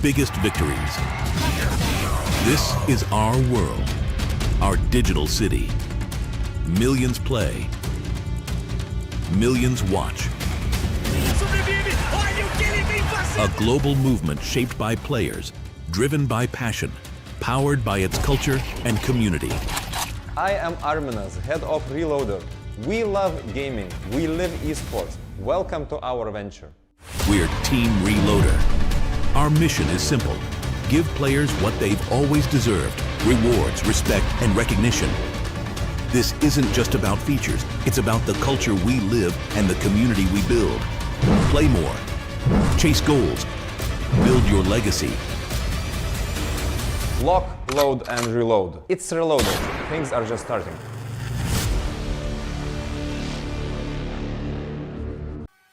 biggest victories. This is our world, our digital city. Millions play, millions watch. A global movement shaped by players, driven by passion, powered by its culture and community. I am Arminas, head of Reloader. We love gaming. We live esports. Welcome to our venture. We're Team Reloader. Our mission is simple. Give players what they've always deserved: rewards, respect, and recognition. This isn't just about features. It's about the culture we live and the community we build. Play more. Chase goals. Build your legacy. Lock, load, and reload. It's Reloader. Things are just starting.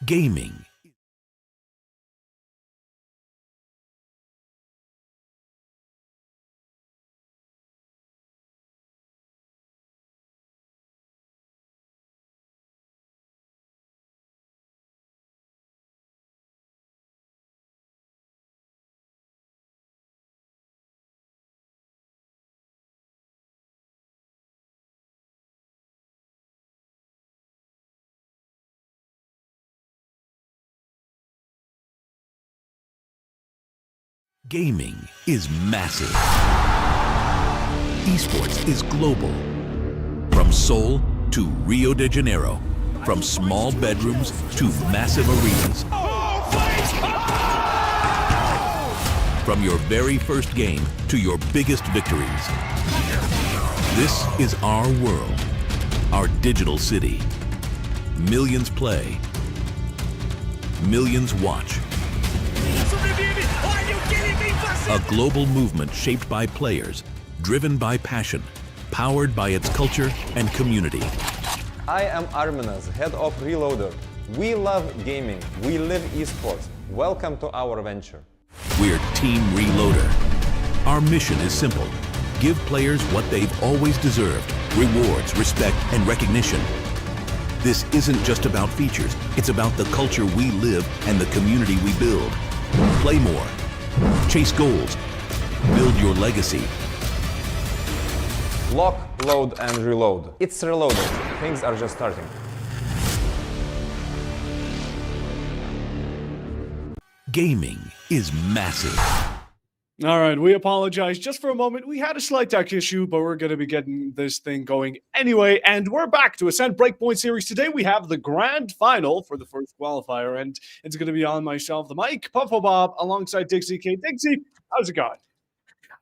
Gaming. Gaming is massive. Esports is global. From Seoul to Rio de Janeiro, from small bedrooms to massive arenas. From your very first game to your biggest victories. This is our world, our digital city. Millions play, millions watch. A global movement shaped by players, driven by passion, powered by its culture and community. I am Arminas, head of Reloader. We love gaming. We live esports. Welcome to our venture. We're Team Reloader. Our mission is simple. Give players what they've always deserved: rewards, respect, and recognition. This isn't just about features. It's about the culture we live and the community we build. Play more. Chase goals. Build your legacy. Lock, load, and reload. It's Reloader. Things are just starting. Gaming is massive. All right, we apologize just for a moment. We had a slight tech issue, but we're going to be getting this thing going anyway. And we're back to Ascend Breakpoint Series. Today we have the grand final for the first qualifier, and it's going to be on myself, the Mike, Puffo Bob, alongside Dixie K. Dixie, how's it going?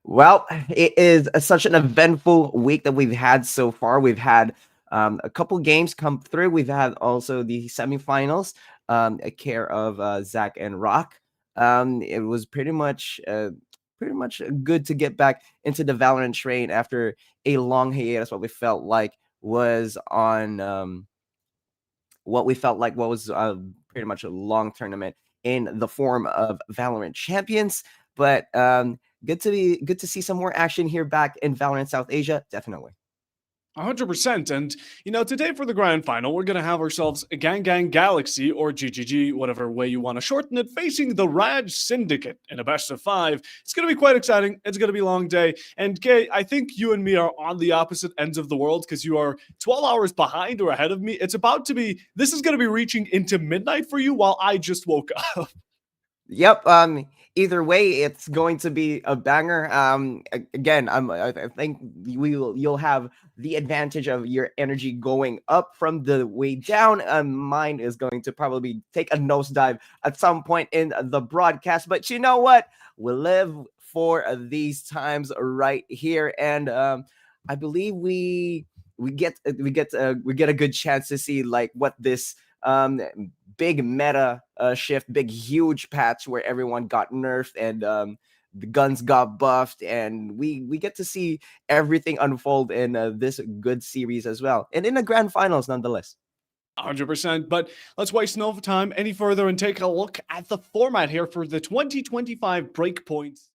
Well, it is such an eventful week that we've had so far. We've had a couple games come through. We've had also the semifinals, care of Zach and Rock. It was pretty much good to get back into the Valorant train after a long hiatus. What we felt like was pretty much a long tournament in the form of Valorant Champions. But good to see some more action here back in Valorant South Asia. Definitely. 100%. And, today for the grand final, we're going to have ourselves a GanGan Galaxy, or GGG, whatever way you want to shorten it, facing the RAD Syndicate in a best of 5. It's going to be quite exciting. It's going to be a long day. And, Kay, I think you and me are on the opposite ends of the world because you are 12 hours behind or ahead of me. This is going to be reaching into midnight for you while I just woke up. Yep. Either way, it's going to be a banger. Again, I think you'll have the advantage of your energy going up from the way down. Mine is going to probably take a nosedive at some point in the broadcast. But you know what? We live for these times right here, and I believe we get a good chance to see like what this big meta shift, big huge patch where everyone got nerfed and the guns got buffed, and we get to see everything unfold in this good series as well, and in the grand finals nonetheless. 100%. But let's waste no time any further and take a look at the format here for the 2025 Breakpoints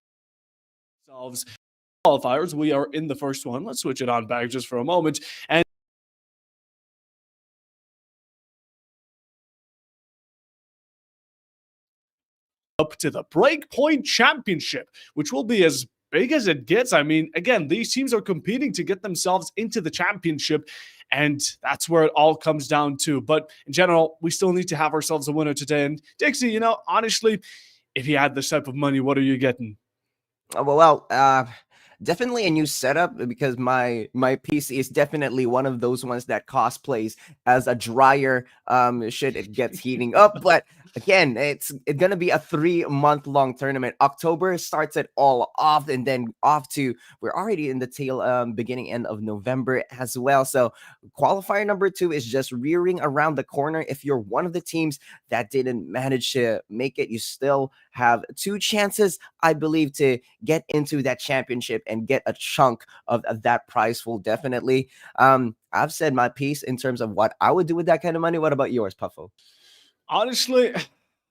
qualifiers. We are in the first one. Let's switch it on back just for a moment. And up to the Breakpoint Championship, which will be as big as it gets. I mean, again, these teams are competing to get themselves into the championship, and that's where it all comes down to. But in general, we still need to have ourselves a winner today. And Dixie, honestly, if you had this type of money, what are you getting? Definitely a new setup, because my PC is definitely one of those ones that cosplays as a dryer should it gets heating up. But again, it's gonna be a 3-month long tournament. October starts it all off, and then off to, we're already in the tail beginning end of November as well. So qualifier number 2 is just rearing around the corner. If you're one of the teams that didn't manage to make it, you still have 2 chances, I believe, to get into that championship and get a chunk of that prize pool. Definitely. I've said my piece in terms of what I would do with that kind of money. What about yours, Puffo? Honestly,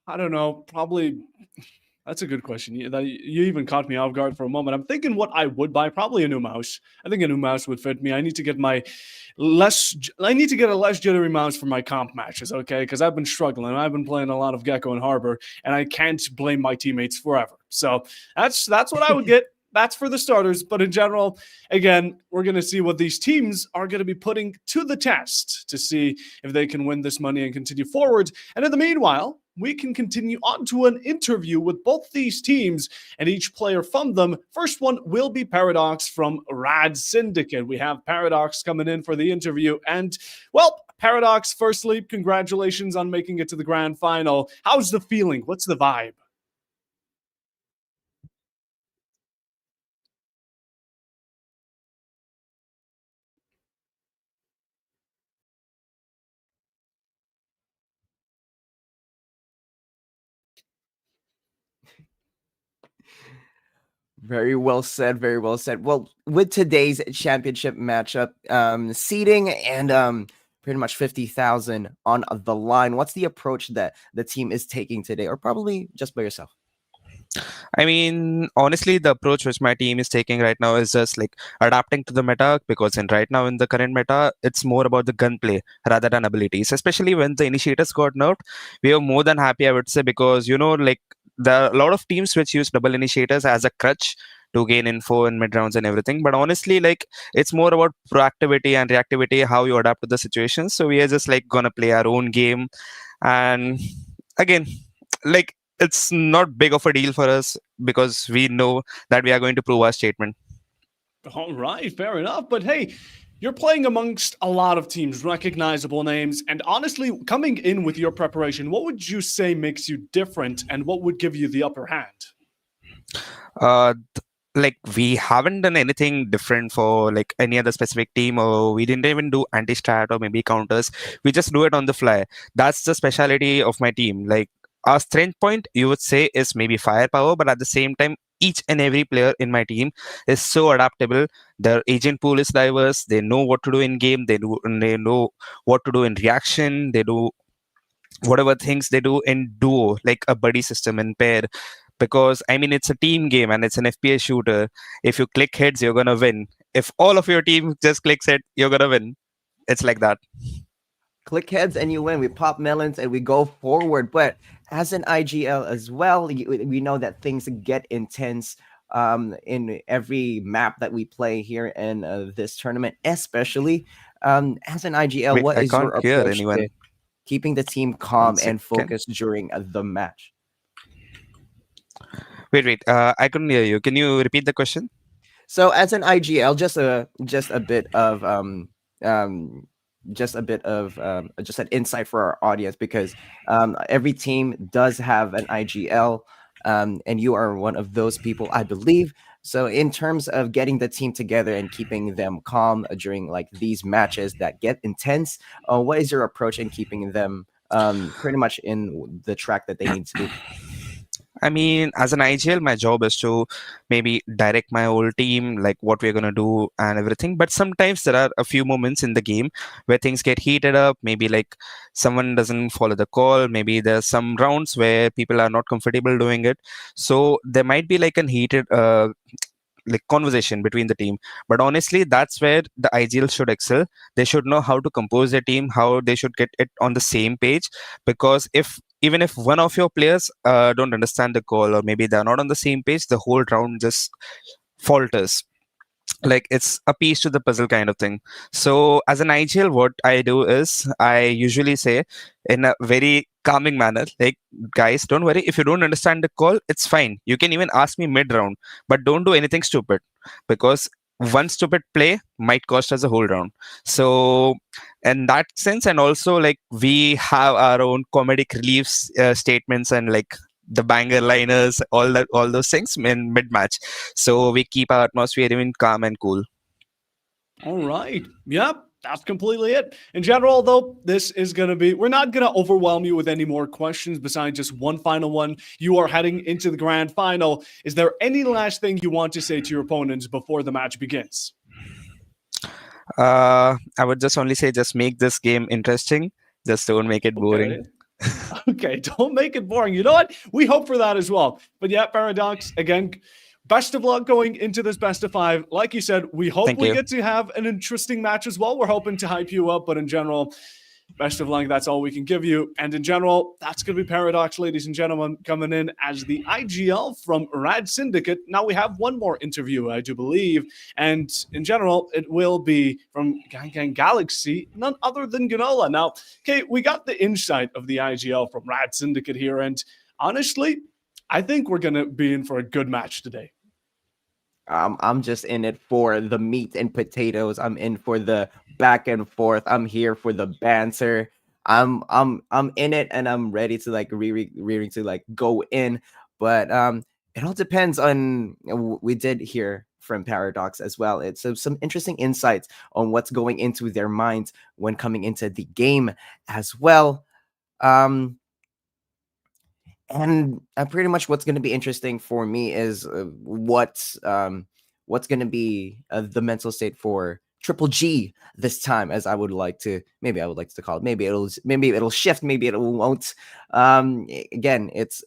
I don't know. Probably, that's a good question. You even caught me off guard for a moment. I'm thinking what I would buy. Probably a new mouse. I think a new mouse would fit me. I need to get a less jittery mouse for my comp matches, okay? Because I've been struggling. I've been playing a lot of Gecko and Harbor, and I can't blame my teammates forever. So that's what I would get. That's for the starters. But in general, again, we're going to see what these teams are going to be putting to the test to see if they can win this money and continue forward. And in the meanwhile, we can continue on to an interview with both these teams and each player from them. First one will be Paradox from RAD Syndicate. We have Paradox coming in for the interview. And, well, Paradox, firstly, congratulations on making it to the grand final. How's the feeling? What's the vibe? Very well said. Very well said. Well, with today's championship matchup, seeding and pretty much 50,000 on the line, what's the approach that the team is taking today, or probably just by yourself? I mean, honestly, the approach which my team is taking right now is just like adapting to the meta, because right now in the current meta, it's more about the gunplay rather than abilities. Especially when the initiators got nerfed, we are more than happy, I would say, because like there are a lot of teams which use double initiators as a crutch to gain info in mid rounds and everything. But honestly, like it's more about proactivity and reactivity, how you adapt to the situation. So we are just like gonna play our own game, and again, like it's not big of a deal for us because we know that we are going to prove our statement. All right, fair enough. But hey, you're playing amongst a lot of teams, recognizable names, and honestly, coming in with your preparation, what would you say makes you different, and what would give you the upper hand? Like we haven't done anything different for like any other specific team, or we didn't even do anti-strat or maybe counters. We just do it on the fly. That's the speciality of my team. Like our strength point, you would say, is maybe firepower, but at the same time, each and every player in my team is so adaptable. Their agent pool is diverse. They know what to do in game. They know what to do in reaction. They do whatever things they do in duo, like a buddy system in pair. Because I mean, it's a team game and it's an FPS shooter. If you click heads, you're gonna win. If all of your team just clicks head, you're gonna win. It's like that. Click heads and you win. We pop melons and we go forward. But as an IGL as well, we know that things get intense in every map that we play here in this tournament, especially as an IGL. Wait, What I is your can't hear approach anyone. to keeping the team calm One and second. focused during the match? Wait. I couldn't hear you. Can you repeat the question? So as an IGL, just a bit of just an insight for our audience, because every team does have an IGL, and you are one of those people, I believe. So in terms of getting the team together and keeping them calm during like these matches that get intense, what is your approach in keeping them pretty much in the track that they need to be? I mean, as an IGL, my job is to maybe direct my whole team, like what we're gonna do and everything. But sometimes there are a few moments in the game where things get heated up. Maybe like someone doesn't follow the call. Maybe there's some rounds where people are not comfortable doing it. So there might be like a heated like conversation between the team. But honestly, that's where the IGL should excel. They should know how to compose their team, how they should get it on the same page. Because if even if one of your players don't understand the call, or maybe they're not on the same page, the whole round just falters. Like it's a piece to the puzzle kind of thing. So as an IGL, what I do is I usually say in a very calming manner, like, guys, don't worry, if you don't understand the call, it's fine, you can even ask me mid round, but don't do anything stupid, because one stupid play might cost us a whole round. So in that sense, and also like we have our own comedic reliefs, statements, and like the banger liners, all those things in mid match. So we keep our atmosphere even calm and cool. All right. Yep. That's completely it. In general, though, this is going to be, we're not going to overwhelm you with any more questions besides just one final one. You are heading into the grand final. Is there any last thing you want to say to your opponents before the match begins? I would just only say, just make this game interesting. Just don't make it boring. Okay. Okay, don't make it boring. You know what? We hope for that as well. But yeah, Paradox, again, best of luck going into this best of 5. Like you said, we hope Thank we you. get to have an interesting match as well. We're hoping to hype you up, but in general, best of luck. That's all we can give you. And in general, that's going to be Paradox, ladies and gentlemen, coming in as the IGL from RAD Syndicate. Now we have one more interview, I do believe. And in general, it will be from GanGan Galaxy, none other than Ganola. Now, okay, we got the insight of the IGL from RAD Syndicate here. And honestly, I think we're going to be in for a good match today. I'm just in it for the meat and potatoes. I'm in for the back and forth. I'm here for the banter. I'm in it, and I'm ready to like rearing to like go in. But it all depends on we did hear from Paradox as well. It's some interesting insights on what's going into their minds when coming into the game as well. And pretty much what's going to be interesting for me is what's going to be the mental state for Triple G this time, as I would like to call it. Maybe it'll shift, maybe it won't. Again, it's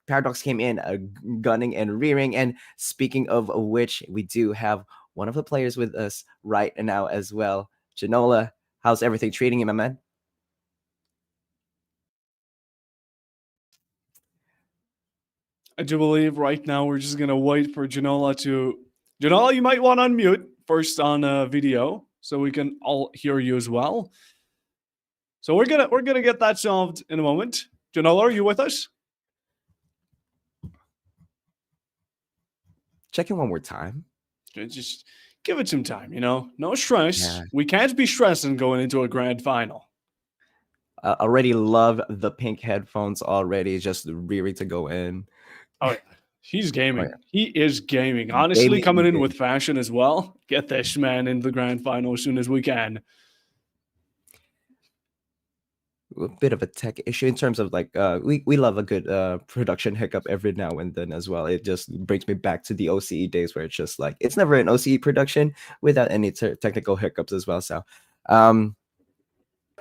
Paradox came in gunning and rearing. And speaking of which, we do have one of the players with us right now as well. Janola, how's everything treating you, my man? I do believe right now we're just gonna wait for Janola to. Janola, you might want to unmute first on video so we can all hear you as well. So we're gonna get that solved in a moment. Janola, are you with us? Checking one more time. Just give it some time, no stress. Yeah. We can't be stressing going into a grand final. Already love the pink headphones already, just ready to go in. Oh yeah, he's gaming. Oh, yeah. He is gaming. Honestly, Gaming, coming in gaming. with fashion as well. Get this man in the grand final as soon as we can. A bit of a tech issue in terms of like we love a good production hiccup every now and then as well. It just brings me back to the OCE days where it's just like it's never an OCE production without any technical hiccups as well. So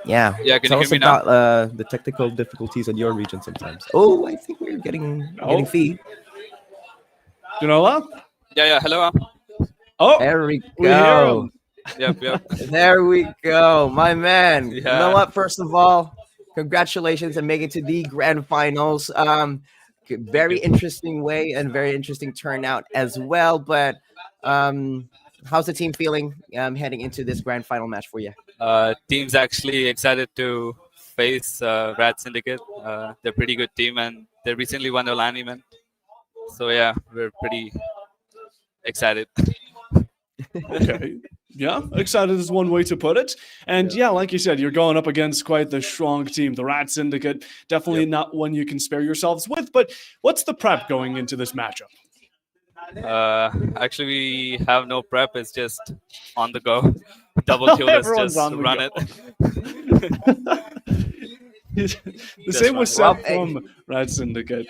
yeah, Yeah, can tell you us hear me now? about the technical difficulties in your region sometimes. Oh, I think we're getting feed. Janola? Yeah, hello. Oh, There we we hear go. him. Yep. There we go, my man. You know Yeah. what? First of all, congratulations on making it to the grand finals. Very interesting way and very interesting turnout as well. But how's the team feeling heading into this grand final match for you? Team's actually excited to face RAD Syndicate. They're a pretty good team, and they recently won the LAN event. So yeah, we're pretty excited. Okay. Yeah, excited is one way to put it. And yeah, like you said, you're going up against quite the strong team, the RAD Syndicate. Definitely not one you can spare yourselves with. But what's the prep going into this matchup? Actually, we have no prep. It's just on the go. Double kill us, Everyone's just on the run go. it. The same was Well, said from RAD Syndicate.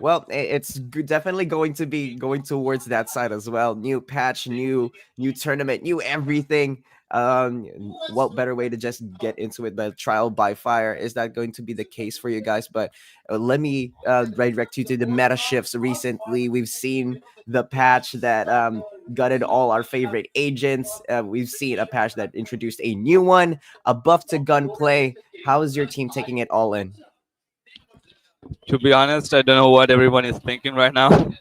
Well, it's definitely going to be going towards that side as well. New patch, new tournament, new everything. What better way to just get into it but trial by fire? Is that going to be the case for you guys? But let me redirect you to the meta shifts. Recently, we've seen the patch that gutted all our favorite agents. We've seen a patch that introduced a new one, a buff to gunplay. How is your team taking it all in? To be honest, I don't know what everyone is thinking right now.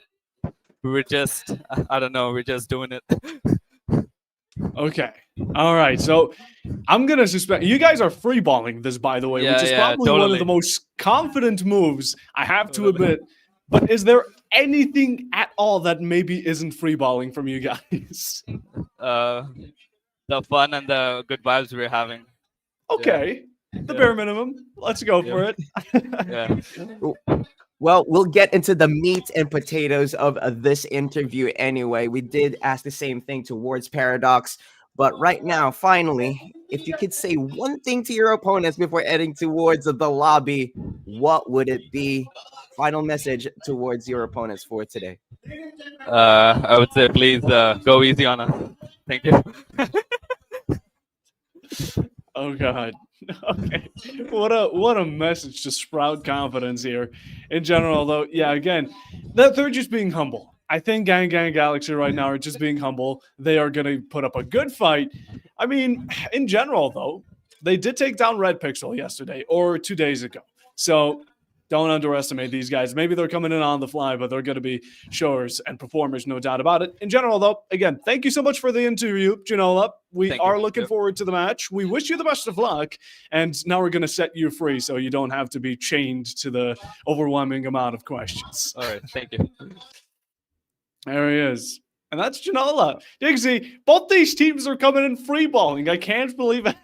We're just, I don't know, we're just doing it. Okay. All right. So I'm gonna suspect you guys are freeballing this, by the way, which Yeah, is yeah, probably one of the totally. most confident moves I have to Totally. admit. But is there anything at all that maybe isn't freeballing from you guys? Uh, the fun and the good vibes we're having. Yeah, Okay. The yeah, bare minimum. Let's go yeah, for it. yeah. Well, we'll get into the meat and potatoes of this interview anyway. We did ask the same thing towards Paradox, but right now, finally, if you could say one thing to your opponents before heading towards the lobby, what would it be? Final message towards your opponents for today. I would say please go easy on us. Thank you. Oh god. Okay. What a message to sprout confidence here. In general, though, yeah, again, they're just being humble. I think GanGan Galaxy right now are just being humble. They are gonna put up a good fight. I mean, in general, though, they did take down Red Pixel yesterday or 2 days ago. So don't underestimate these guys. Maybe they're coming in on the fly, but they're going to be showers and performers, no doubt about it. In general, though, again, thank you so much for the interview, Ginola. We Thank you. are looking Yep. forward to the match. We wish you the best of luck. And now we're going to set you free so you don't have to be chained to the overwhelming amount of questions. All right. Thank you. There he is. And that's Ginola. Dixie, both these teams are coming in free balling. I can't believe it.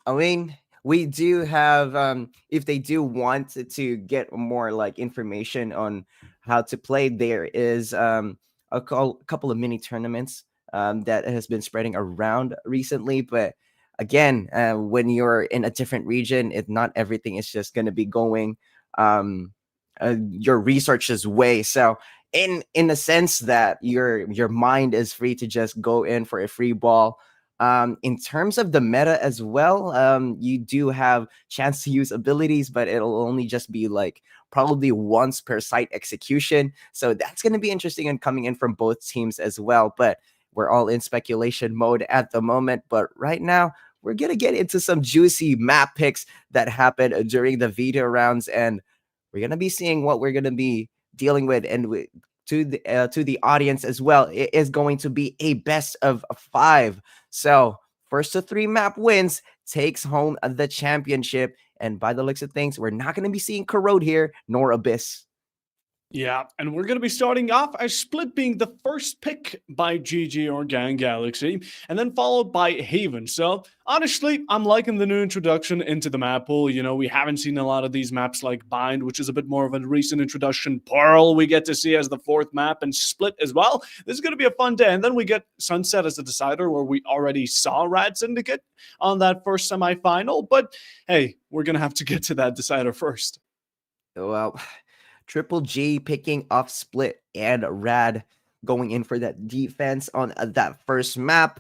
I mean, we do have if they do want to get more like information on how to play, there is couple of mini tournaments that has been spreading around recently. But again, when you're in a different region, not everything is just going to be going your research's way. So in a sense that your mind is free to just go in for a free ball. In terms of the meta as well, you do have chance to use abilities, but it'll only just be like probably once per site execution. So that's going to be interesting and coming in from both teams as well. But we're all in speculation mode at the moment. But right now, we're going to get into some juicy map picks that happened during the veto rounds. And we're going to be seeing what we're going to be dealing with. And to the audience as well, it is going to be a best of 5. So first to 3 map wins takes home the championship. And by the looks of things, we're not going to be seeing Corrode here, nor Abyss. Yeah, and we're going to be starting off as Split being the first pick by GG or Gang Galaxy, and then followed by Haven. So, honestly, I'm liking the new introduction into the map pool. You know, we haven't seen a lot of these maps like Bind, which is a bit more of a recent introduction. Pearl, we get to see as the 4th map, and Split as well. This is going to be a fun day. And then we get Sunset as the decider, where we already saw RAD Syndicate on that first semifinal. But, hey, we're going to have to get to that decider first. Well, Triple G picking off Split and RAD going in for that defense on that first map.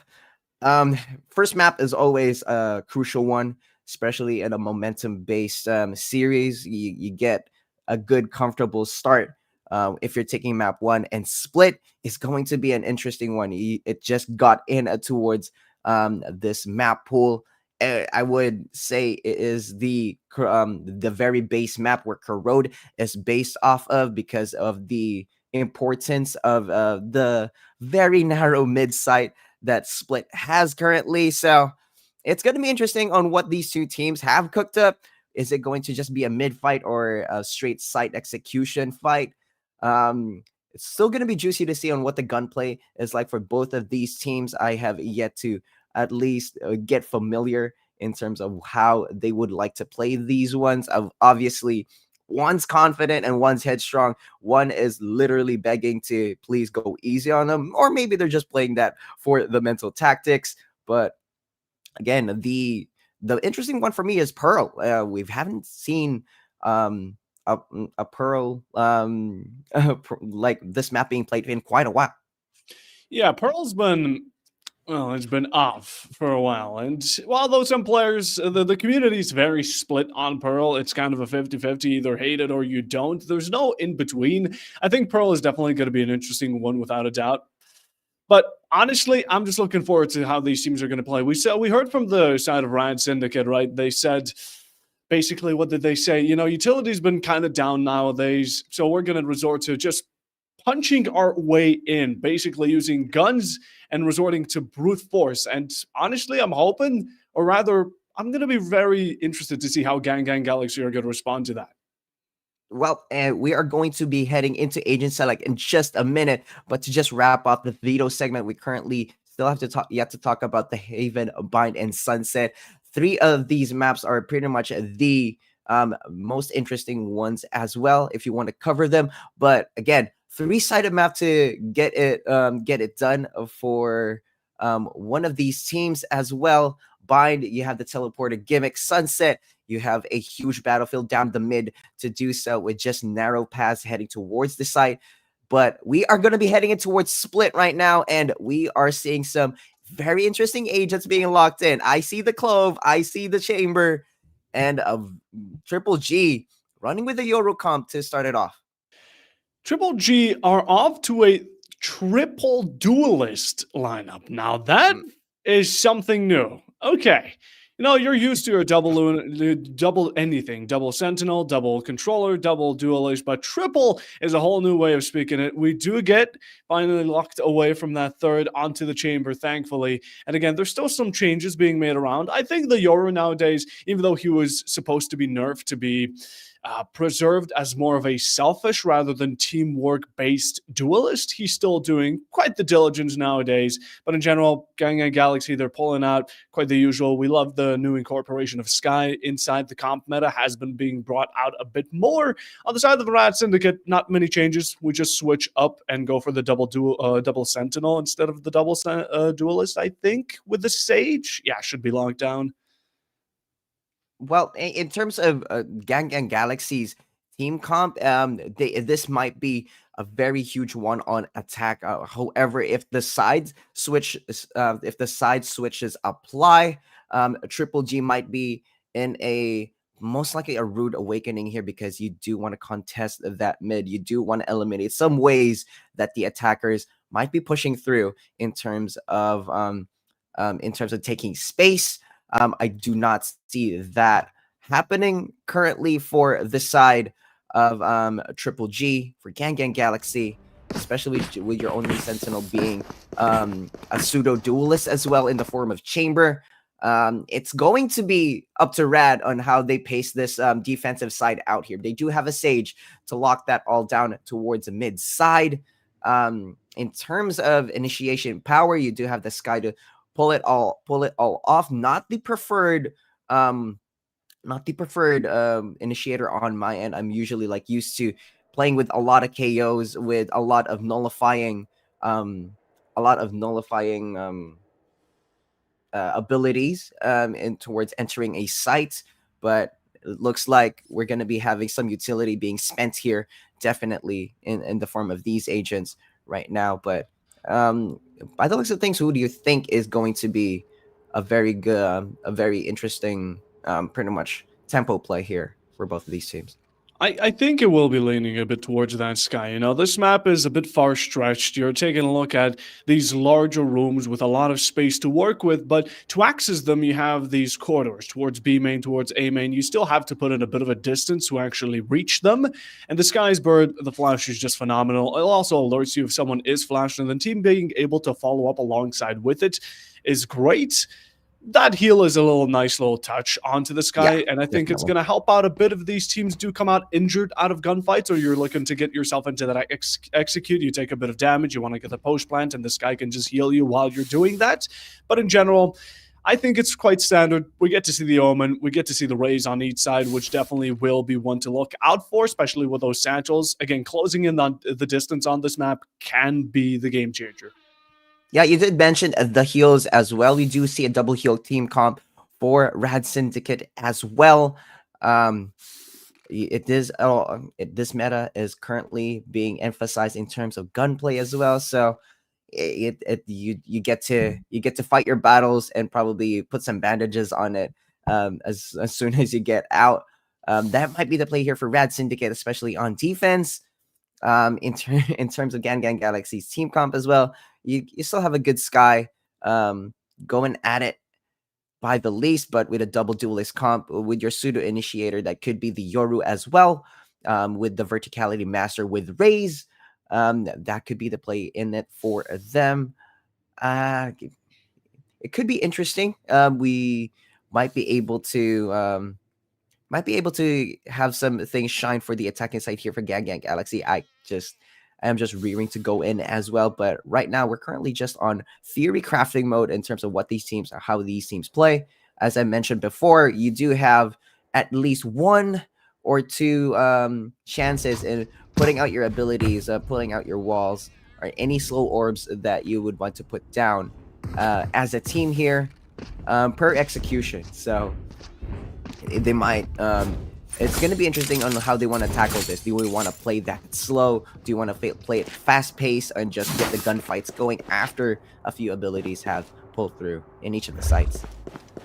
First map is always a crucial one, especially in a momentum-based series. You get a good, comfortable start if you're taking map 1. And Split is going to be an interesting one. It just got in towards this map pool. I would say it is the very base map where Corrode is based off of because of the importance of the very narrow mid site that Split has currently. So it's going to be interesting on what these two teams have cooked up. Is it going to just be a mid fight or a straight site execution fight? It's still going to be juicy to see on what the gunplay is like for both of these teams. I have yet to at least get familiar in terms of how they would like to play these ones. Obviously, one's confident and one's headstrong. One is literally begging to please go easy on them, or maybe they're just playing that for the mental tactics. But again, the interesting one for me is Pearl. We haven't seen a Pearl like this map being played in quite a while. Yeah, Pearl's been, well, it's been off for a while. And while though some players, the community's very split on Pearl, it's kind of a 50-50, either hate it or you don't. There's no in between. I think Pearl is definitely going to be an interesting one without a doubt. But honestly, I'm just looking forward to how these teams are going to play. We heard from the side of RAD Syndicate, right? They said basically, what did they say? Utility's been kind of down nowadays, so we're going to resort to just punching our way in, basically using guns and resorting to brute force. And honestly, I'm hoping, or rather, I'm going to be very interested to see how GanGan Galaxy are going to respond to that. Well, and we are going to be heading into Agent Select in just a minute, but to just wrap up the veto segment, we currently still have to talk. You have to talk about the Haven, Bind, and Sunset. 3 of these maps are pretty much the most interesting ones as well, if you want to cover them. But again, 3-sided map to get it done for one of these teams as well. Bind, you have the teleporter gimmick. Sunset, you have a huge battlefield down the mid to do so with just narrow paths heading towards the site. But we are going to be heading in towards Split right now, and we are seeing some very interesting agents being locked in. I see the Clove, I see the Chamber, and a Triple G running with the Euro comp to start it off. Triple G are off to a triple duelist lineup. Now that is something new. Okay. You're used to your double anything, double sentinel, double controller, double duelist, but triple is a whole new way of speaking it. We do get finally locked away from that third onto the chamber, thankfully. And again, there's still some changes being made around. I think the Yoru nowadays, even though he was supposed to be nerfed to be preserved as more of a selfish rather than teamwork-based duelist, he's still doing quite the diligence nowadays. But in general, GanGan Galaxy, they're pulling out quite the usual. We love the new incorporation of Sky inside the comp meta, has been being brought out a bit more. On the side of the RAD Syndicate, not many changes. We just switch up and go for the double Sentinel instead of the double duelist, I think, with the Sage. Yeah, should be locked down. Well, in terms of GanGan Galaxy's team comp, this might be a very huge one on attack. However, if the side switches apply, Triple G might be in a most likely a rude awakening here, because you do want to contest that mid. You do want to eliminate some ways that the attackers might be pushing through in terms of taking space. I do not see that happening currently for the side of Triple G for GanGan Galaxy, especially with your only Sentinel being a pseudo duelist as well in the form of Chamber. It's going to be up to RAD on how they pace this defensive side out here. They do have a Sage to lock that all down towards the mid side. In terms of initiation power, you do have the Sky to pull it all off. Not the preferred initiator on my end. I'm usually used to playing with a lot of KOs, with a lot of nullifying abilities and towards entering a site. But it looks like we're going to be having some utility being spent here, definitely in the form of these agents right now. But by the looks of things, who do you think is going to be a very good, a very interesting, pretty much tempo play here for both of these teams? I think it will be leaning a bit towards that Sky. This map is a bit far stretched. You're taking a look at these larger rooms with a lot of space to work with, but to access them, you have these corridors towards B main, towards A main. You still have to put in a bit of a distance to actually reach them. And the Sky's Bird, the flash is just phenomenal. It also alerts you if someone is flashed, and the team being able to follow up alongside with it is great. That heal is a nice little touch onto the Sky, Yeah, and I think it's definitely going to help out a bit if these teams do come out injured out of gunfights, or you're looking to get yourself into that execute. You take a bit of damage, you want to get the post plant, and the Sky can just heal you while you're doing that. But in general, I think it's quite standard. We get to see the Omen, we get to see the Rays on each side, which definitely will be one to look out for, especially with those satchels. Again, closing in on the distance on this map can be the game changer. Yeah, you did mention the heals as well. We do see a double heal team comp for RAD Syndicate as well. This meta is currently being emphasized in terms of gunplay as well. So you get to fight your battles and probably put some bandages on it as soon as you get out. That might be the play here for RAD Syndicate, especially on defense. In terms of GanGan Galaxy's team comp as well, you still have a good Sky going at it. by the least, but with a double duelist comp, with your pseudo initiator, that could be the Yoru as well, with the verticality master with Raze. That could be the play in it for them. It could be interesting. We might be able to have some things shine for the attacking side here for GanGan Galaxy. I am just rearing to go in as well, but right now we're currently just on theory crafting mode in terms of what these teams are, how these teams play. As I mentioned before, you do have at least 1 or 2 chances in putting out your abilities, pulling out your walls, or any slow orbs that you would want to put down as a team here, per execution. So they might it's going to be interesting on how they want to tackle this. Do we want to play that slow? Do you want to play it fast paced and just get the gunfights going after a few abilities have pulled through in each of the sites?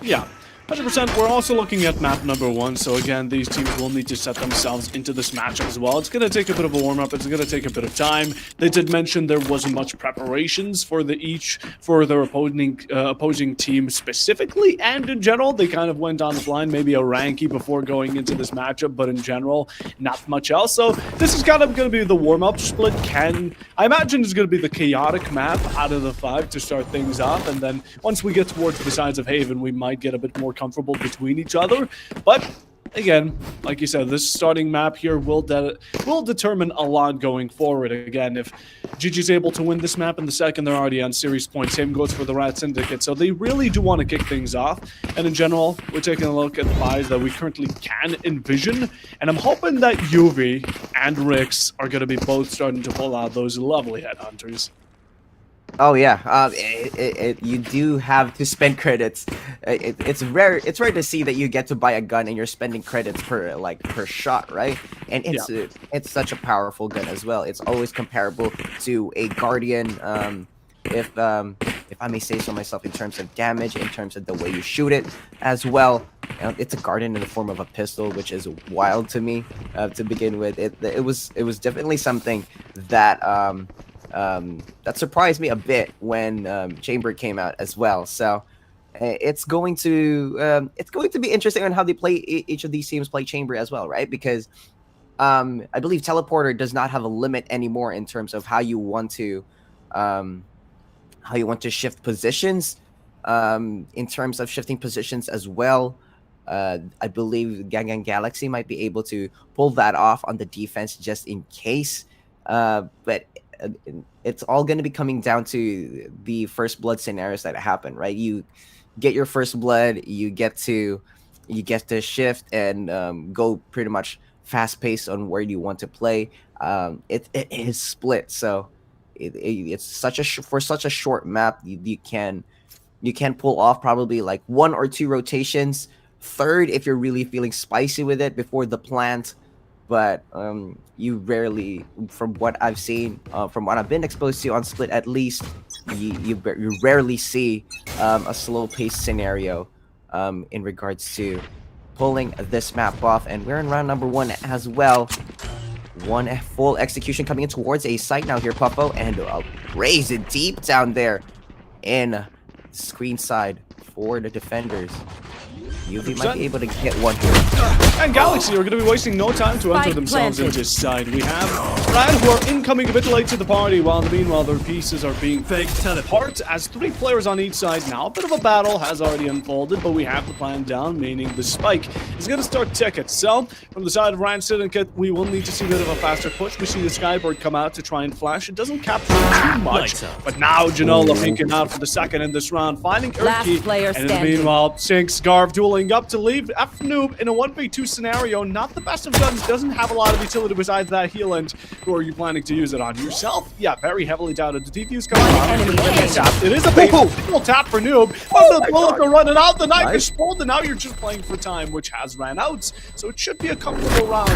Yeah. 100%. We're also looking at map number 1, so again, these teams will need to set themselves into this matchup as well. It's going to take a bit of a warm-up. It's going to take a bit of time. They did mention there wasn't much preparations for their opposing team specifically, and in general, they kind of went on the blind, maybe a ranky before going into this matchup, but in general, not much else. So this is kind of going to be the warm-up split. I imagine it's going to be the chaotic map out of the 5 to start things off, and then once we get towards the sides of Haven, we might get a bit more comfortable between each other. But again, like you said, this starting map here will determine a lot going forward. Again, if GG's able to win this map in the second, they're already on series points. Same goes for the RAD Syndicate. So they really do want to kick things off. And in general, we're taking a look at the buys that we currently can envision. And I'm hoping that UV and Rix are going to be both starting to pull out those lovely headhunters. Oh yeah, you do have to spend credits. It's rare to see that you get to buy a gun and you're spending credits per shot, right? And it's such a powerful gun as well. It's always comparable to a Guardian, if I may say so myself, in terms of damage, in terms of the way you shoot it as well. It's a Guardian in the form of a pistol, which is wild to me to begin with. It was definitely something that that surprised me a bit when Chamber came out as well. So it's going to be interesting on how they play. Each of these teams play Chamber as well, right? Because I believe Teleporter does not have a limit anymore in terms of how you want to shift positions. In terms of shifting positions as well, I believe GanGan Galaxy might be able to pull that off on the defense just in case. But it's all going to be coming down to the first blood scenarios that happen, right? You get your first blood, you get to shift and go pretty much fast paced on where you want to play. It is split, so it's for such a short map. You can pull off probably like 1 or 2 rotations, third if you're really feeling spicy with it before the plant. But you rarely, from what I've seen, from what I've been exposed to on Split at least, you rarely see a slow-paced scenario in regards to pulling this map off. And we're in round number 1 as well. One full execution coming in towards a site now here, Puffo, and raise it deep down there in screen side for the defenders. UV might be able to get one here. And Galaxy are going to be wasting no time to enter themselves into this side. We have RAD, who are incoming a bit late to the party, while meanwhile their pieces are being faked apart as 3 players on each side. Now a bit of a battle has already unfolded, but we have the plan down, meaning the spike is going to start tickets. So from the side of RAD Syndicate, we will need to see a bit of a faster push. We see the Skybird come out to try and flash. It doesn't capture too much, but now Janola peeking out for the second in this round, finding Urki, and in the meanwhile, Sinks, Garv dueling up to leave F-Noob in a 1v2 scenario. Not the best of guns, doesn't have a lot of utility besides that heal, and who are you planning to use it on? Yourself? Yeah, very heavily doubted. The defuse coming out. It is a painful tap for Noob, but the bullets are running out, the knife is pulled, and now you're just playing for time, which has ran out, so it should be a comfortable round.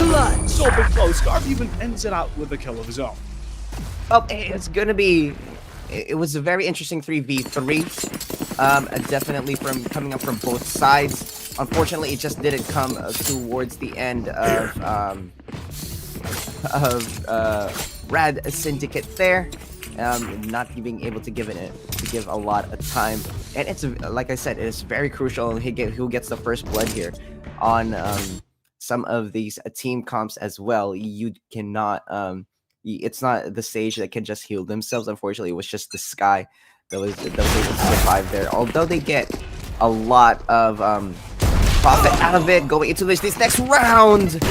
Still a bit close. Garv even ends it out with a kill of his own. Well, it's gonna be... It was a very interesting 3v3. Definitely coming up from both sides. Unfortunately, it just didn't come towards the end of RAD Syndicate there. not being able to give a lot of time. And it's like I said, it's very crucial who gets the first blood here on some of these team comps as well. You cannot it's not the Sage that can just heal themselves. Unfortunately, it was just the Sky that was able to survive there. Although they get a lot of profit out of it going into this next round.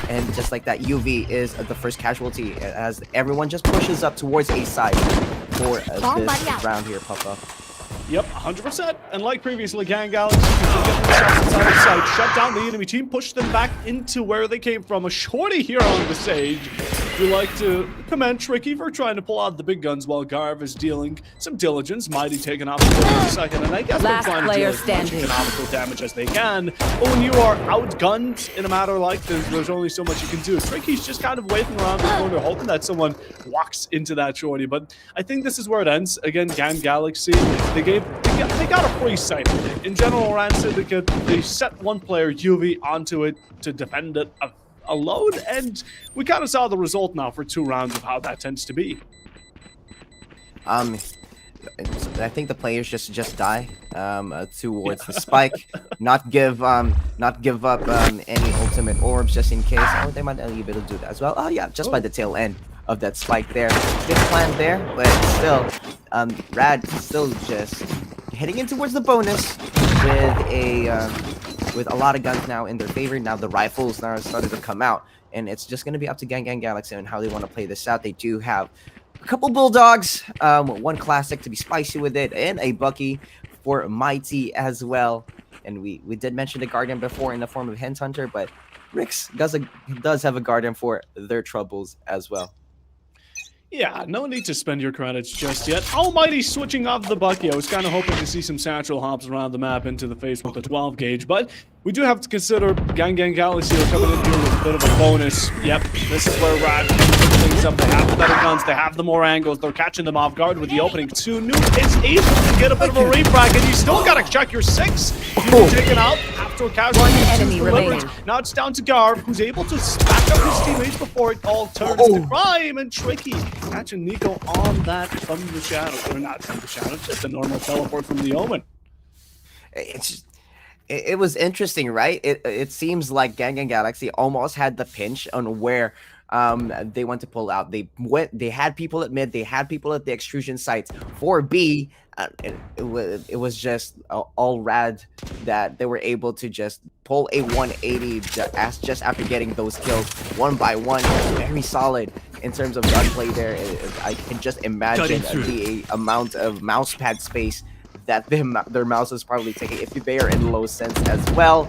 And just like that, UV is the first casualty as everyone just pushes up towards A side for this round here, Papa. Yep, 100%. And like previously, GanGan Galaxy can get themselves inside of sight, shut down the enemy team, push them back into where they came from. A shorty here on the Sage. We like to commend Tricky for trying to pull out the big guns while Garv is dealing some diligence. Mighty taking off for a second, and I guess they're trying to deal as much economical damage as they can. But when you are outgunned in a matter like this, there's only so much you can do. Tricky's just kind of waiting around the corner, hoping that someone walks into that shorty. But I think this is where it ends. Again, GanGan Galaxy, they got a free site. In general, RAD Syndicate, they set one player, UV, onto it to defend it alone, and we kind of saw the result now for 2 rounds of how that tends to be. I think the players just die towards the spike, not give up any ultimate orbs just in case. Oh, they might be able to do that as well. Oh yeah, just by the tail end of that spike there. Good plan there, but still, RAD still just heading in towards the bonus with a lot of guns now in their favor. Now the rifles now started to come out, and it's just going to be up to GanGan Galaxy and how they want to play this out. They do have a couple bulldogs, one classic to be spicy with it, and a Bucky for Mighty as well. And we did mention the Guardian before in the form of Hens Hunter, but Rix does have a Guardian for their troubles as well. Yeah, no need to spend your credits just yet. Almighty switching off the Bucky. I was kind of hoping to see some satchel hops around the map into the face with the 12 gauge, but we do have to consider GanGan Galaxy are coming in here with a bit of a bonus. Yep, this is where RAD can pick things up. They have the better guns, they have the more angles, they're catching them off guard with the opening. Tunu is able to get a bit of a refrag, and you still gotta check your 6. You're taken out after a casualty. Enemy remaining. Now it's down to Garv, who's able to back up his teammates before it all turns to crime, and Tricky catching Nico on that from the shadows. Or not from the shadows, just a normal teleport from the Omen. It was interesting, right? It seems like GanGan Galaxy almost had the pinch on where they want to pull out. They had people at mid, they had people at the extrusion sites. For B, it was just all RAD that they were able to just pull a 180 just after getting those kills one by one. Very solid in terms of gunplay there. I can just imagine the amount of mousepad space that their mouse is probably taking if they are in low sense as well.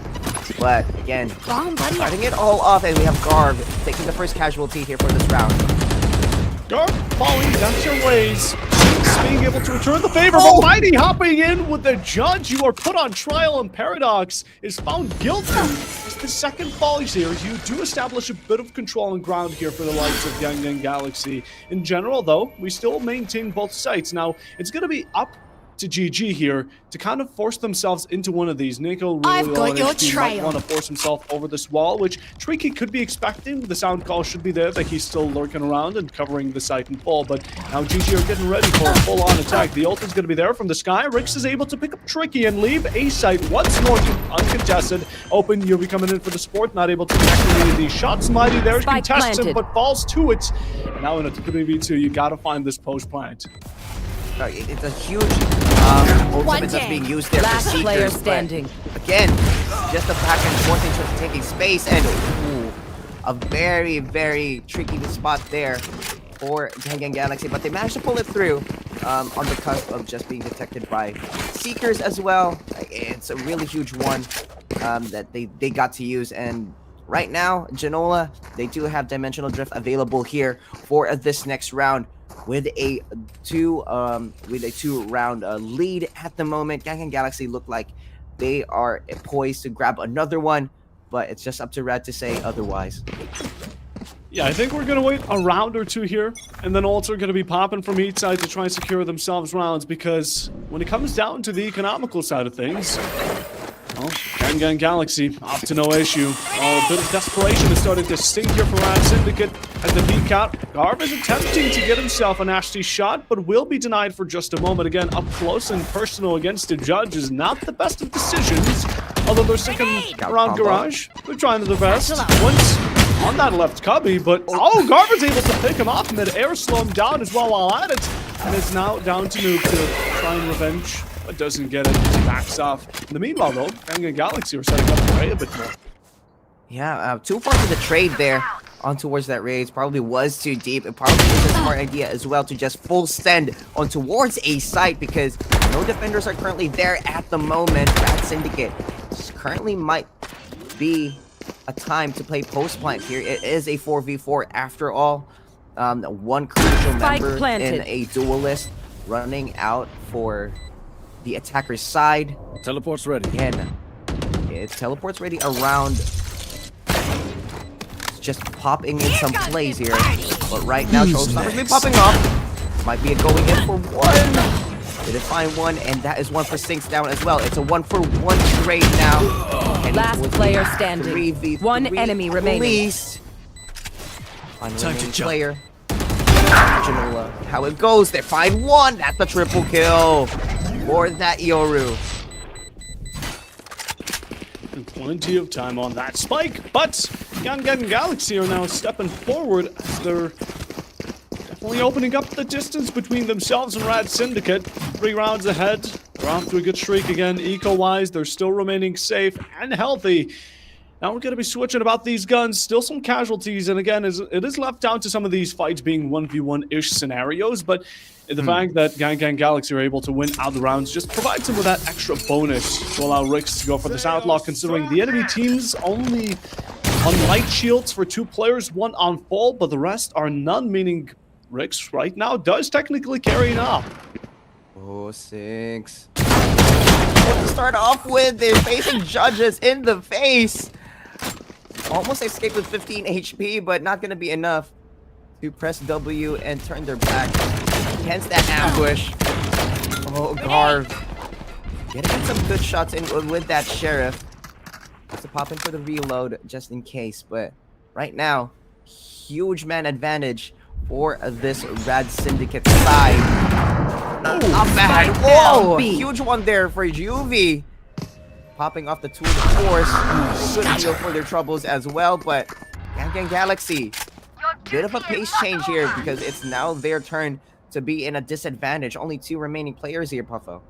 But again, starting it all off, and we have Garv taking the first casualty here for this round. Garv falling down your ways, being able to return the favor, but Mighty hopping in with the judge. You are put on trial, and Paradox is found guilty. It's the second fall here. You do establish a bit of control and ground here for the likes of GanGan Galaxy. In general, though, we still maintain both sites. Now, it's going to be up to GG here to kind of force themselves into one of these. Nico really might want to force himself over this wall, which Tricky could be expecting. The sound call should be there that he's still lurking around and covering the site in full, but now GG are getting ready for a full-on attack. The ult is going to be there from the sky. Rix is able to pick up Tricky and leave A site once more uncontested. Open, you'll be coming in for the support, not able to connect any of these shots. Mighty there contests him, but falls to it. And now in a 3v2, you got to find this post plant. It's a huge ultimate that's being used there for Seekers. Player standing. Again, just the back and forth in terms of taking space, and a very, very tricky spot there for GanGan Galaxy, but they managed to pull it through on the cusp of just being detected by Seekers as well. It's a really huge one that they got to use, and right now, Genola, they do have Dimensional Drift available here for this next round. With a two-round lead at the moment, GanGan Galaxy look like they are poised to grab another one, but it's just up to RAD to say otherwise. Yeah, I think we're going to wait a round or two here, and then ults are going to be popping from each side to try and secure themselves rounds, because when it comes down to the economical side of things, Well, GanGan Galaxy, up to no issue. A bit of desperation is starting to sink here for RAD Syndicate at the peak out. Garv is attempting to get himself a nasty shot, but will be denied for just a moment. Again, up close and personal against the judge is not the best of decisions. Although their second round garage, they're trying their best. Once on that left cubby, but Garv is able to pick him off mid-air, slow him down as well while at it. And it's now down to Nuke to try and revenge, but doesn't get it. Backs off. In the meanwhile, though, GanGan Galaxy are setting up the raid a bit more. Yeah, too far to the trade there on towards that raid. Probably was too deep. It probably was a smart idea as well to just full send on towards a site because no defenders are currently there at the moment. RAD Syndicate currently might be a time to play post plant here. It is a 4v4 after all. One crucial member in a duelist running out for the attacker's side. Teleport's ready. Again, it teleports ready around. It's just popping in some plays here. But right now, Showstopper's been popping off. Might be a going in for one. Did it find one? And that is one for Sinks down as well. It's a 1-for-1 trade now. And last player standing. 3v3 one enemy remaining. Least. Time to player. Original, how it goes. They find one. That's a triple kill for that Yoru. And plenty of time on that spike, but GanGan Galaxy are now stepping forward as they're definitely opening up the distance between themselves and RAD Syndicate. 3 rounds ahead. They're off to a good streak again. Eco-wise, they're still remaining safe and healthy. Now we're going to be switching about these guns. Still some casualties, and again, it is left down to some of these fights being 1v1-ish scenarios, but the fact that GanGan Galaxy are able to win out the rounds just provides them with that extra bonus to allow Rix to go for this outlaw, considering the enemy teams only on light shields for 2 players, 1 on full, but the rest are none, meaning Rix right now does technically carry it up. Oh, 6. What to start off with, they're facing judges in the face. Almost escaped with 15 HP, but not going to be enough to press W and turn their back against that ambush. Oh, Garv. Getting some good shots in with that Sheriff. Has to pop in for the reload just in case, but right now, huge man advantage for this RAD Syndicate side. Not bad. Whoa! Huge one there for Juvie. Popping off the tool of force. Good deal for their troubles as well, but GanGan Galaxy, bit of a pace change here because it's now their turn to be in a disadvantage. Only 2 remaining players here, Puffo.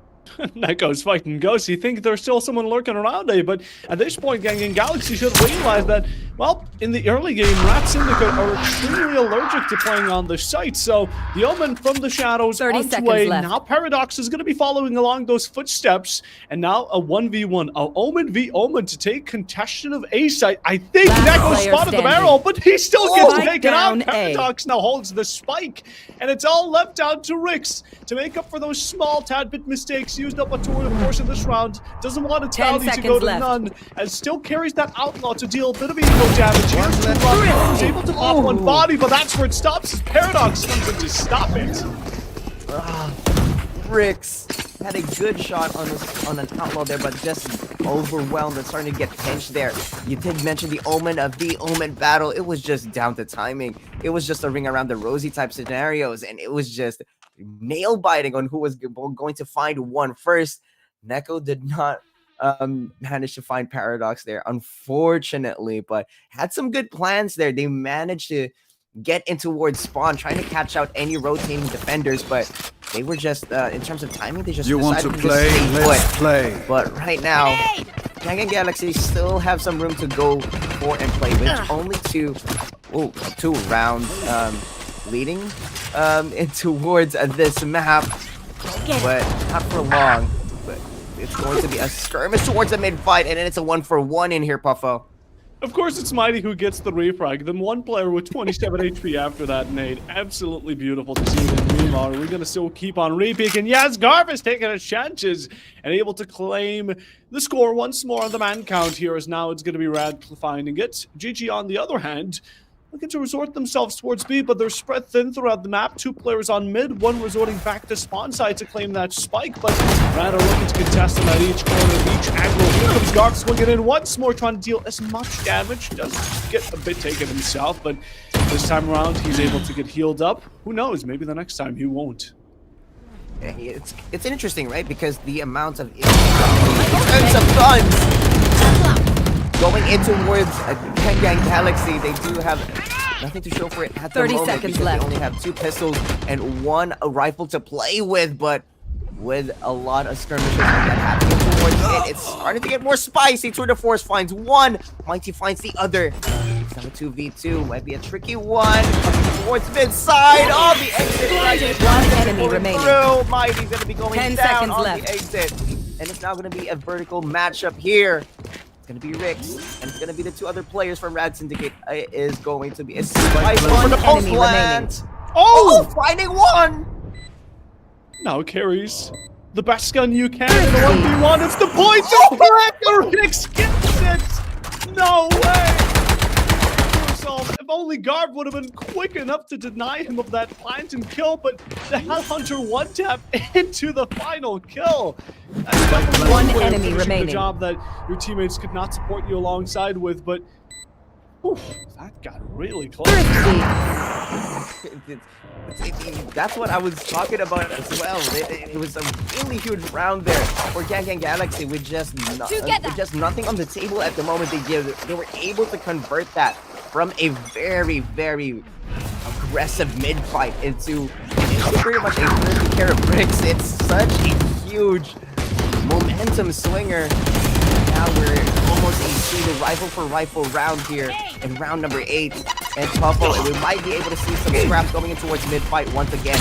Neko's fighting ghosts. You think there's still someone lurking around there, but at this point, GanGan Galaxy should realize that, well, in the early game, RAD Syndicate are extremely allergic to playing on the site, so the Omen from the shadows 30 on seconds way. left. Now Paradox is going to be following along those footsteps, and now a 1v1, a Omen v Omen to take contention of A site. I think Neko spotted the barrel, but he still gets taken out. Paradox now holds the spike, and it's all left down to Rix to make up for those small tad bit mistakes. Used up a tour, of course, in this round. Doesn't want a tally to go to none, and still carries that outlaw to deal a bit of eco damage. Here's He's able to pop one body, but that's where it stops. As Paradox comes in to stop it. Rix had a good shot on an outlaw there, but just overwhelmed and starting to get pinched there. You did mention the Omen of the Omen battle. It was just down to timing. It was just a ring around the rosy type scenarios, and it was just nail biting on who was going to find one first. Neko did not manage to find Paradox there, unfortunately, but had some good plans there. They managed to get in towards spawn, trying to catch out any rotating defenders, but they were just, in terms of timing, they just decided to play, let's play. But right now, GanGan Galaxy still have some room to go for and play with. Only 2 rounds leading in towards this map, but not for long. But it's going to be a skirmish towards the mid fight, and then it's a 1-for-1 in here, Puffo. Of course, it's Mighty who gets the refrag. Then one player with 27 HP after that nade. Absolutely beautiful to see it in Meanwhile, we're going to still keep on repeaking. Yes, Garv is taking his chances and able to claim the score once more on the man count here, as now it's going to be RAD finding it. GG, on the other hand, looking to resort themselves towards B, but they're spread thin throughout the map. 2 players on mid, 1 resorting back to spawn side to claim that spike, but RAD are looking to contest them at each corner of each angle. Here comes Garf swinging in once more, trying to deal as much damage. Does get a bit taken himself, but this time around he's able to get healed up. Who knows, maybe the next time he won't. It's interesting, right? Because the amount of terms of guns going in towards GanGan Galaxy, they do have nothing to show for it at the 30 moment seconds because left. they only have 2 pistols and 1 rifle to play with, but with a lot of skirmishes that happening towards it, it's starting to get more spicy. Tour de Force finds 1, Mighty finds the other. It's now a 2v2, might be a tricky one. Coming towards mid side, on the exit. One enemy remaining. Through. Mighty's gonna be going 10 down seconds on left. the exit. And it's now gonna be a vertical matchup here. It's gonna be Rix, and it's gonna be the 2 other players from RAD Syndicate. It is going to be a spike for the post enemy plant. remaining. Oh, finding 1! Now carries the best gun you can in a 1v1. It's the point. Oh, Rix gets it. No way. If only Garb would have been quick enough to deny him of that plant and kill, but the Hellhunter 1-tap into the final kill. That's definitely One way of enemy finishing remaining. the job that your teammates could not support you alongside with, but whew, that got really close. That's what I was talking about as well. It was a really huge round there for GanGan Galaxy with just nothing on the table at the moment. They were able to convert that from a very, very aggressive mid fight into pretty much a 30 care of bricks. It's such a huge momentum swinger. Now we're almost into the rifle for rifle round here in round number 8. And Puffle, we might be able to see some scraps going in towards mid-fight once again.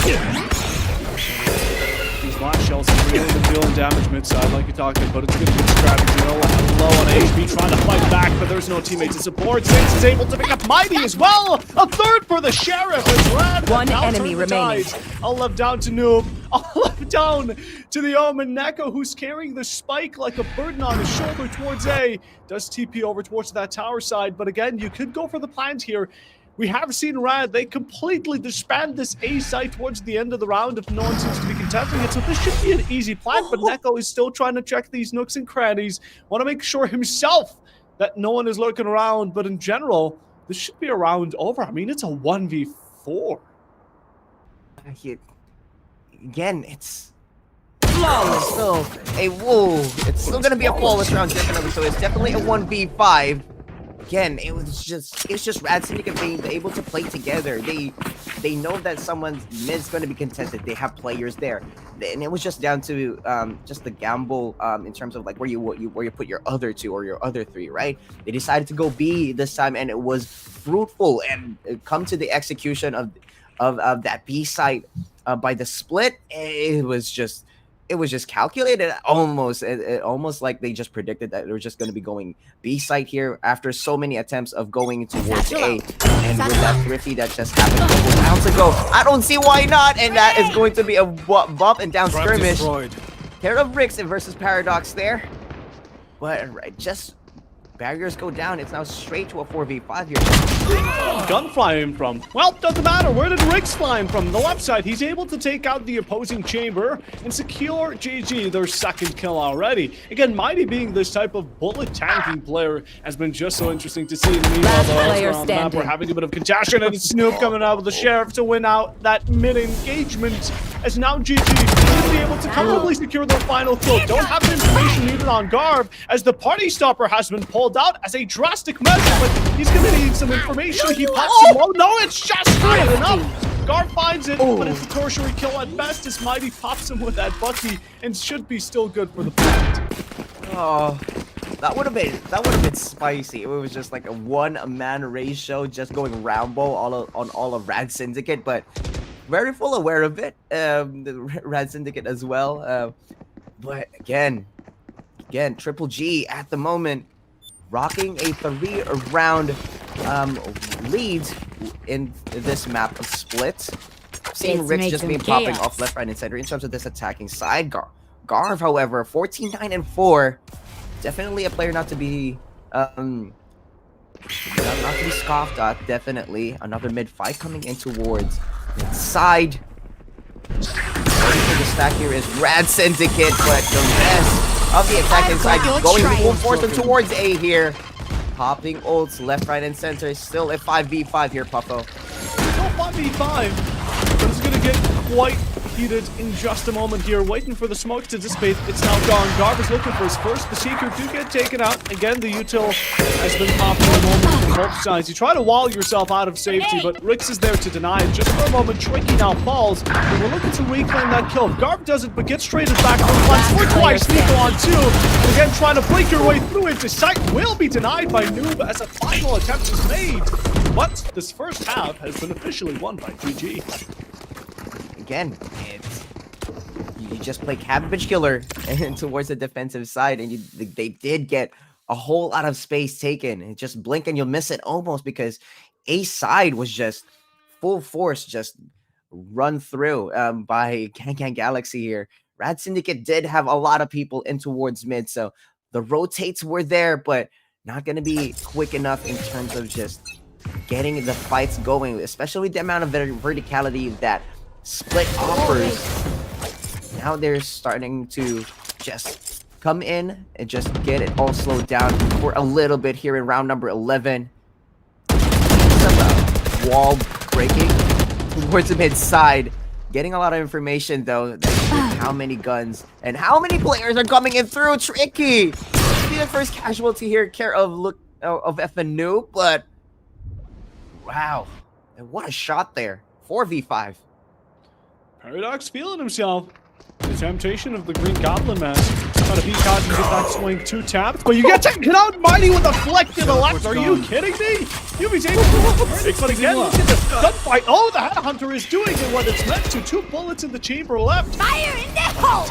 These last shells have really been dealing damage mid-side like you're talking about. It's a good strategy. Low on HP, trying to fight back, but there's no teammate to support. Saints is able to pick up Mighty as well. A third for the Sheriff as RAD. One enemy remaining. All left down to Noob. All left down to the Omen Neko, who's carrying the spike like a burden on his shoulder towards A. Does TP over towards that tower side, but again, you could go for the plant here. We have seen RAD, they completely disband this A site towards the end of the round if no one seems to be contesting it, so this should be an easy plant, but Neko is still trying to check these nooks and crannies. Want to make sure himself that no one is lurking around, but in general, this should be a round over. I mean, it's a 1v4. Again, it's flawless. So, it's still going to be a flawless round, definitely. So it's definitely a 1v5. Again, it's just RAD Syndicate being able to play together. They know that someone's mid's going to be contested. They have players there, and it was just down to just the gamble in terms of like where you put your other 2 or your other 3, right? They decided to go B this time, and it was fruitful and come to the execution of that B site by the split. It was just calculated, almost like they just predicted that they were just going to be going B site here after so many attempts of going towards A, and with that thrifty that just happened a couple rounds ago, I don't see why not, and that is going to be a bump and down skirmish. Care of Rix versus Paradox there, but just barriers go down. It's now straight to a 4v5 here. Gun flying from? Well, doesn't matter. Where did Rix flying from? The left side. He's able to take out the opposing chamber and secure GG, their second kill already. Again, Mighty being this type of bullet tanking player has been just so interesting to see. Meanwhile, Last the player on the map, we're standing. having a bit of congestion, and Snoop coming out with the Sheriff to win out that mid-engagement. As now GG should be able to comfortably secure their final kill. Don't have the information needed on Garv, as the party stopper has been pulled out as a drastic measure, but he's gonna need some information. He pops him low. No, it's just straight enough. Guard finds it, but it's a tertiary kill at best as Mighty pops him with that Bucky and should be still good for the plant. Oh, that would have been spicy. It was just like a one-man ratio, just going Rambo on all of RAD Syndicate, but very full aware of it. The RAD Syndicate as well. But again, Triple G at the moment rocking a 3-round lead in this map of split. Seeing Rix just been popping off left, right, and center in terms of this attacking side. Garv, however, 14-9-4. Definitely a player not to be Not to be scoffed at, definitely. Another mid fight coming in towards mid side. The stack here is RAD Syndicate, but the rest of the attack inside going full force and towards A here. Popping ults left, right, and center. Still a 5v5 here, Puffo. Still 5v5, but it's going to get quite heated in just a moment here. Waiting for the smoke to dissipate. It's now gone. Garb is looking for his first. The Seeker do get taken out. Again, the util has been popping on both sides. You try to wall yourself out of safety, but Rix is there to deny it. Just for a moment, Tricky now falls. And we're looking to reclaim that kill. Garb does it, but gets traded back once or twice. Nico on two. Again, trying to break your way through into sight will be denied by Noob as a final attempt is made. But this first half has been officially won by GG. Again, you just play Cabbage Killer and towards the defensive side, and they did get a whole lot of space taken. And just blink and you'll miss it almost, because A side was just full force, just run through by GanGan Galaxy here. RAD Syndicate did have a lot of people in towards mid, so the rotates were there, but not going to be quick enough in terms of just getting the fights going, especially the amount of verticality that Split offers. Now they're starting to just come in and just get it all slowed down for a little bit here in round number 11. Some wall breaking towards the mid side. Getting a lot of information though, that how many guns and how many players are coming in through. Tricky. Be the first casualty here, care of FNU, but wow, and what a shot there. 4v5. Paradox feeling himself. The temptation of the Green Goblin mask. Trying to beat out and get that swing 2 tapped, but you get taken out Mighty with a fleck to the left. Are you kidding me? Yuvi's able to convert it, but again, look at this gunfight. Oh, the Headhunter is doing it what it's meant to. 2 bullets in the chamber left. Fire in the hole!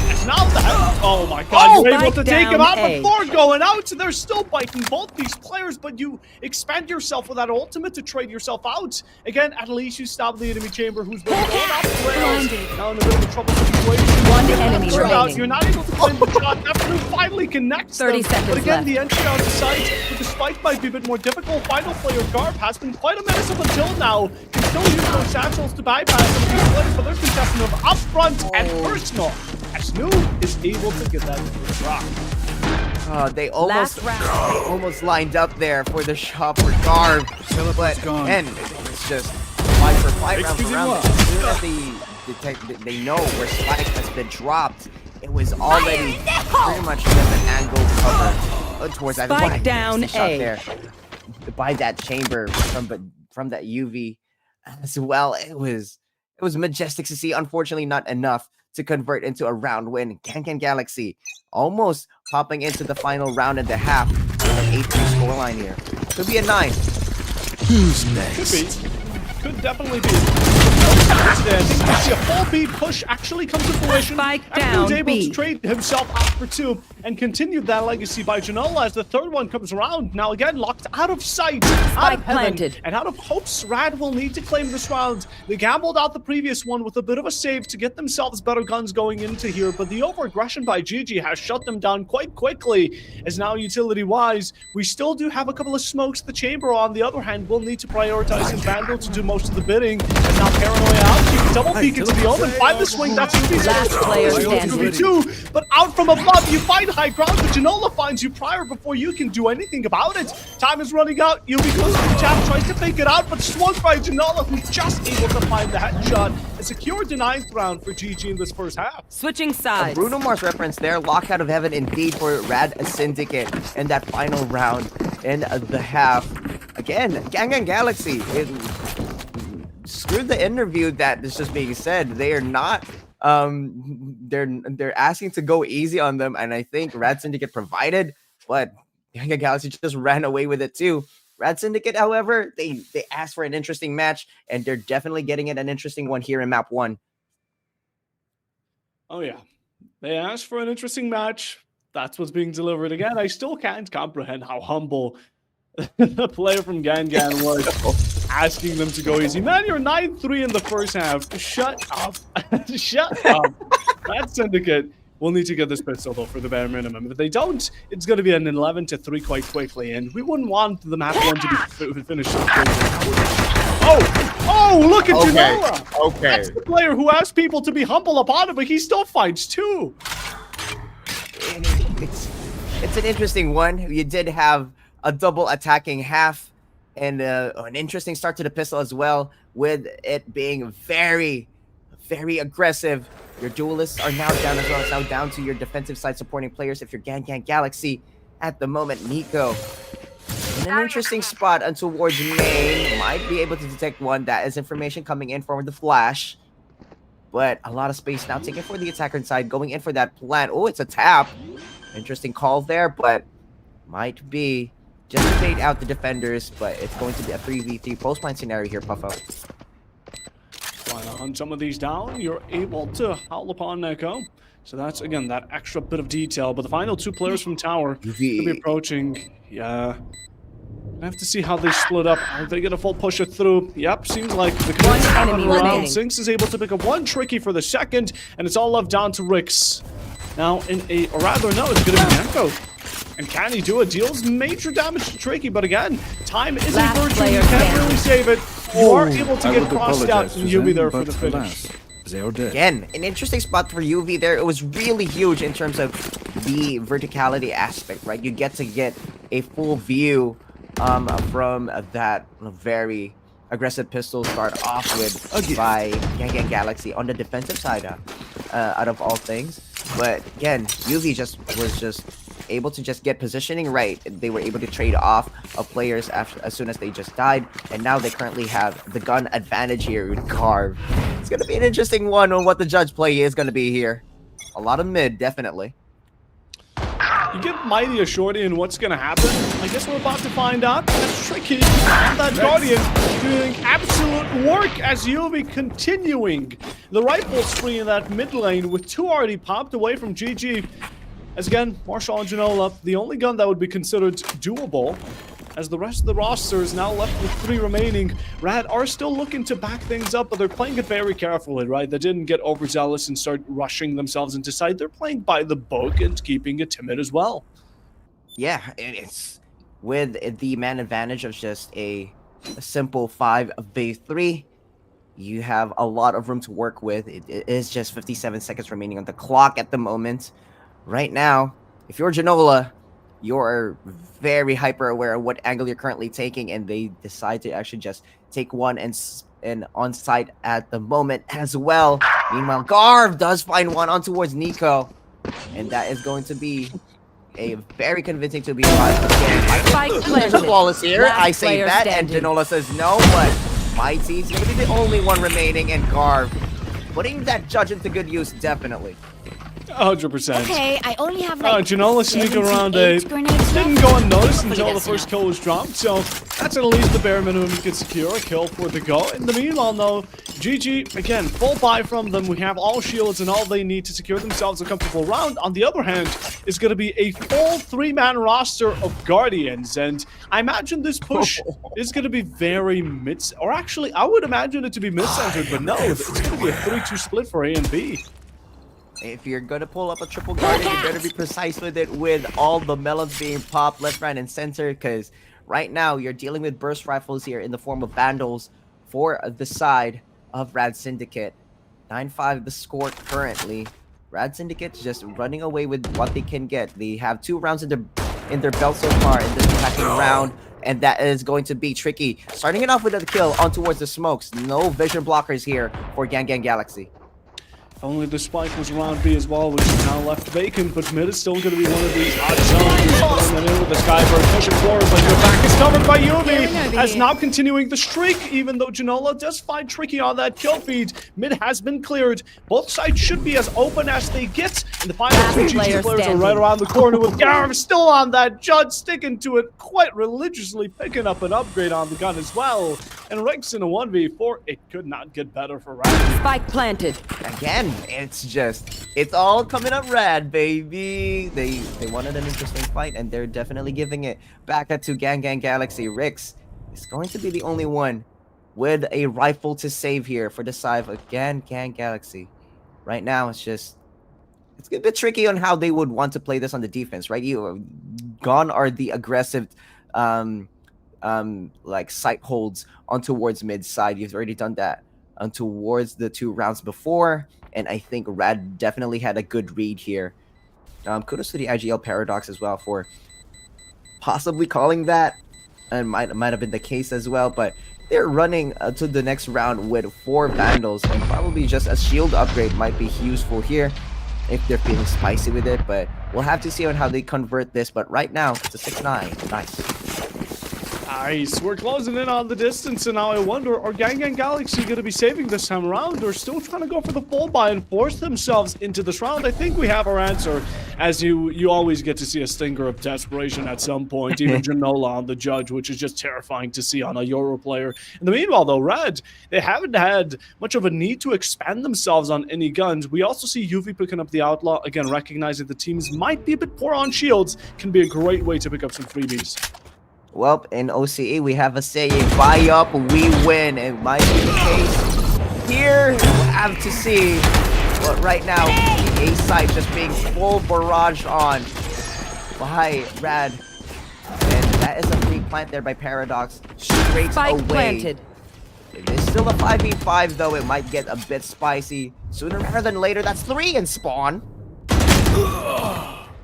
It's now the Headhunter. Oh my god, you're able to take him out A. before going out. They're still biting both these players, but you expand yourself with that ultimate to trade yourself out. Again, at least you stop the enemy chamber who's been going off the rails. Now in a bit of a trouble situation. One enemy remaining. You're not able to claim the shot. After finally connects 30 them. seconds But again, left. the entry out the site with the spike might be a bit more difficult. Final player Garb has been quite a menace up until now. Can still use those satchels to bypass some of these players, but there's been testing of up front and personal. As Noob is able to get that drop. They almost lined up there for the shot for Garb, but and it's just fight for fight round for round. As soon as they know where Spike has been dropped, it was already pretty much just an angle cover towards that. Spike down shot A. there by that chamber from that UV as well. It was majestic to see. Unfortunately, not enough to convert into a round win. GanGan Galaxy almost popping into the final round and a half. 8-3 scoreline here. Could be a 9. Who's next? Could be. Could definitely be. I think see a full B push actually comes to fruition. Spike He was down able B. to trade himself out for 2 and continued that legacy by Janola as the third one comes around. Now again, locked out of sight, out of Spike heaven, planted. and out of hopes. RAD will need to claim this round. They gambled out the previous one with a bit of a save to get themselves better guns going into here, but the over-aggression by GG has shut them down quite quickly. As now utility-wise, we still do have a couple of smokes. The chamber, on the other hand, will need to prioritize and Vandal to do most of the bidding. And now Paranoia out. You can double peek into the omen, find the swing. That's Last player standing. Too, but out from above, you find high ground, but Janola finds you prior before you can do anything about it. Time is running out. Yubi goes to the jab, tries to fake it out, but swung by Janola, who's just able to find the headshot. A secure 9th round for GG in this first half. Switching sides. Bruno Mars reference there. Lockout of heaven indeed for RAD Syndicate in that final round in the half. Again, GanGan Galaxy. Screw the interview that is just being said. They are not. They're asking to go easy on them, and I think RAD Syndicate provided, but GanGan Galaxy just ran away with it too. RAD Syndicate, however, they asked for an interesting match, and they're definitely getting it an interesting one here in map 1. Oh yeah, they asked for an interesting match. That's what's being delivered. Again, I still can't comprehend how humble the player from GanGan was, asking them to go easy. Man, you're 9-3 in the first half. Shut up. Shut up. RAD Syndicate will need to get this pistol though for the bare minimum. If they don't, it's going to be an 11-3 quite quickly, and we wouldn't want the map one to be finished. Oh, look at Genoa! Okay. That's the player who asked people to be humble upon him, but he still fights too. It's an interesting one. You did have a double attacking half and an interesting start to the pistol as well, with it being very, very aggressive. Your duelists are now down as well. It's now down to your defensive side supporting players. If you're GanGan Galaxy at the moment, Nico in an interesting spot and towards main, might be able to detect one. That is information coming in for the flash, but a lot of space now taken for the attacker inside, going in for that plant. Oh, it's a tap. Interesting call there, but might be just to bait out the defenders, but it's going to be a 3v3 post plant scenario here, Puffo. Trying to hunt some of these down, you're able to howl upon Neko. So that's, again, that extra bit of detail. But the final two players from Tower will be approaching. Yeah. I have to see how they split up. Are they going to full push it through? Yep, seems like the One commit's enemy around. remaining. Sinks is able to pick up one Tricky for the second, and it's all left down to Rix. Now, or rather, no, it's going to be Neko. And can he do it? Deals major damage to Tricky, but again, time is a Last virtue. player You can't standing. really save it. You are able to I get would crossed out, apologize and to you'll be them, there for but the finish. alas, they are dead. Again, an interesting spot for UV there. It was really huge in terms of the verticality aspect, right? You get to get a full view from that very aggressive pistol start off with by GanGan Galaxy on the defensive side, out of all things. But again, UV was just able to just get positioning right. They were able to trade off of players as soon as they just died, and now they currently have the gun advantage here with Carve. It's gonna be an interesting one on what the judge play is gonna be here. A lot of mid, definitely. You give Mighty a shorty and what's going to happen? I guess we're about to find out. That's Tricky and that Guardian doing absolute work as UV continuing the rifle spree in that mid lane with two already popped away from GG. As again, Marshall and Genola, the only gun that would be considered doable, as the rest of the roster is now left with 3 remaining. RAD are still looking to back things up, but they're playing it very carefully, right? They didn't get overzealous and start rushing themselves into side. They're playing by the book and keeping it timid as well. Yeah, it's with the man advantage of just a simple 5v3. You have a lot of room to work with. It is just 57 seconds remaining on the clock at the moment. Right now, if you're Genola, you're very hyper aware of what angle you're currently taking, and they decide to actually just take one and on site at the moment as well. Meanwhile, Garv does find one on towards Nico, and that is going to be a very convincing to be Spike planted. flawless here. Last I say player that, standing. and Genola says no, but Mighty's going to be the only one remaining, and Garv putting that judge into good use, definitely. 100%. Okay, I only have like Genola sneaking around 78 grenades didn't left. go unnoticed Hopefully until the that's first enough. kill was dropped, so that's at least the bare minimum you can secure. A kill for the go. In the meanwhile, though, GG, again, full buy from them. We have all shields and all they need to secure themselves a comfortable round. On the other hand, it's going to be a full 3-man roster of Guardians, and I imagine this push is going to be very mid, or actually, I would imagine it to be mid-centered, but no, it's going to be a 3-2 split for A and B. If you're gonna pull up a triple guardian, you better be precise with it, with all the melons being popped left, right, and center, because right now you're dealing with burst rifles here in the form of vandals for the side of RAD Syndicate. 9-5 the score currently. RAD Syndicate's just running away with what they can get. They have 2 rounds in their belt so far in this attacking round, and that is going to be tricky. Starting it off with a kill on towards the smokes. No vision blockers here for GanGan Galaxy. If only the spike was around B as well, which is now left vacant, but mid is still going to be one of these odd zones. Pulling that in with the Skybird, pushing forward, but your back is covered by Yubi, as now continuing the streak, even though Genola does find Tricky on that kill feed. Mid has been cleared. Both sides should be as open as they get, and the final Last 2 GG player players are standing. right around the corner with Garv still on that Judd, sticking to it quite religiously, picking up an upgrade on the gun as well. And Rex in a 1v4, it could not get better for RAD. Spike planted. Again, it's all coming up RAD, baby. They wanted an interesting fight, and they're definitely giving it back to GanGan Galaxy. Rix is going to be the only one with a rifle to save here for the side of GanGan Galaxy. Right now, it's just it's a bit tricky on how they would want to play this on the defense, right? Gone are the aggressive like sight holds on towards mid side. You've already done that on towards the 2 rounds before, and I think Rad definitely had a good read here. Kudos to the IGL Paradox as well for possibly calling that, and might have been the case as well, but they're running to the next round with 4 Vandals, and probably just a shield upgrade might be useful here if they're feeling spicy with it, but we'll have to see on how they convert this. But right now, it's a 6-9. Nice. We're closing in on the distance, and now I wonder, are GanGan Galaxy going to be saving this time around, or still trying to go for the full buy and force themselves into this round? I think we have our answer, as you always get to see a stinger of desperation at some point, even Janola on the judge, which is just terrifying to see on a Euro player. In the meanwhile, though, Red, they haven't had much of a need to expand themselves on any guns. We also see UV picking up the Outlaw. Again, recognizing the teams might be a bit poor on shields, can be a great way to pick up some freebies. Well, in OCE, we have a saying, buy up, we win. It might be the case here. We'll have to see. But right now, the A side just being full barrage on by Rad. And that is a free plant there by Paradox. Straight Spike away. planted. It is still a 5v5, though. It might get a bit spicy. Sooner rather than later, that's 3 in spawn.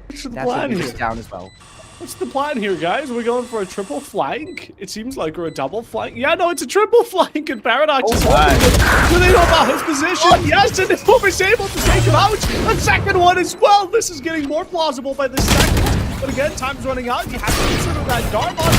What's the plan here? Down as well. What's the plan here, guys? Are we going for a triple flank? It seems like, or a double flank. Yeah, no, it's a triple flank, and Paradox is holding it. Do they know about his position? Yes, and Noob is able to take him out. A second one as well. This is getting more plausible by the second. But again, time's running out. You have to consider that Darmon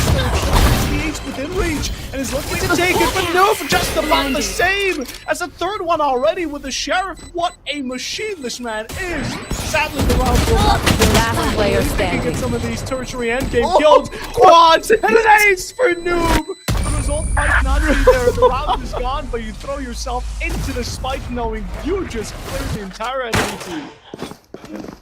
is within reach and is looking to take it, but Noob just about the same as a third one already with the Sheriff. What a machine this man is. Sadly, the round will not be Last player standing. get some of these tertiary endgame kills. Quads and an ace for Noob. The result might not be there. The round is gone, but you throw yourself into the spike knowing you just cleared the entire enemy team.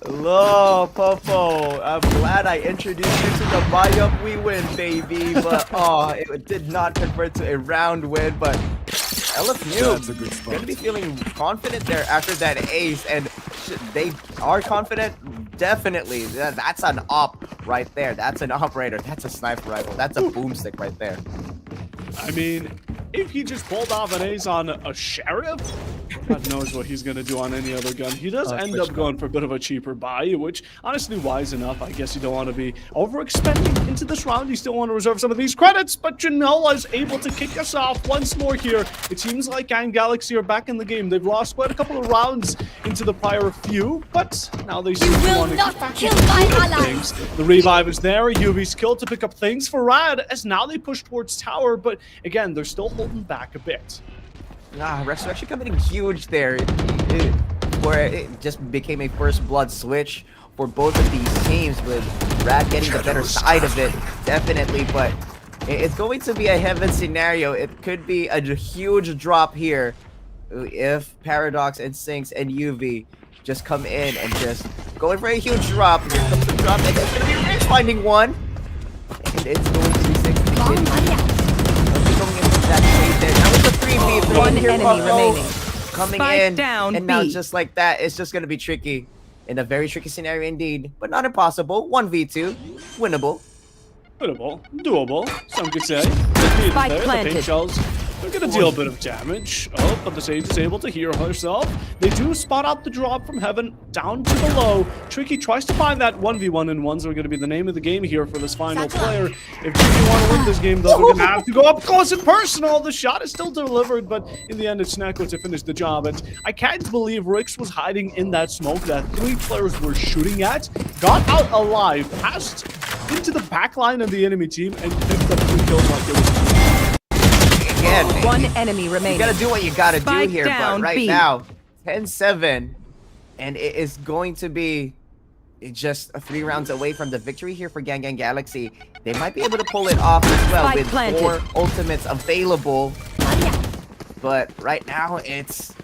Hello, Popo. I'm glad I introduced you to the buy up we win, baby. But it did not convert to a round win. But LFU gonna be feeling confident there after that ace, and they are confident. Definitely, that's an op right there. That's an operator. That's a sniper rifle. That's a boomstick right there. I mean, if he just pulled off an ace on a Sheriff, God knows what he's going to do on any other gun. He does end up going for a bit of a cheaper buy, which honestly, wise enough. I guess you don't want to be overexpending into this round. You still want to reserve some of these credits, but Janola is able to kick us off once more here. It seems like GanGan Galaxy are back in the game. They've lost quite a couple of rounds into the prior few, but now they seem to want to get back into things. The revive is there. UV's kill to pick up things for Rad, as now they push towards tower, but again, they're still holding back a bit. Resurrection coming in huge there, where it just became a first blood switch for both of these teams, with Rad getting the better side of it, definitely, but it's going to be a heaven scenario. It could be a huge drop here if Paradox and Sinks and UV just come in and just going for a huge drop. Here comes the drop, and it's going to be Rich finding one, and it's going to be 6. Now it's a 3v3. One enemy remaining. Coming Spike in, down and now B. just like that, it's just going to be tricky. In a very tricky scenario indeed, but not impossible. 1v2, winnable. Winnable, doable, some could say. Spike The planted. paint shells, they're gonna deal a bit of damage. Oh, but the Sage is able to heal herself. They do spot out the drop from heaven down to below. Tricky tries to find that 1v1, and ones are gonna be the name of the game here for this final player. If Tricky want to win this game, though, they're gonna have to go up close and personal. The shot is still delivered, but in the end, it's Sneko to finish the job. And I can't believe Rix was hiding in that smoke that 3 players were shooting at, got out alive, passed into the back line of the enemy team, and picked up 3 kills like it was. Again, One enemy remaining. you gotta do what you gotta Spike do here, but down right B. now, 10-7, and it is going to be just 3 rounds away from the victory here for GanGan Galaxy. They might be able to pull it off as well Spike with planted. 4 ultimates available, but right now it's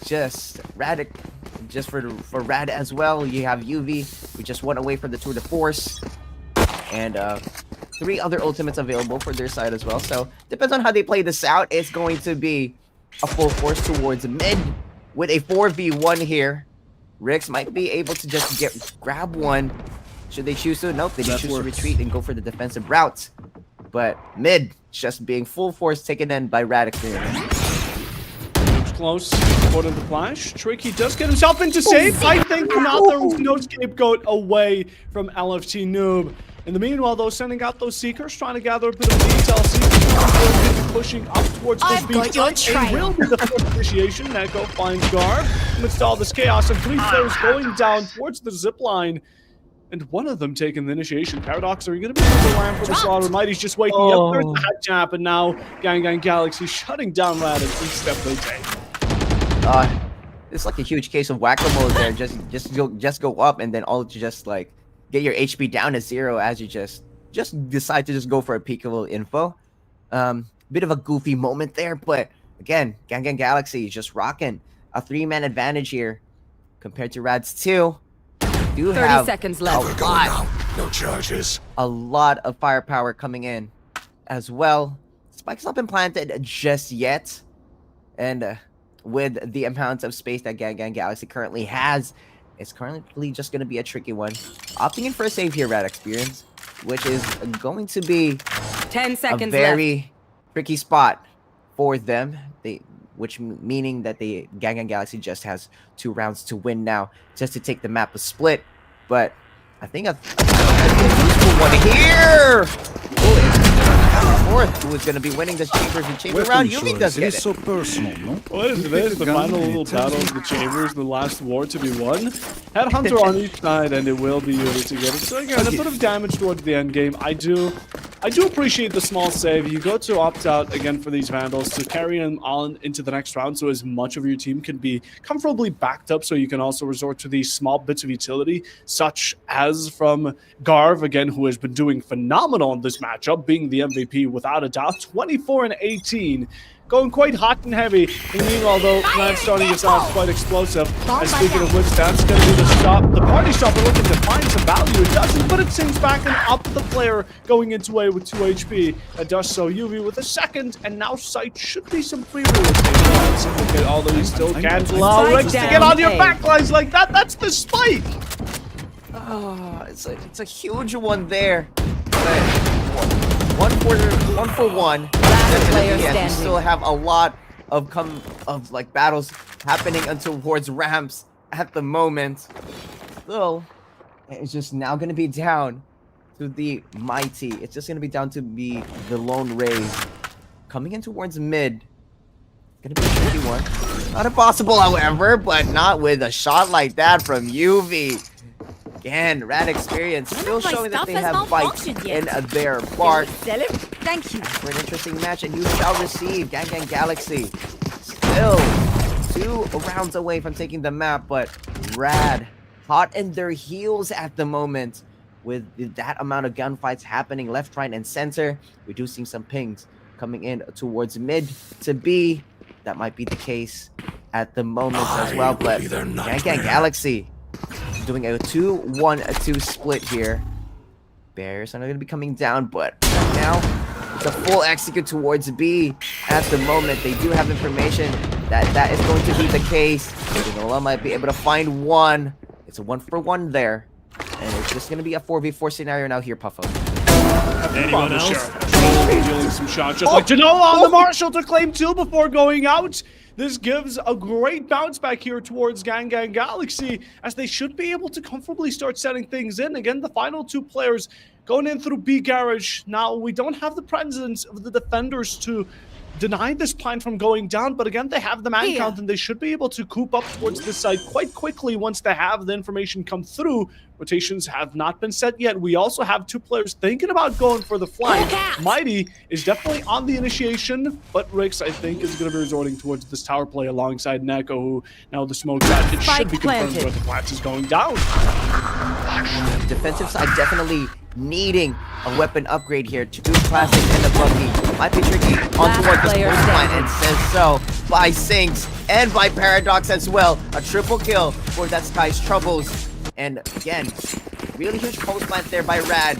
just Rad. Just for Rad as well, you have UV, who just went away from the Tour de Force, and 3 other ultimates available for their side as well. So depends on how they play this out. It's going to be a full force towards mid with a 4v1 here. Rix might be able to just grab one. Should they choose to? Nope, they choose to retreat and go for the defensive route. But mid just being full force taken in by RAD Experience. Close quarter of the flash. Tricky does get himself into safe. I think not. There was no scapegoat away from LFT Noob. In the meanwhile, though, sending out those Seekers, trying to gather a bit of detail. Seekers will be pushing up towards the beach. It will be the first initiation. Neko finds guard amidst all this chaos, and 3 players going down towards the zip line. And one of them taking the initiation. Paradox, are you going to be able to land for the slaughter? Mighty's just waking up. There's the head tap, and now GanGan Galaxy shutting down RAD and each step they take. It's like a huge case of whack-a-mole there. Just go up, and then all just like get your HP down to 0 as you just decide to just go for a peekable info. Bit of a goofy moment there, but again, GanGan Galaxy just rocking a 3-man advantage here compared to RAD's 2. Do 30 have seconds left. No charges. a lot of firepower coming in as well. Spike's not been planted just yet, and with the amount of space that GanGan Galaxy currently has, it's currently just going to be a tricky one. Opting in for a save here, RAD Experience, which is going to be 10 seconds a very tricky spot for them. Which meaning that the GanGan Galaxy just has 2 rounds to win now, just to take the map a split. But I think a useful one here. Fourth, who is going to be winning this chamber round? Yuvi does get it. so personal, no? What is this? The final little battle of the chambers, the last war to be won. Headhunter on each side, and it will be Yuvi to get it. So again, a bit of damage towards the end game. I do appreciate the small save. You go to opt out again for these Vandals to carry them on into the next round, so as much of your team can be comfortably backed up, so you can also resort to these small bits of utility, such as from Garv, again, who has been doing phenomenal in this matchup, being the MVP without a doubt. 24 and 18. Going quite hot and heavy. And meanwhile, though, Rad starting us off quite explosive. And speaking of which, that's going to be the stop. The party stopper looking to find some value. It doesn't, but it sinks back and up the player going into A with 2 HP. It does so. UV with a second, and now Sight should be some free rotation. Although he still can't allow Rex to get on your backlines like that. That's the spike. It's a huge one there. But one for one. We still have a lot of battles happening towards ramps at the moment. So it's just now gonna be down to the Mighty. It's just gonna be down to the Lone Rays coming in towards mid. Gonna be a tricky one. Not impossible, however, but not with a shot like that from UV. Again, RAD Experience still showing that they have bites in their bark. Thank you. For an interesting match, and you shall receive GanGan Galaxy. Still 2 rounds away from taking the map, but RAD hot in their heels at the moment. With that amount of gunfights happening left, right, and center, we do see some pings coming in towards mid to B. That might be the case at the moment as well, but GanGan Galaxy doing a 2-1-2 split here. Bears are not going to be coming down, but right now, the full execute towards B at the moment. They do have information that is going to be the case. Dinola might be able to find one. It's a 1-for-1 there. And it's just going to be a 4v4 scenario now here, Puffo. Anyone else? Dealing some shots just like Genoa on the Marshall to claim 2 before going out. This gives a great bounce back here towards GanGan Galaxy, as they should be able to comfortably start setting things in. Again, the final 2 players going in through B Garage. Now, we don't have the presence of the defenders to deny this plan from going down, but again, they have the man count, and they should be able to coop up towards this side quite quickly once they have the information come through. Rotations have not been set yet. We also have 2 players thinking about going for the flank. Mighty is definitely on the initiation, but Rix, I think, is going to be resorting towards this tower play alongside Neko, who now the smoke's out. It should be confirmed where the plant is going down. Defensive side definitely needing a weapon upgrade here to do classic and the buggy. Might be tricky on towards the sports line, and says so by Sinks and by Paradox as well. A triple kill for that Sky's Troubles. And again, really huge post plant there by RAD,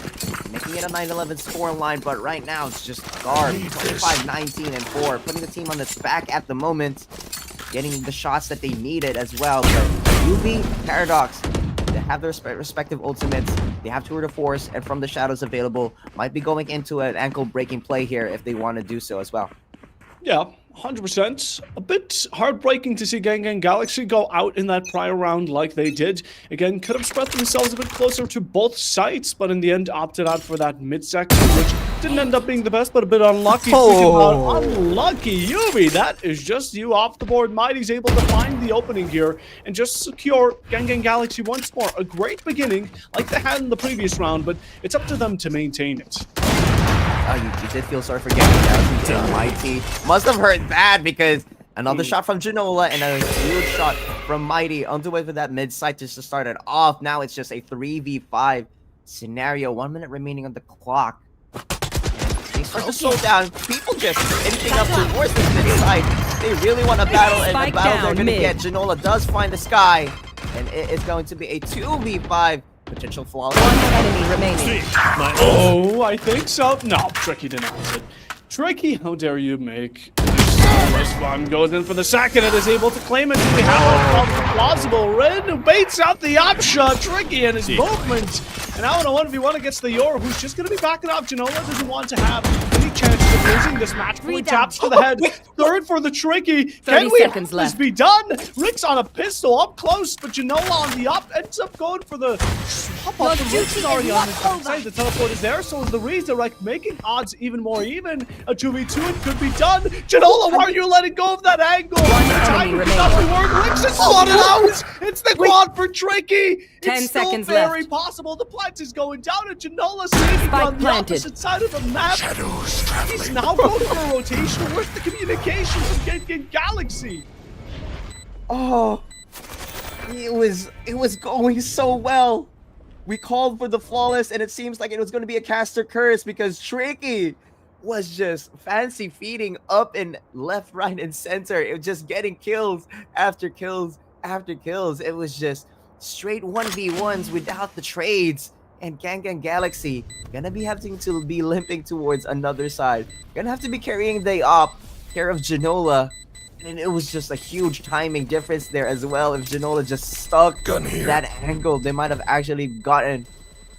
making it a 9-11 score line, but right now it's just Guard, 25-19-4, putting the team on its back at the moment, getting the shots that they needed as well. But UV, Paradox, they have their respective ultimates. They have Tour de Force, and from the shadows available, might be going into an ankle-breaking play here if they want to do so as well. Yeah, 100%. A bit heartbreaking to see GanGan Galaxy go out in that prior round like they did. Again, could have spread themselves a bit closer to both sides, but in the end opted out for that mid section, which didn't end up being the best, but a bit unlucky. Speaking about unlucky, Yubi, that is just you off the board. Mighty's able to find the opening here and just secure GanGan Galaxy once more. A great beginning, like they had in the previous round, but it's up to them to maintain it. You did feel sorry for GanGan Galaxy. Mighty must have hurt bad because another shot from Janola and a huge shot from Mighty on the way for that mid side just to start it off. Now it's just a 3v5 scenario. 1 minute remaining on the clock. They start to slow down. People just inching up towards this mid side. They really want to battle, and the battle they're going to get. Janola does find the sky, and it is going to be a 2v5. Potential flaw. One enemy remaining. Oh, I think so. No, Tricky denies it. Tricky, how dare you make this one? Goes in for the second and is able to claim it. We have a plausible. Red baits out the upshot. Tricky and his movement. And now in a 1v1 against the Yor, who's just going to be backing up. Janola doesn't want to have any chances of losing this match. He taps to the head. Third for the Tricky. Can we have this be done? Rick's on a pistol up close, but Janola on the up ends up going for the swap up. The Rick's already on his backside. The teleport is there, so is the redirect, making odds even more even. A 2v2 it could be done. Janola, why are you letting go of that angle? Rick's is slotted out. It's the quad for Tricky. 10 it's still seconds very left. possible. The plant is going down, and Janola saving on the opposite side of the map. He's now going for a rotation. Where's the communication from GanGan Galaxy? Oh, it was going so well. We called for the flawless, and it seems like it was going to be a caster curse because Tricky was just fancy feeding up and left, right, and center. It was just getting kills after kills after kills. It was just straight 1v1s without the trades. And GanGan Galaxy gonna be having to be limping towards another side. Gonna have to be carrying the care of Janola. And it was just a huge timing difference there as well. If Janola just stuck that angle, they might have actually gotten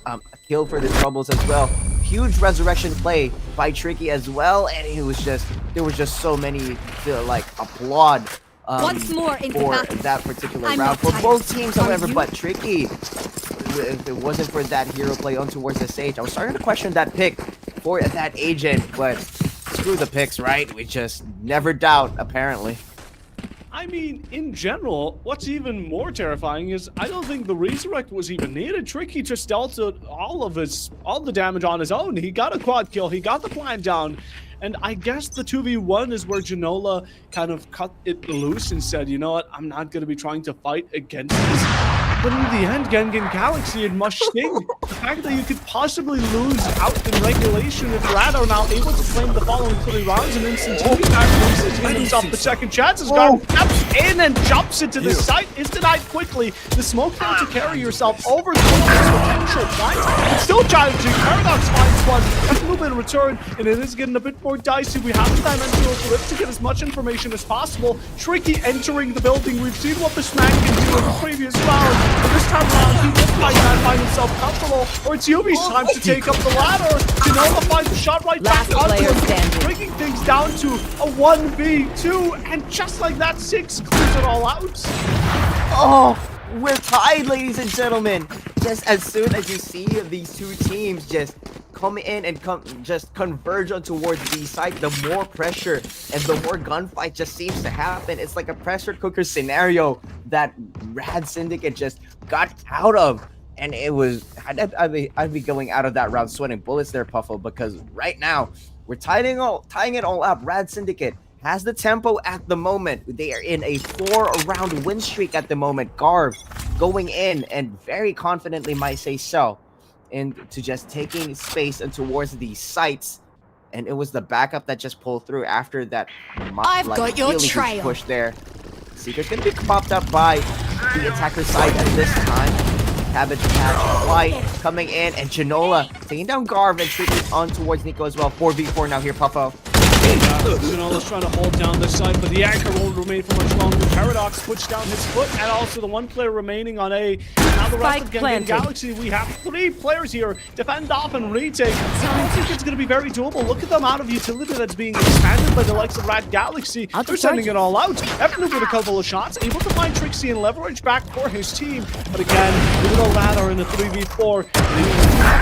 a kill for the troubles as well. Huge resurrection play by Tricky as well. And it was just, there was just so many to like applaud Once more into for battle. that particular I'm round. not For tired. both teams, Are however, you? but Tricky, if it wasn't for that hero play on towards the stage, I was starting to question that pick for that agent, but screw the picks, right? We just never doubt, apparently. I mean, in general, what's even more terrifying is I don't think the resurrect was even needed. Tricky just dealt all the damage on his own. He got a quad kill, he got the plant down, and I guess the 2v1 is where Janola kind of cut it loose and said, you know what, I'm not going to be trying to fight against this. But in the end, GanGan Galaxy, it must sting. The fact that you could possibly lose out in regulation if RAD are now able to claim the following 3 rounds and instantaneously giving himself the second chance. As Garden steps in and jumps into the site, is denied quickly. The smoke there to carry yourself over the potential point. It's still challenging. Paradox finds one. Has a little bit of return, and it is getting a bit more dicey. We have the dimensional flip to get as much information as possible. Tricky entering the building. We've seen what this man can do in the previous round. But this time around, he just might not find himself comfortable, or it's Yubi's time to take up the ladder. Janola finds a shot right Last back onto player him, standing. bringing things down to a 1v2, and just like that, 6 clears it all out. Oh, we're tied, ladies and gentlemen. Just as soon as you see these two teams just come in and just converge on towards the site, the more pressure and the more gunfight just seems to happen. It's like a pressure cooker scenario that RAD Syndicate just got out of. And it was, I'd be going out of that round sweating bullets there, Puffo, because right now we're tying it all up. RAD Syndicate has the tempo at the moment. They are in a 4-round win streak at the moment. Garv going in and very confidently might say so, into just taking space and towards the sites. And it was the backup that just pulled through after that. I've got your really huge trail. push there. Seeker's gonna be popped up by the attacker side at this time. Cabbage Patch White coming in, and Janola taking down Garv and treating on towards Nico as well. 4v4 now here, Puffo. Janola's trying to hold down this side, but the anchor won't remain for much longer. Paradox puts down his foot, and also the one player remaining on A. Now the rest of GanGan Galaxy, we have 3 players here. Defend off and retake. I don't think it's going to be very doable. Look at the amount of utility that's being expanded by the likes of RAD Galaxy. They're sending it all out. Evan with a couple of shots, able to find Trixie and leverage back for his team. But again, even though RAD are in a 3v4,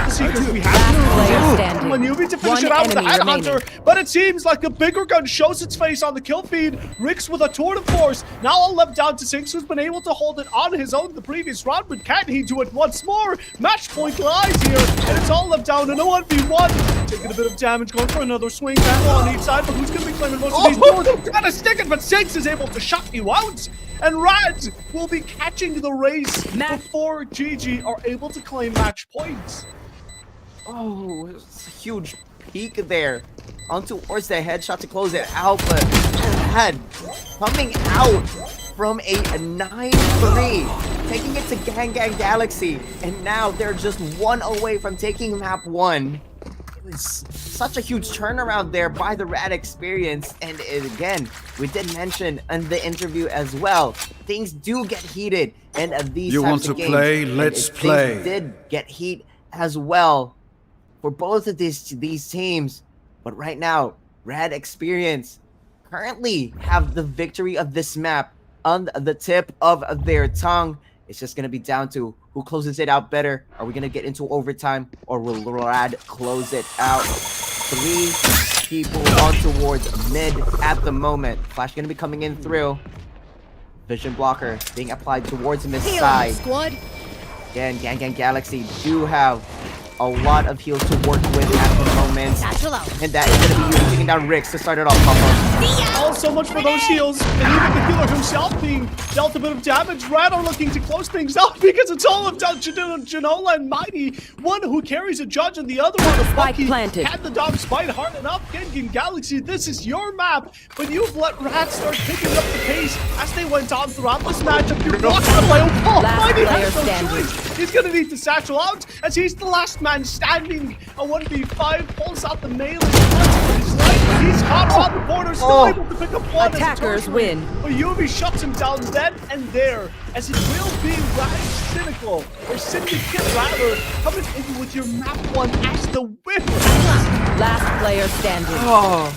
the Seekers we have to Manubi to finish it out with a headhunter, but it seems like a bigger gun shows its face on the kill feed. Rix with a tour de force, now all left down to Six, who's been able to hold it on his own the previous round, but can he do it once more? Match point lies here, and it's all left down in a 1v1. Taking a bit of damage, going for another swing battle on each side, but who's going to be claiming most of these doors? Gotta stick it, but Six is able to shut you out. And RAD will be catching the race before GG are able to claim match points. Oh, it's a huge peak there. On towards the headshot to close it out, but RAD coming out from a 9-3, taking it to GanGan Galaxy, and now they're just 1 away from taking map 1. It's such a huge turnaround there by the RAD experience, and again, we did mention in the interview as well, things do get heated in these you types want to of games, play? Let's play. Things did get heat as well for both of these teams, but right now, RAD experience currently have the victory of this map on the tip of their tongue. It's just going to be down to who closes it out better. Are we going to get into overtime, or will RAD close it out? 3 people on towards mid at the moment. Flash going to be coming in through. Vision blocker being applied towards mid side. Squad. Again, GanGan Galaxy do have a lot of heals to work with at the moment. And that is going to be you taking down Rix to start it off, Papa. Oh, so much for those heals, and even the healer himself being dealt a bit of damage. RAD are looking to close things out because it's all of Janola and Mighty, one who carries a judge and the other one a Bucky. Had the dogs fight hard enough. GanGan Galaxy, this is your map, but you've let RAD start picking up the pace as they went on throughout this matchup. You're blocked out by Opal. Mighty has no choice. He's going to need to satchel out as he's the last man standing. A 1v5 pulls out the melee. He's caught on the border, still able to pick up one. Attackers win. But Yubi shuts him down then and there, as it will be RAD Cynical, or Syndicate rather, coming in with your map 1 as the winner. Last player standing. Oh,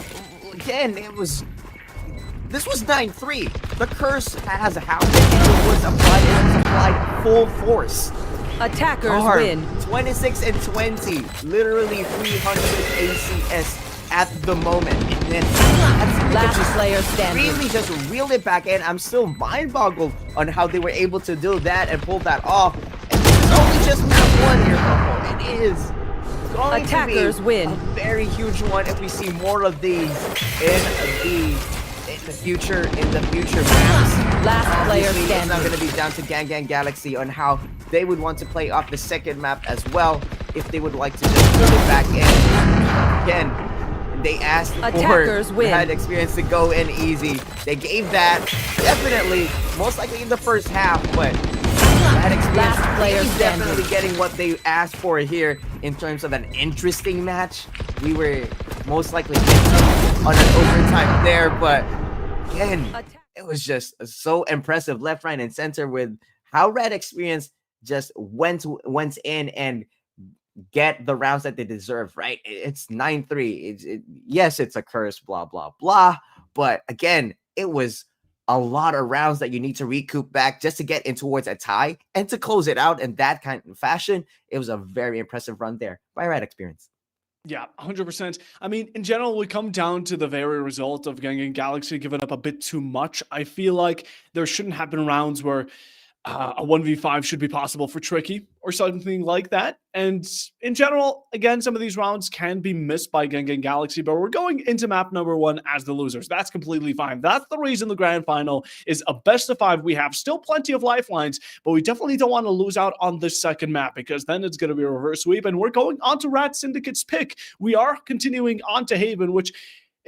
again, this was 9-3. The curse has happened, and it was applied full force. Attackers win. 26 and 20, literally 300 ACS at the moment. And then last player standing. Really just reeled it back in. I'm still mind-boggled on how they were able to do that and pull that off. And this is only just map 1 here, Coco. It is going Attackers to be win. a very huge one if we see more of these in the future maps. Last player Obviously, standing. it's not going to be down to GanGan Galaxy on how they would want to play off the second map as well, if they would like to just put it back in. Again, they asked Attackers for win. RAD experience to go in easy. They gave that, definitely, most likely in the first half, but RAD experience Last player is standing. definitely getting what they asked for here in terms of an interesting match. We were most likely on an overtime there, but again, it was just so impressive, left, right, and center with how RAD experience just went in and get the rounds that they deserve, right? It's 9-3. Yes, it's a curse, blah, blah, blah. But again, it was a lot of rounds that you need to recoup back just to get in towards a tie and to close it out in that kind of fashion. It was a very impressive run there by RAD experience. Yeah, 100%. I mean, in general, we come down to the very result of GanGan Galaxy giving up a bit too much. I feel like there shouldn't have been rounds where a 1v5 should be possible for Tricky or something like that. And in general, again, some of these rounds can be missed by GanGan Galaxy, but we're going into map number 1 as the losers. That's completely fine. That's the reason the grand final is a best of 5. We have still plenty of lifelines, but we definitely don't want to lose out on this second map, because then it's going to be a reverse sweep, and we're going on to RAD Syndicate's pick. We are continuing on to Haven, which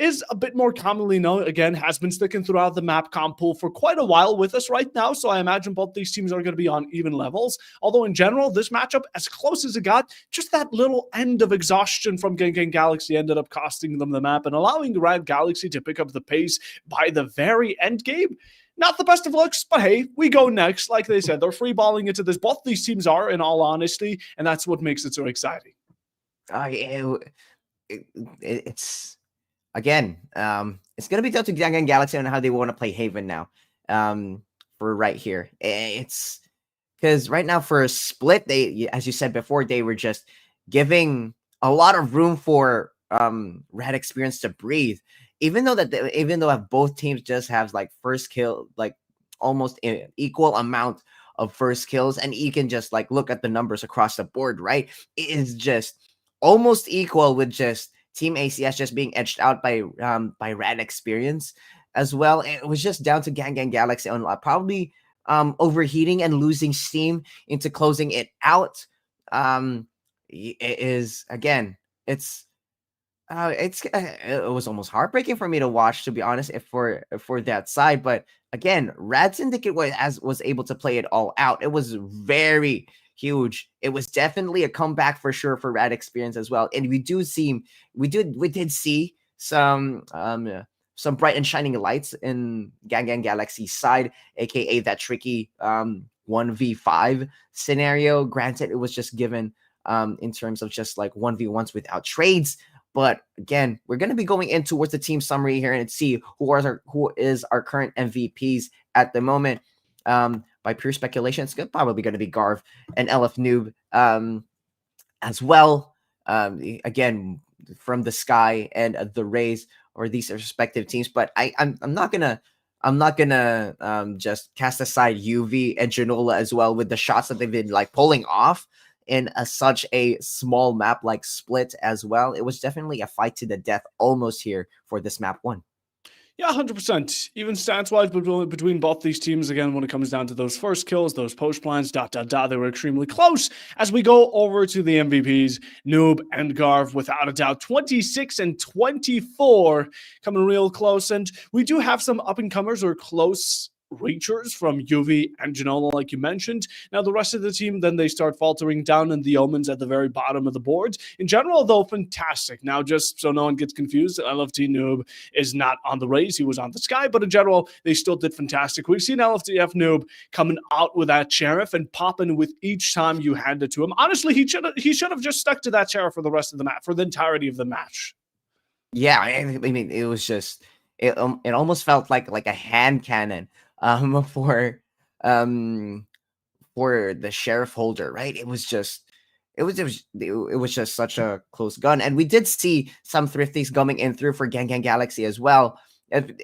is a bit more commonly known, again, has been sticking throughout the map comp pool for quite a while with us right now, so I imagine both these teams are going to be on even levels. Although in general, this matchup, as close as it got, just that little end of exhaustion from GanGan Galaxy ended up costing them the map and allowing RAD Galaxy to pick up the pace by the very end game. Not the best of looks, but hey, we go next. Like they said, they're free balling into this. Both these teams are, in all honesty, and that's what makes it so exciting. It's again, it's gonna be tough to GanGan Galaxy on how they want to play Haven now. For right here, it's because right now for a split, they, as you said before, they were just giving a lot of room for Red Experience to breathe. Even though both teams just have like first kill, like almost an equal amount of first kills, and you can just like look at the numbers across the board, right? It is just almost equal, with just Team ACS just being edged out by RAD Experience as well. It was just down to GanGan Galaxy on probably overheating and losing steam into closing it out. It is, again, it was almost heartbreaking for me to watch, to be honest, if for that side. But again, RAD Syndicate was able to play it all out. It was very huge. It was definitely a comeback for sure for RAD Experience as well. And we did see some bright and shining lights in GanGan Galaxy's side, aka that tricky 1v5 scenario. Granted, it was just given in terms of just like 1v1s without trades. But again, we're going to be going in towards the team summary here and see who is our current MVPs at the moment. By pure speculation, it's probably going to be Garv and LF Noob as well. Again, from the Sky and the Rays, or these respective teams. But I'm not gonna just cast aside UV and Genola as well, with the shots that they've been like pulling off in such a small map like Split as well. It was definitely a fight to the death almost here for this map one. Yeah, 100%. Even stats-wise between both these teams, again, when it comes down to those first kills, those post plans, they were extremely close. As we go over to the MVPs, Noob and Garv, without a doubt, 26 and 24, coming real close. And we do have some up-and-comers or close reachers from UV and Genola, like you mentioned. Now, the rest of the team, then they start faltering down in the Omens at the very bottom of the board. In general, though, fantastic. Now, just so no one gets confused, LFT Noob is not on the Rays. He was on the Sky, but in general, they still did fantastic. We've seen LFTF Noob coming out with that Sheriff and popping with each time you hand it to him. Honestly, he should have just stuck to that Sheriff for the rest of the match, for the entirety of the match. Yeah, I mean, it was just, it almost felt like a hand cannon for the Sheriff holder, right? It was just such a close gun. And we did see some thrifties coming in through for GanGan Galaxy as well,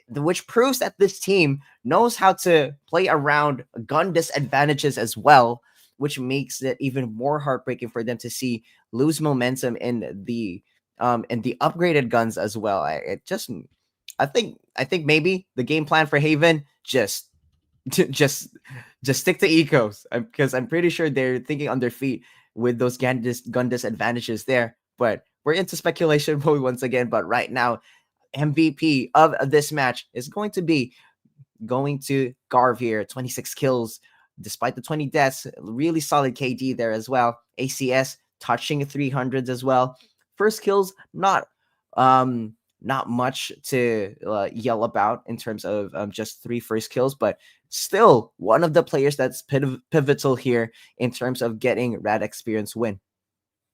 which proves that this team knows how to play around gun disadvantages as well, which makes it even more heartbreaking for them to see lose momentum in the upgraded guns as well. I think maybe the game plan for Haven, just stick to ecos, because I'm pretty sure they're thinking on their feet with those gun disadvantages there. But we're into speculation mode once again. But right now, MVP of this match is going to Garv here. 26 kills despite the 20 deaths. Really solid KD there as well. ACS touching 300s as well. First kills, not much to yell about in terms of just 3 first kills, but still one of the players that's pivotal here in terms of getting RAD Experience win.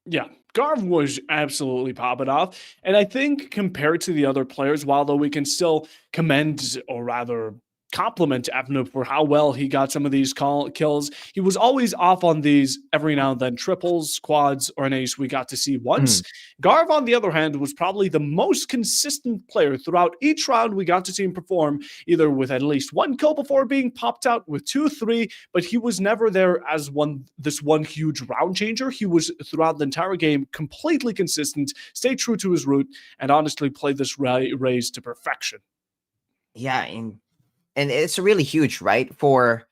Yeah, Garv was absolutely popping off. And I think compared to the other players, while though we can still commend, or rather compliment Avnub for how well he got some of these kills, he was always off on these every now and then triples, quads, or an ace we got to see once. Garv, on the other hand, was probably the most consistent player throughout each round we got to see him perform, either with at least 1 kill before being popped out, with 2, 3, but he was never there as this one huge round changer. He was throughout the entire game completely consistent, stayed true to his route, and honestly played this Rays to perfection. Yeah, and it's really huge, right? For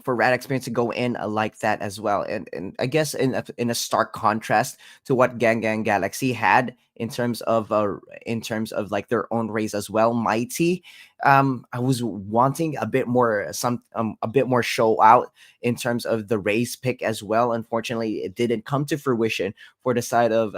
for RAD Experience to go in like that as well. And I guess in a stark contrast to what GanGan Galaxy had in terms of like their own race as well, Mighty. I was wanting a bit more a bit more show out in terms of the race pick as well. Unfortunately, it didn't come to fruition for the side of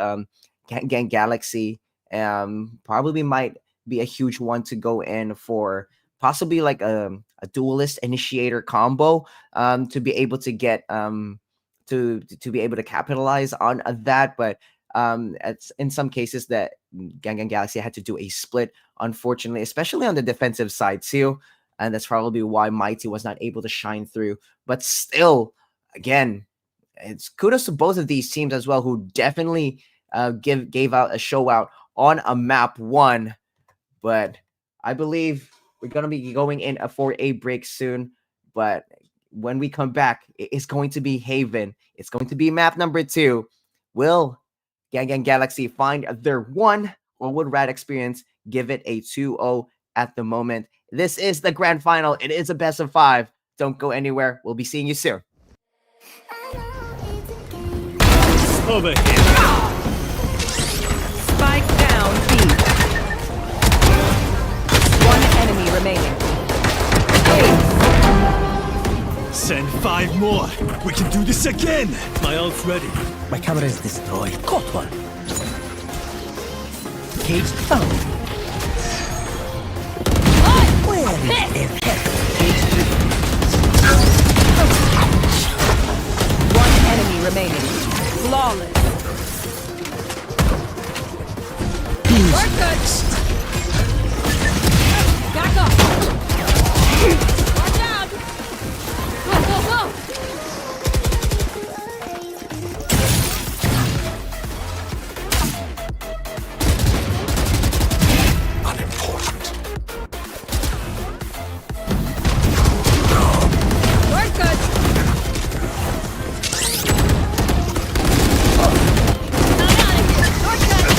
GanGan Galaxy. Probably might be a huge one to go in for, possibly like a duelist initiator combo, to be able to get to be able to capitalize on that. But it's in some cases that GanGan Galaxy had to do a split, unfortunately, especially on the defensive side too, and that's probably why Mighty was not able to shine through. But still, again, it's kudos to both of these teams as well, who definitely gave out a show out on a map one. But I believe we're going to be going in for a break soon. But when we come back, it's going to be Haven. It's going to be map number 2. Will GanGan Galaxy find their 1, or would RAD Experience give it a 2-0 at the moment? This is the grand final. It is a best of 5. Don't go anywhere. We'll be seeing you soon. Over here. Spike down B. One enemy remaining. Send 5 more. We can do this again. My ult's ready. My camera is destroyed. Caught one. Cage found. Where is One enemy remaining. Flawless. We're good. Back up. Watch out. Go, go, go. We're good. Not out of here. Shortcut.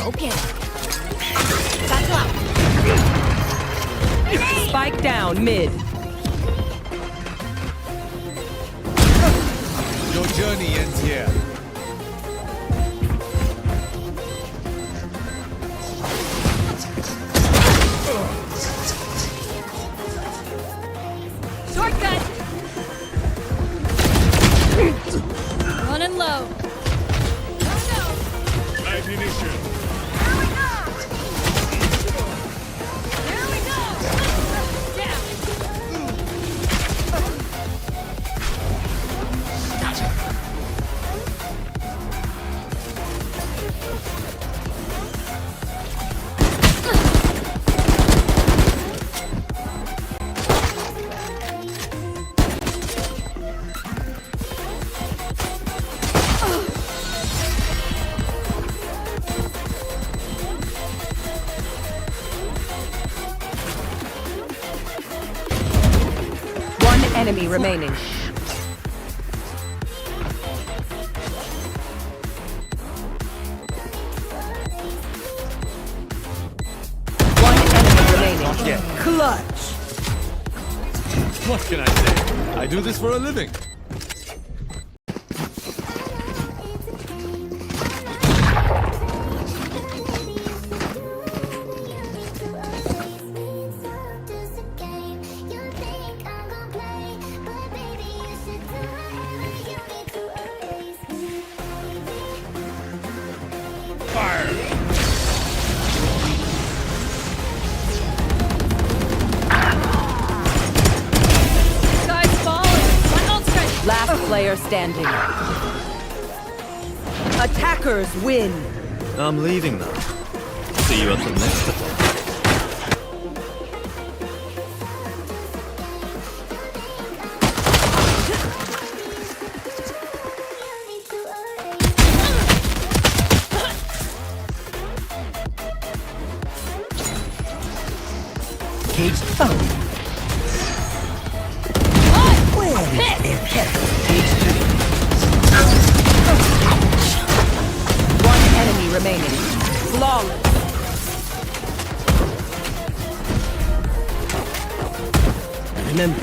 Okay. That's up. Spike down mid. Your journey ends here. Shortcut. Running low. Oh no. Ammunition. Here we go. Here we go. Down. One enemy remaining. One enemy remaining. Clutch. What can I say? I do this for a living. Guys falling. My ult strike. Last player standing. Attackers win. I'm leaving now. See you at the next attack. Cage found. Where is their head? Cage 3. One enemy remaining. Flawless. Remember,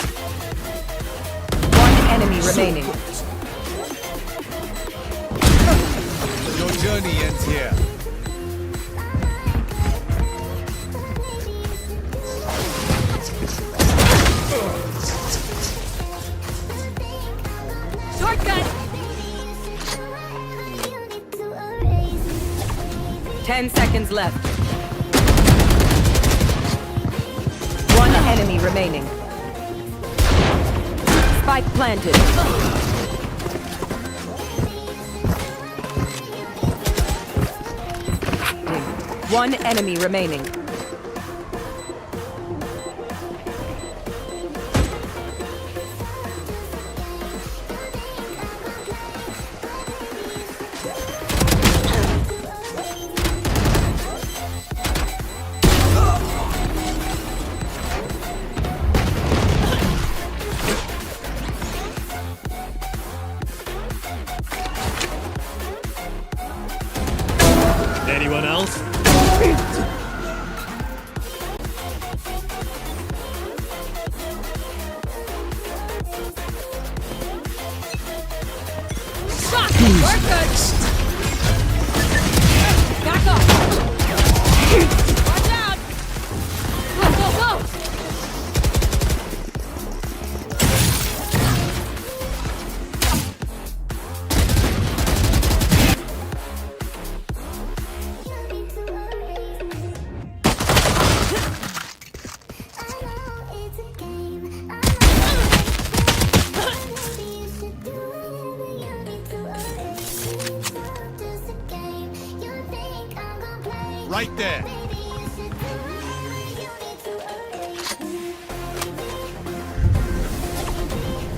One enemy remaining. Your journey ends here. Shortcut. 10 seconds left. One enemy remaining. Spike planted. One enemy remaining. Anyone else? Shot. We're good. Back off. Watch out. Go, go, go.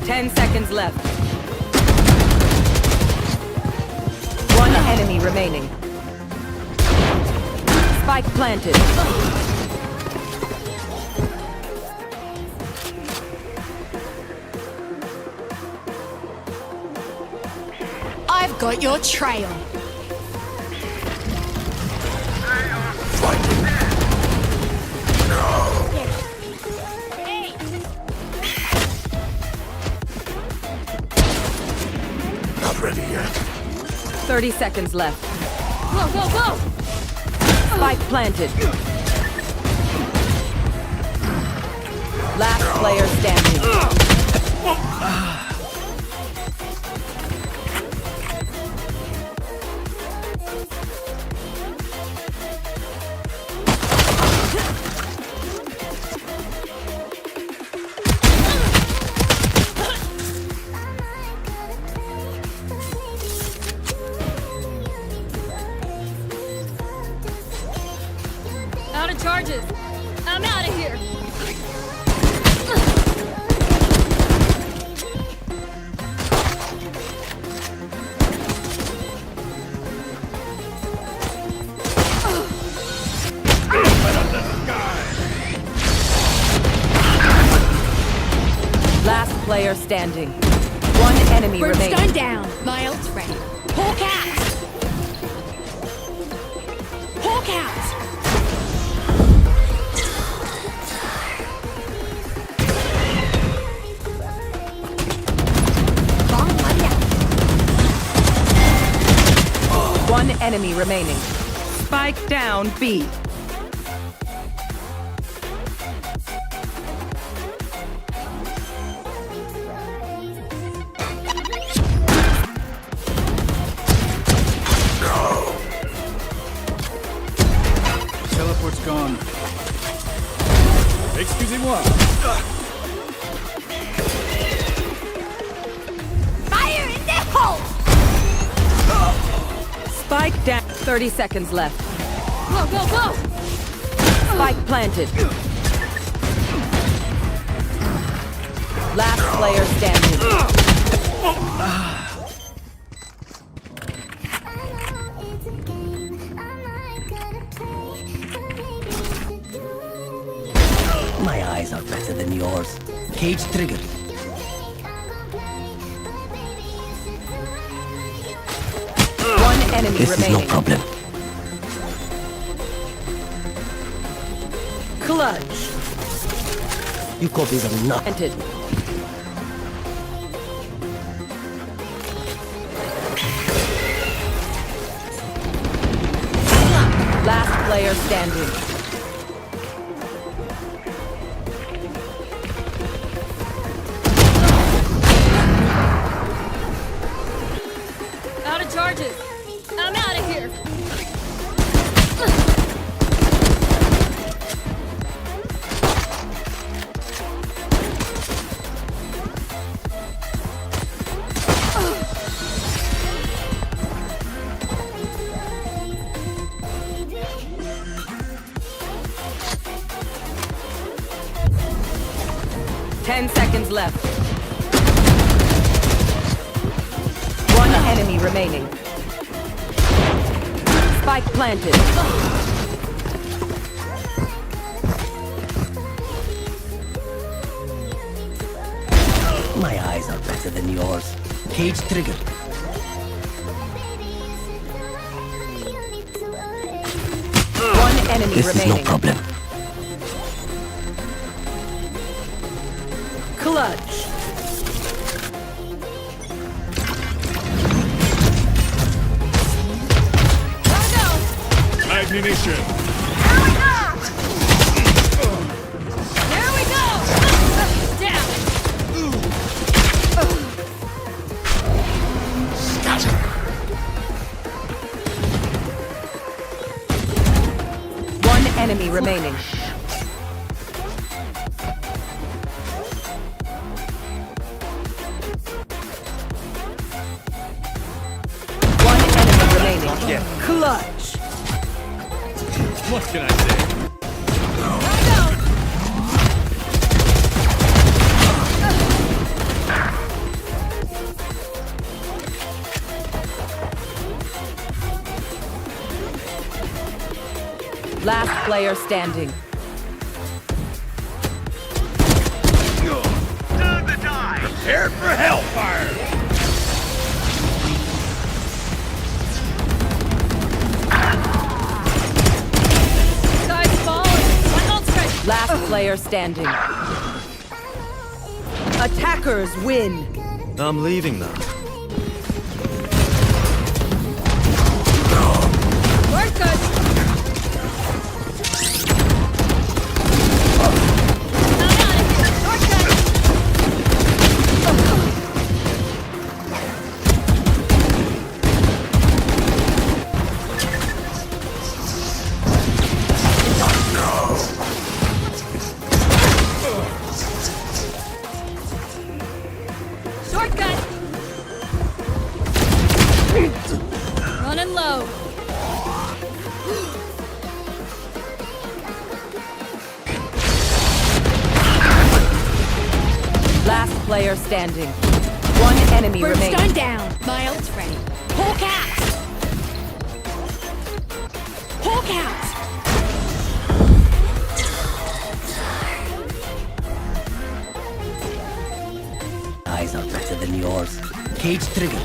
10 seconds left. One enemy remaining. Spike planted. I've got your trail. Not ready yet. 30 seconds left. Go, go, go! Spike planted. Last player standing. Out of charges. I'm out of here. Last player standing. One enemy Bird's remaining. gone down. My ult's ready. Hawk out. Hawk out. One enemy remaining. Spike down B. Teleport's gone. Excusez-moi. Fire in the hole. Spike down. 30 seconds left. Go, go, go. Spike planted. Last player standing. My eyes are better than yours. Cage triggered. One enemy This is no remaining. problem. Clutch. You copies are not. Entered. Last player standing. Out of charges. I'm out of here. Ten seconds left. One enemy remaining. Spike planted. My eyes are better than yours. Cage triggered. One enemy This is no remaining. problem. Clutch. Gotta go. Ammunition. There we go. Damn it. One enemy remaining. One enemy remaining. Clutch. What can I say? Gotta go. Last player standing. Prepare for hellfire! Sky's falling. My ult's ready. Last player standing. Attackers win. I'm leaving now. We're good. I'm out of here. Shortcut. Shortcut. Running low. Last player standing. One enemy Brimstone remaining. down. My ult's ready. Hawk out. Hawk out. Eyes are better than yours. Cage triggered.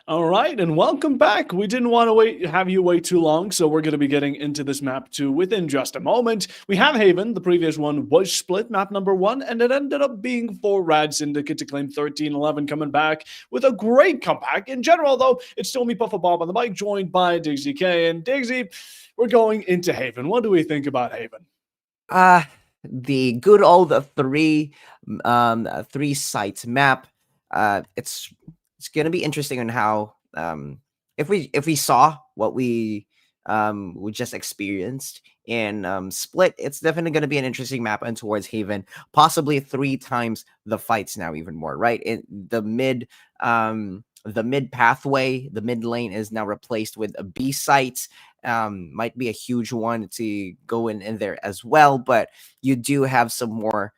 All right, and welcome back. We didn't want to have you wait too long, so we're going to be getting into this map too within just a moment. We have Haven. The previous one was split, map number 1, and it ended up being for RAD Syndicate to claim 13-11, coming back with a great comeback. In general, though, it's still me, Puffa Bob, on the mic, joined by Diggsy K. And Diggsy, we're going into Haven. What do we think about Haven? The good old three sites map. It's gonna be interesting on how if we saw what we just experienced in Split, it's definitely gonna be an interesting map and towards Haven, possibly 3 times the fights now, even more, right? In the mid pathway, the mid lane is now replaced with a B site. Might be a huge one to go in there as well, but you do have some more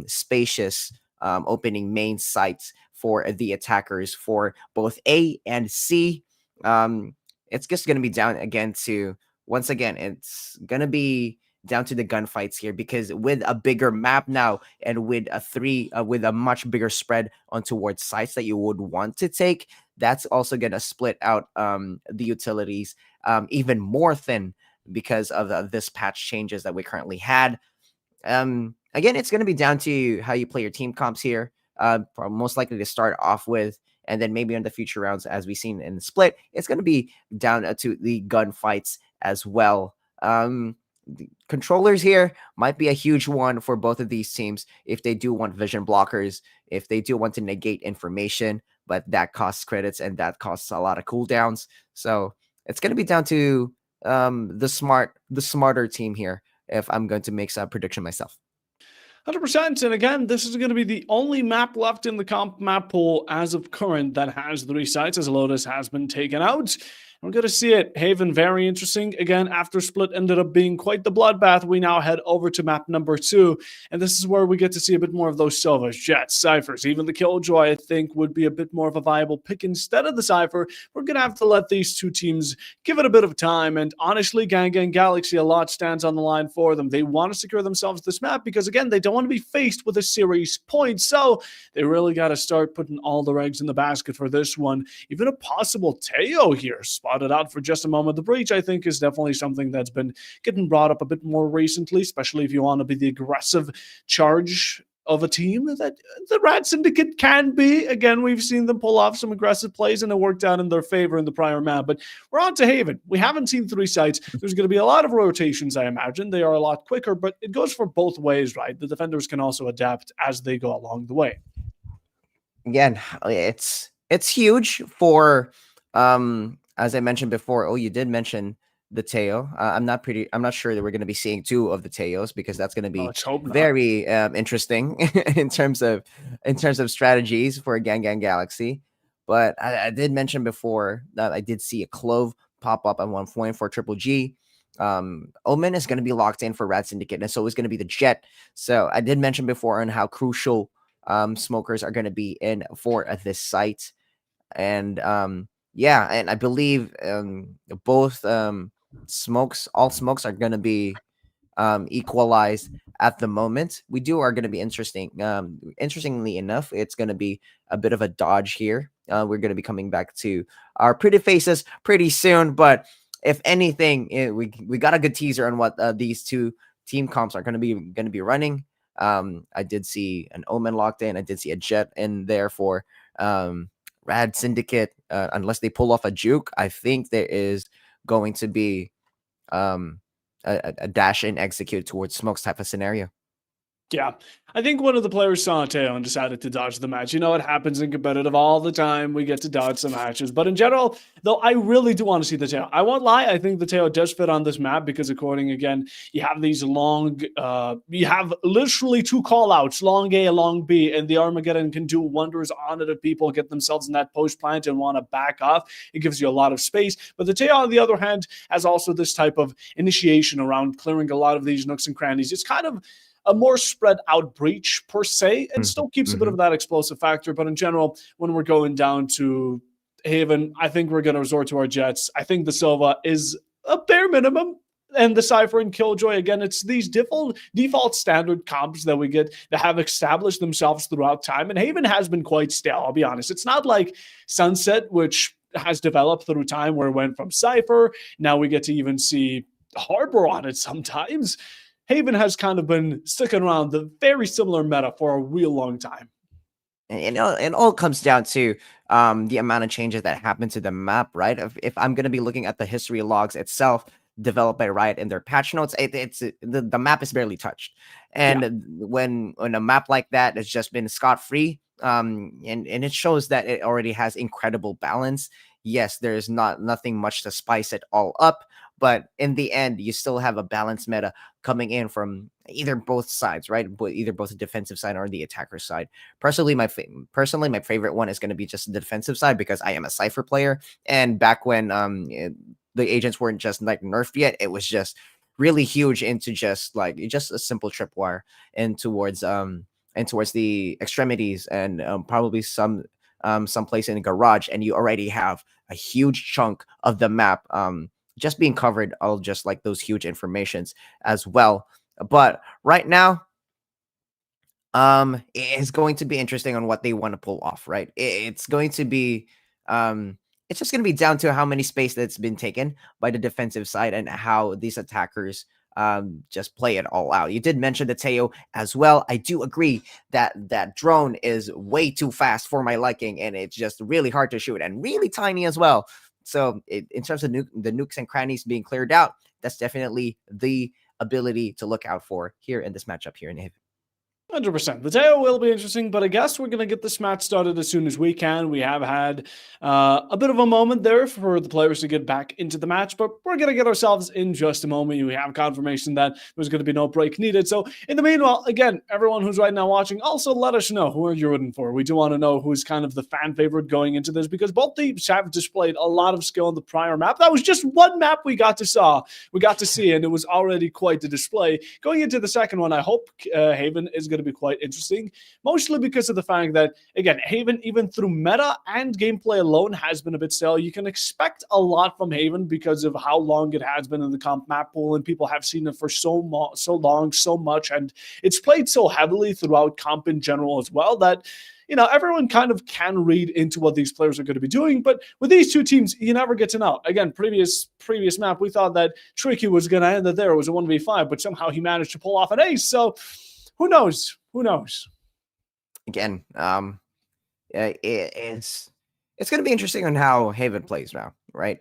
spacious opening main sites for the attackers for both A and C. It's just going to be down again to once again, it's gonna be down to the gunfights here, because with a bigger map now and with with a much bigger spread on towards sites that you would want to take, that's also gonna split out the utilities even more thin because of this patch changes that we currently had. Again, it's going to be down to how you play your team comps here. Most likely to start off with, and then maybe in the future rounds, as we've seen in the split, it's going to be down to the gunfights as well. The controllers here might be a huge one for both of these teams if they do want vision blockers, if they do want to negate information, but that costs credits and that costs a lot of cooldowns. So it's going to be down to the smarter team here, if I'm going to make some prediction myself. 100%. And again, this is going to be the only map left in the comp map pool as of current that has 3 sites, as Lotus has been taken out. We're going to see it. Haven, very interesting. Again, after split ended up being quite the bloodbath, we now head over to map number 2. And this is where we get to see a bit more of those Sovas, Jets, Cyphers. Even the Killjoy, I think, would be a bit more of a viable pick instead of the Cypher. We're going to have to let these two teams give it a bit of time. And honestly, GanGan Galaxy, a lot stands on the line for them. They want to secure themselves this map because, again, they don't want to be faced with a series point. So they really got to start putting all their eggs in the basket for this one. Even a possible Teo here, spotted out for just a moment. The breach, I think, is definitely something that's been getting brought up a bit more recently, especially if you want to be the aggressive charge of a team that the RAD Syndicate can be. Again, we've seen them pull off some aggressive plays and it worked out in their favor in the prior map. But we're on to Haven. We haven't seen 3 sites. There's going to be a lot of rotations, I imagine. They are a lot quicker, but it goes for both ways, right? The defenders can also adapt as they go along the way. Again, it's huge for as I mentioned before. Oh, you did mention the Teo. I'm not sure that we're going to be seeing 2 of the Teos, because that's going to be very interesting in terms of strategies for GanGan Galaxy. But I did mention before that I did see a Clove pop up at one point for Triple G. Omen is going to be locked in for RAD Syndicate, and so is going to be the Jet. So I did mention before on how crucial smokers are going to be in for this site. And yeah, and I believe both all smokes are going to be equalized at the moment. We are going to be interestingly enough, it's going to be a bit of a dodge here. We're going to be coming back to our pretty faces pretty soon, but if anything, we got a good teaser on what these 2 team comps are going to be running. I did see an Omen locked in. I did see a Jet in there for RAD Syndicate. Unless they pull off a juke, I think there is going to be a dash and execute towards smokes type of scenario. Yeah, I think one of the players saw Teo and decided to dodge the match. You know, it happens in competitive all the time. We get to dodge some matches. But in general, though, I really do want to see the Teo. I won't lie. I think the Teo does fit on this map because, according, again, you have these long, you have literally 2 callouts, long A, long B, and the Armageddon can do wonders on it if people get themselves in that post plant and want to back off. It gives you a lot of space. But the Teo, on the other hand, has also this type of initiation around clearing a lot of these nooks and crannies. It's kind of a more spread out breach per se, and still keeps a bit of that explosive factor. But in general, when we're going down to Haven, I think we're going to resort to our Jets. I think the Sova is a bare minimum. And the Cypher and Killjoy, again, it's these default standard comps that we get that have established themselves throughout time. And Haven has been quite stale, I'll be honest. It's not like Sunset, which has developed through time, where it went from Cypher. Now we get to even see Harbor on it sometimes. Haven has kind of been sticking around the very similar meta for a real long time. And it all comes down to the amount of changes that happen to the map, right? If I'm going to be looking at the history logs itself developed by Riot in their patch notes, the map is barely touched. And when a map like that has just been scot-free, and it shows that it already has incredible balance. Yes, there's nothing much to spice it all up, but in the end, you still have a balanced meta coming in from either both sides, right? Either both the defensive side or the attacker side. Personally, my favorite one is going to be just the defensive side, because I am a Cypher player, and back when the agents weren't just like nerfed yet, it was just really huge into just a simple tripwire and towards the extremities, and probably some place in the garage, and you already have a huge chunk of the map just being covered, all just like those huge informations as well. But right now, it's going to be interesting on what they want to pull off, right? It's going to be it's just going to be down to how many space that's been taken by the defensive side and how these attackers just play it all out. You did mention the Teo as well. I do agree that that drone is way too fast for my liking, and it's just really hard to shoot and really tiny as well. So in terms of the nukes and crannies being cleared out, that's definitely the ability to look out for here in this matchup here in Haven. 100%. The Teo will be interesting, but I guess we're going to get this match started as soon as we can. We have had a bit of a moment there for the players to get back into the match, but we're going to get ourselves in just a moment. We have confirmation that there's going to be no break needed. So in the meanwhile, again, everyone who's right now watching, also let us know who are you rooting for. We do want to know who's kind of the fan favorite going into this, because both teams have displayed a lot of skill in the prior map. That was just one map we got to see, and it was already quite the display. Going into the second one, I hope Haven is going to be quite interesting, mostly because of the fact that, again, Haven, even through meta and gameplay alone, has been a bit stale. You can expect a lot from Haven because of how long it has been in the comp map pool, and people have seen it for so long, so much, and it's played so heavily throughout comp in general as well that, you know, everyone kind of can read into what these players are going to be doing. But with these two teams, you never get to know. Again, previous map, we thought that Tricky was going to end it there. It was a 1v5, but somehow he managed to pull off an ace. So who knows? Who knows? Again, it's going to be interesting on how Haven plays now, right?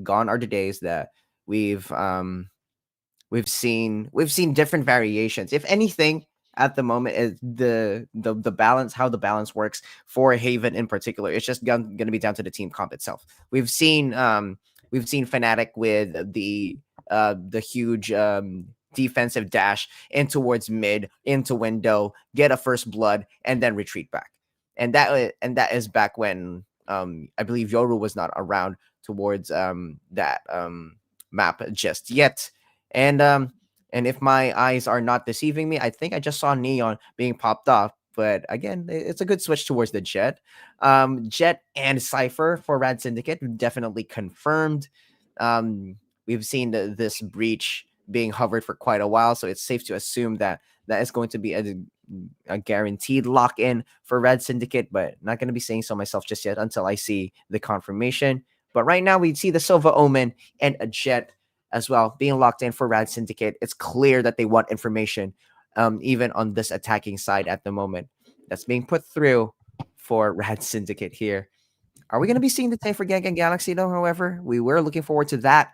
Gone are the days that we've seen different variations. If anything, at the moment, is the balance, how the balance works for Haven in particular. It's just going to be down to the team comp itself. We've seen Fnatic with the huge defensive dash in towards mid, into window, get a first blood, and then retreat back. And that is back when I believe Yoru was not around towards that map just yet. And if my eyes are not deceiving me, I think I just saw Neon being popped off. But again, it's a good switch towards the Jet. Jet and Cypher for RAD Syndicate definitely confirmed. We've seen this breach being hovered for quite a while, so it's safe to assume that that is going to be a guaranteed lock-in for RAD Syndicate, but not going to be saying so myself just yet until I see the confirmation. But right now, we see the Silva Omen and a Jet as well being locked in for RAD Syndicate. It's clear that they want information, even on this attacking side at the moment. That's being put through for RAD Syndicate here. Are we going to be seeing the same for GanGan Galaxy, though, however? We were looking forward to that.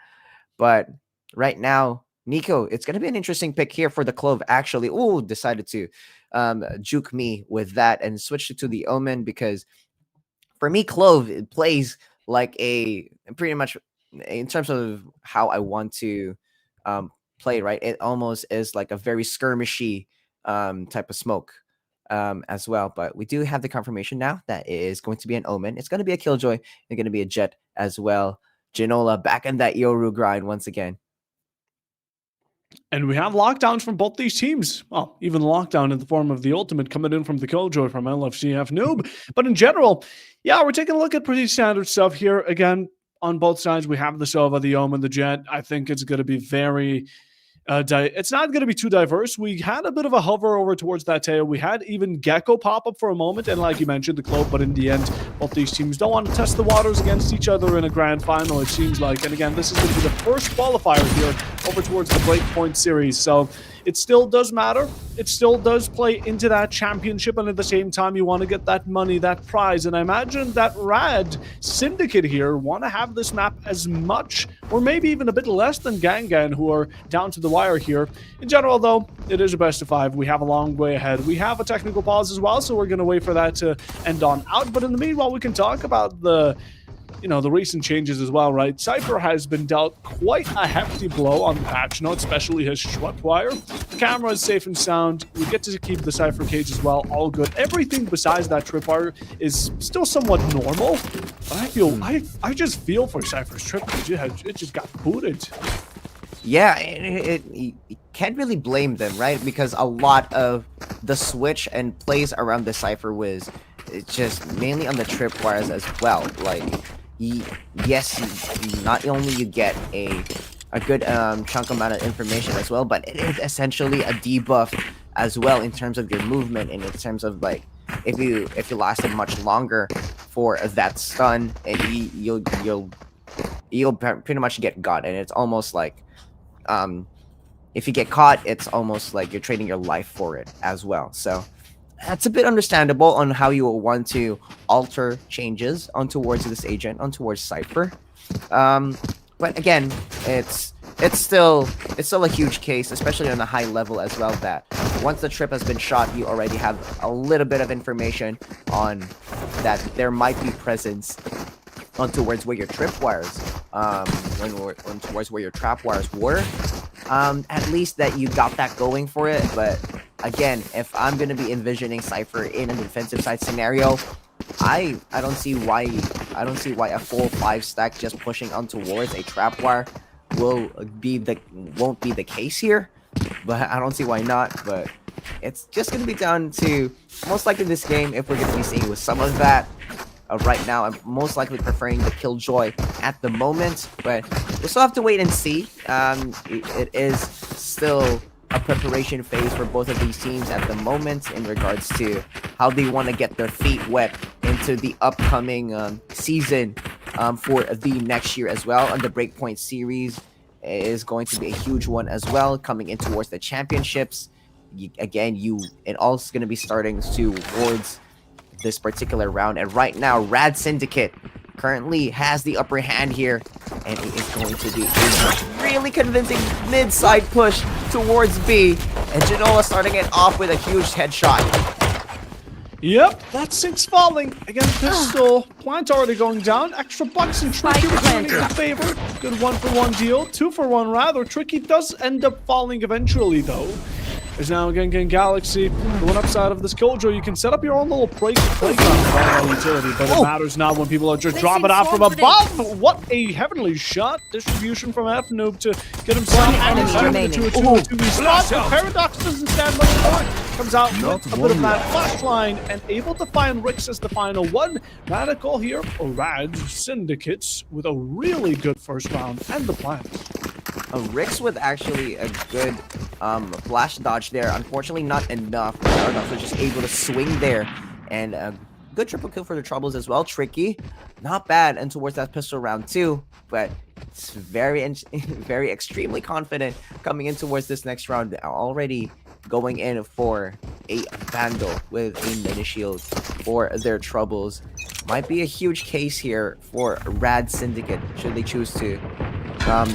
But right now, Nico, it's going to be an interesting pick here for the Clove, actually. Ooh, decided to juke me with that and switched it to the Omen, because for me, Clove, it plays like a pretty much, in terms of how I want to play, right? It almost is like a very skirmishy type of smoke as well. But we do have the confirmation now that it is going to be an Omen. It's going to be a Killjoy. It's going to be a Jet as well. Jinola back in that Yoru grind once again. And we have lockdowns from both these teams. Well, even lockdown in the form of the ultimate coming in from the Killjoy from LFCF Noob. But in general, yeah, we're taking a look at pretty standard stuff here. Again, on both sides, we have the Sova, the Omen, the Jet. I think it's going to be very... it's not going to be too diverse. We had a bit of a hover over towards that tail. We had even Gecko pop up for a moment, and like you mentioned, the Clove, but in the end, both these teams don't want to test the waters against each other in a grand final, it seems like. And again, this is going to be the first qualifier here over towards the Breakpoint series, so it still does matter. It still does play into that championship, and at the same time, you want to get that money, that prize. And I imagine that RAD Syndicate here want to have this map as much, or maybe even a bit less than GanGan, who are down to the wire here. In general, though, it is a best of 5. We have a long way ahead. We have a technical pause as well, so we're going to wait for that to end on out. But in the meanwhile, we can talk about the recent changes as well, right? Cypher has been dealt quite a hefty blow on the patch note, especially his Schwepwire. The camera is safe and sound. We get to keep the Cypher cage as well, all good. Everything besides that tripwire is still somewhat normal, but I just feel for Cypher's trip. It just got booted. Yeah, you can't really blame them, right? Because a lot of the switch and plays around the Cypher was just mainly on the tripwires as well. Like, yes, not only you get a good chunk amount of information as well, but it is essentially a debuff as well in terms of your movement and in terms of like if you lasted much longer for that stun, and you'll pretty much get got, and it's almost like if you get caught, it's almost like you're trading your life for it as well. So that's a bit understandable on how you will want to alter changes on towards this agent, on towards Cypher. But again, it's still a huge case, especially on a high level as well, that once the trip has been shot, you already have a little bit of information on that there might be presence on towards where your tripwires, on towards where your trap wires were. At least that you got that going for it. But again, if I'm gonna be envisioning Cypher in a defensive side scenario, I don't see why a full 5 stack just pushing on towards a trapwire won't be the case here. But I don't see why not. But it's just gonna be down to most likely this game if we're gonna be seeing with some of that. Right now, I'm most likely preferring the Killjoy at the moment, but we'll still have to wait and see. It is still a preparation phase for both of these teams at the moment in regards to how they want to get their feet wet into the upcoming season for the next year as well. And the Breakpoint series is going to be a huge one as well, coming in towards the championships. It all is going to be starting towards this particular round, and right now RAD Syndicate currently has the upper hand here, and it is going to be a really convincing mid-side push towards B, and Genoa starting it off with a huge headshot. Yep, that's 6 falling. Again, pistol. Plant already going down. Extra bucks and Tricky returning in favor. Good 1-for-1 deal. 2-for-1 rather. Tricky does end up falling eventually though. There's now GanGan Galaxy. The one upside of this Killjoy, you can set up your own little playground utility, but it matters not when people are just dropping out from above. What a heavenly shot. Distribution from F-Noob to get himself out of the 2-2 spot. The Paradox doesn't stand much for it. Comes out with a bit of that flash line and able to find Rix as the final one. Radical here, or RAD Syndicates, with a really good first round and the plant. Rix with actually a good flash dodge there. Unfortunately, not enough. Paradox was just able to swing there, and a good triple kill for the Troubles as well. Tricky, not bad, and towards that pistol round too. But it's very extremely confident coming in towards this next round. Already going in for a Vandal with a mini shield for their Troubles. Might be a huge case here for RAD Syndicate should they choose to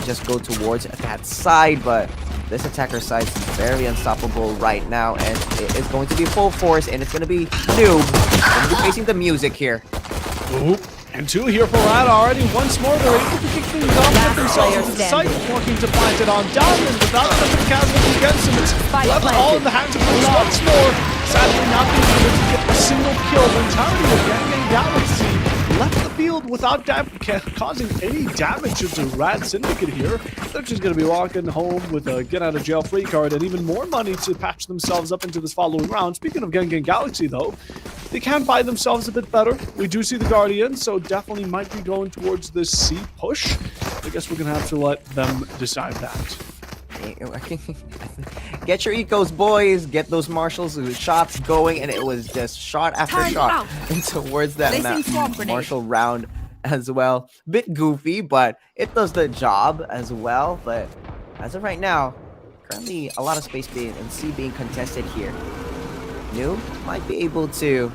just go towards that side, but this attacker side is very unstoppable right now, and it is going to be full force, and it's going to be Noob. Going to be facing the music here. Ooh. And 2 here for RAD already. Once more, they're able to kick things off, get themselves into the site, working to plant it on down, and without the casualty against him, it's left all in the hands of Bruce once more. Sadly, not being able to get a single kill. The entirety of GanGan Galaxy left the field without causing any damage to RAD Syndicate here. They're just going to be walking home with a get-out-of-jail-free card and even more money to patch themselves up into this following round. Speaking of GanGan Galaxy, though, they can buy themselves a bit better. We do see the Guardian, so definitely might be going towards this C push. I guess we're going to have to let them decide that. Get your ecos, boys. Get those marshals shots going, and it was just shot after shot towards that marshal round as well. Bit goofy, but it does the job as well. But as of right now, currently a lot of space being and C being contested here. New might be able to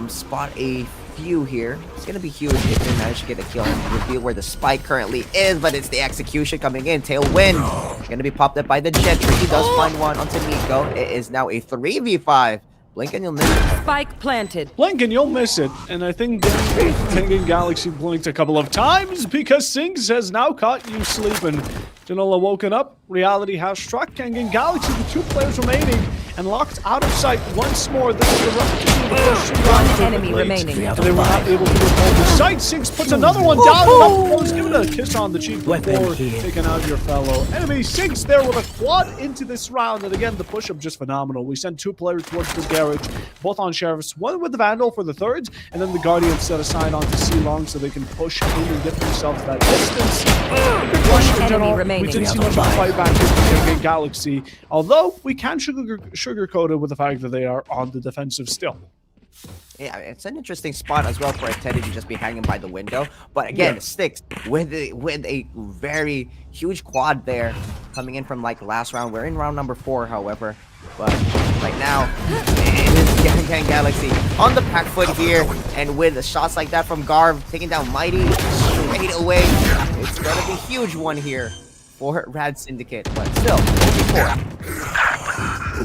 spot a few here. It's gonna be huge if they manage to get a kill and reveal where the spike currently is, but it's the execution coming in. Tailwind gonna be popped up by the Jet. He does find one onto Nico. It is now a 3v5. Blink and you'll miss it. Spike planted. Blink and you'll miss it. And I think GanGan Galaxy blinked a couple of times because Sings has now caught you sleeping. Genoa woken up. Reality has struck. GanGan Galaxy, the 2 players remaining. and locked out of sight once more. This is the repetition of the first 2 rounds. One enemy remaining. And they were not able to get hold of sight. Sinks puts another one down. Buffalo's giving it a kiss on the cheek before taking out your fellow enemy. Sinks there with a quad into this round. And again, the push-up just phenomenal. We sent 2 players towards the garage, both on sheriffs. One with the Vandal for the third, and then the Guardian set aside onto C-Long so they can push in and get themselves that distance. Good push in general. We didn't see much of a fight back here from GanGan Galaxy, although we can sugarcoat it with the fact that they are on the defensive still. Yeah, it's an interesting spot as well for a Teddy to just be hanging by the window. But again, Sticks with a very huge quad there coming in from like last round. We're in round number 4, however. But right now, it is GanGan Galaxy on the back foot here. And with shots like that from Garv taking down Mighty straight away, it's going to be a huge one here for RAD Syndicate. But still, 54.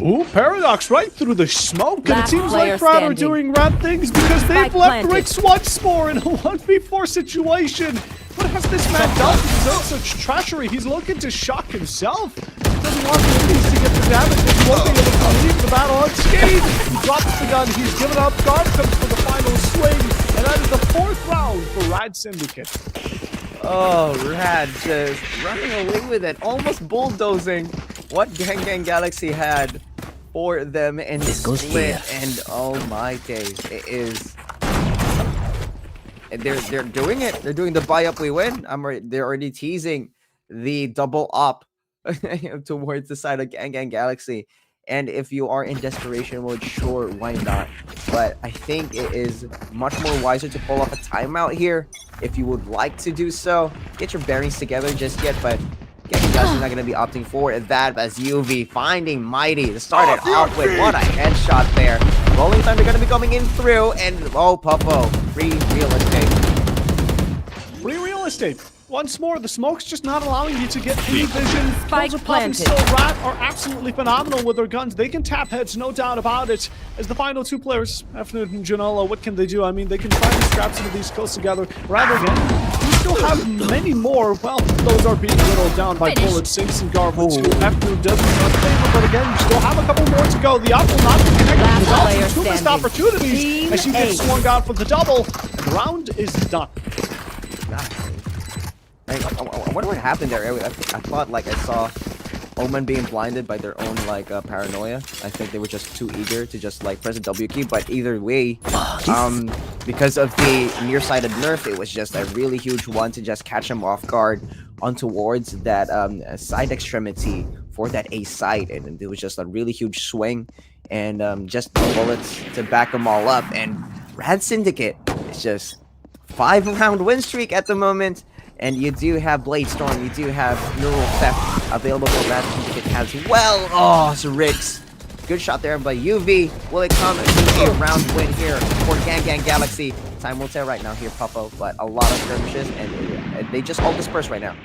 Ooh, Paradox right through the smoke, and it Last seems player like RAD are standing. doing RAD things because they've Spike left planted. Ricks once more in a 1v4 situation. What has this man done to deserve such treachery? He's looking to shock himself. Doesn't want the enemies to get the damage, but he won't be able to leave the battle unscathed. He drops the gun, he's given up. Guard comes for the final swing, and that is the 4th round for RAD Syndicate. Oh, RAD just running away with it, almost bulldozing what GanGan Galaxy had for them in the split. And oh my days, it is. They're doing it. They're doing the buy up we win. They're already teasing the double up towards the side of GanGan Galaxy. And if you are in desperation mode, sure, why not? But I think it is much more wiser to pull off a timeout here if you would like to do so. Get your bearings together just yet, but GanGan Galaxy is not going to be opting for that as UV finding Mighty to start it off with. What a headshot there. Rolling Thunder going to be coming in through, and oh, Puffo, free real estate. Free real estate. Once more, the smoke's just not allowing you to get any vision. Spike Kills are popping planted. still. RAD are absolutely phenomenal with their guns. They can tap heads, no doubt about it. As the final 2 players, Efnut and Janolo, what can they do? I mean, they can try to scrap some of these kills together. RAD again, we still have many more. Well, those are being whittled down by bullets. Sinks and Garvin. Efnut doesn't favor, but again, you still have a couple more to go. The op will not be connected. Last There's player also 2 missed standing. opportunities Team as she gets A. swung out for the double. And the round is done. I wonder what happened there. I thought like I saw Omen being blinded by their own like paranoia. I think they were just too eager to just like press a W key. But either way, because of the nearsighted nerf, it was just a really huge one to just catch him off guard on towards that side extremity for that A side, and it was just a really huge swing and just the bullets to back them all up. And RAD Syndicate is just 5-round win streak at the moment. And you do have Blade Storm, you do have Neural Theft available for RAD Syndicate as well. Oh, it's Ricks. Good shot there by UV. Will it come to a round win here for GanGan Galaxy? Time will tell right now here, Puffo. But a lot of skirmishes, and they just all disperse right now.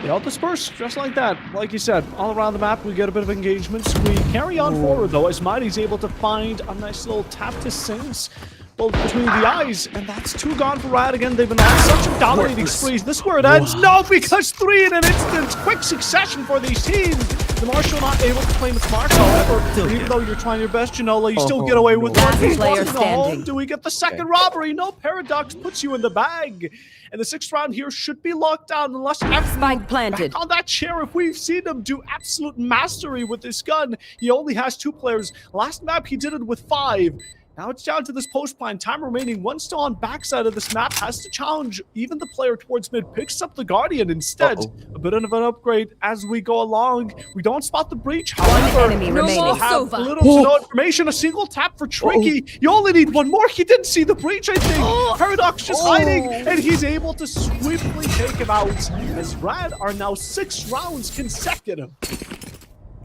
They all disperse, just like that. Like you said, all around the map, we get a bit of engagements. We carry on forward, though, as Mighty's able to find a nice little tap to Sings. Between the eyes, and that's 2 gone for RAD again. They've been on such a dominating spree. This is where it ends. No, because 3 in an instant. Quick succession for these teams. The Marshal not able to claim its marks, however. Even though you're trying your best, Janola, you still get away with Last one. player He's walking home. standing. Do we get the second robbery? No, Paradox puts you in the bag. And the 6th round here should be locked down unless Spike planted. back on that sheriff. We've seen him do absolute mastery with this gun. He only has 2 players. Last map, he did it with 5. Now it's down to this post plan. Time remaining. One still on backside of this map. Has to challenge even the player towards mid. Picks up the Guardian instead. A bit of an upgrade as we go along. We don't spot the breach. However, enemy we still remaining. have little to no information. A single tap for Tricky. You only need 1 more. He didn't see the breach, I think. Paradox just hiding, and he's able to swiftly take him out. As RAD are now 6 rounds consecutive.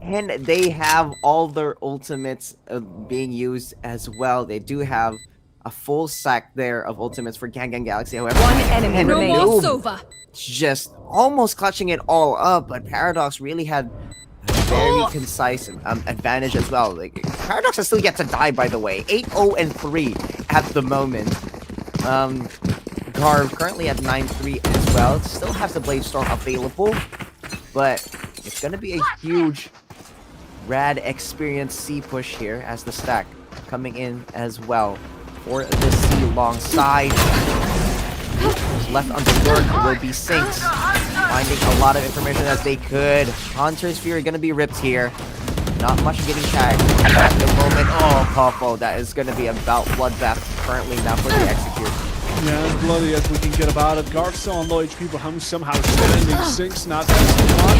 And they have all their ultimates being used as well. They do have a full sack there of ultimates for GanGan Galaxy. However, 1 enemy and remaining. Noob Sova. just almost clutching it all up, but Paradox really had a very concise advantage as well. Like, Paradox has still yet to die, by the way. 8-0-3 at the moment. Garv currently at 9-3 as well. Still has the Blade Storm available, but it's going to be a huge Rad experience C push here as the stack coming in as well for the C long side. Left on the work will be Sinks, finding a lot of information as they could. Hunter's Fury gonna be ripped here. Not much getting tagged at the moment. Oh, Puffo, that is gonna be about bloodbath currently now for the Execute. Yeah, as bloody as we can get about it. Garf still on low HP, but Hum somehow standing. Sinks not testing much.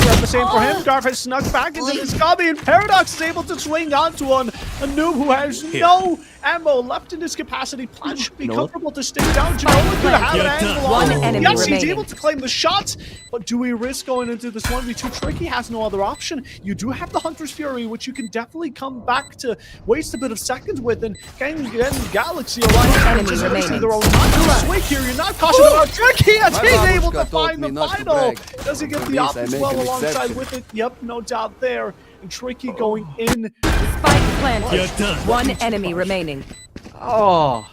It's the same for him. Garf has snuck back into this Gabi, and Paradox is able to swing onto a noob who has no ammo left in his capacity. Plan should be comfortable to stay down. Janola could have an angle One on. enemy Yes, he's remaining. able to claim the shot, but do we risk going into this 1v2? Tricky has no other option. You do have the Hunter's Fury, which you can definitely come back to waste a bit of seconds with, and GanGan Galaxy are enemy just remaining. facing their own swing here. You're not cautious about Tricky as he's able to find the final. Does he get the op as well alongside with it? Yep, no doubt there. And Tricky going in. Spike planted. You're done. One enemy remaining. Oh,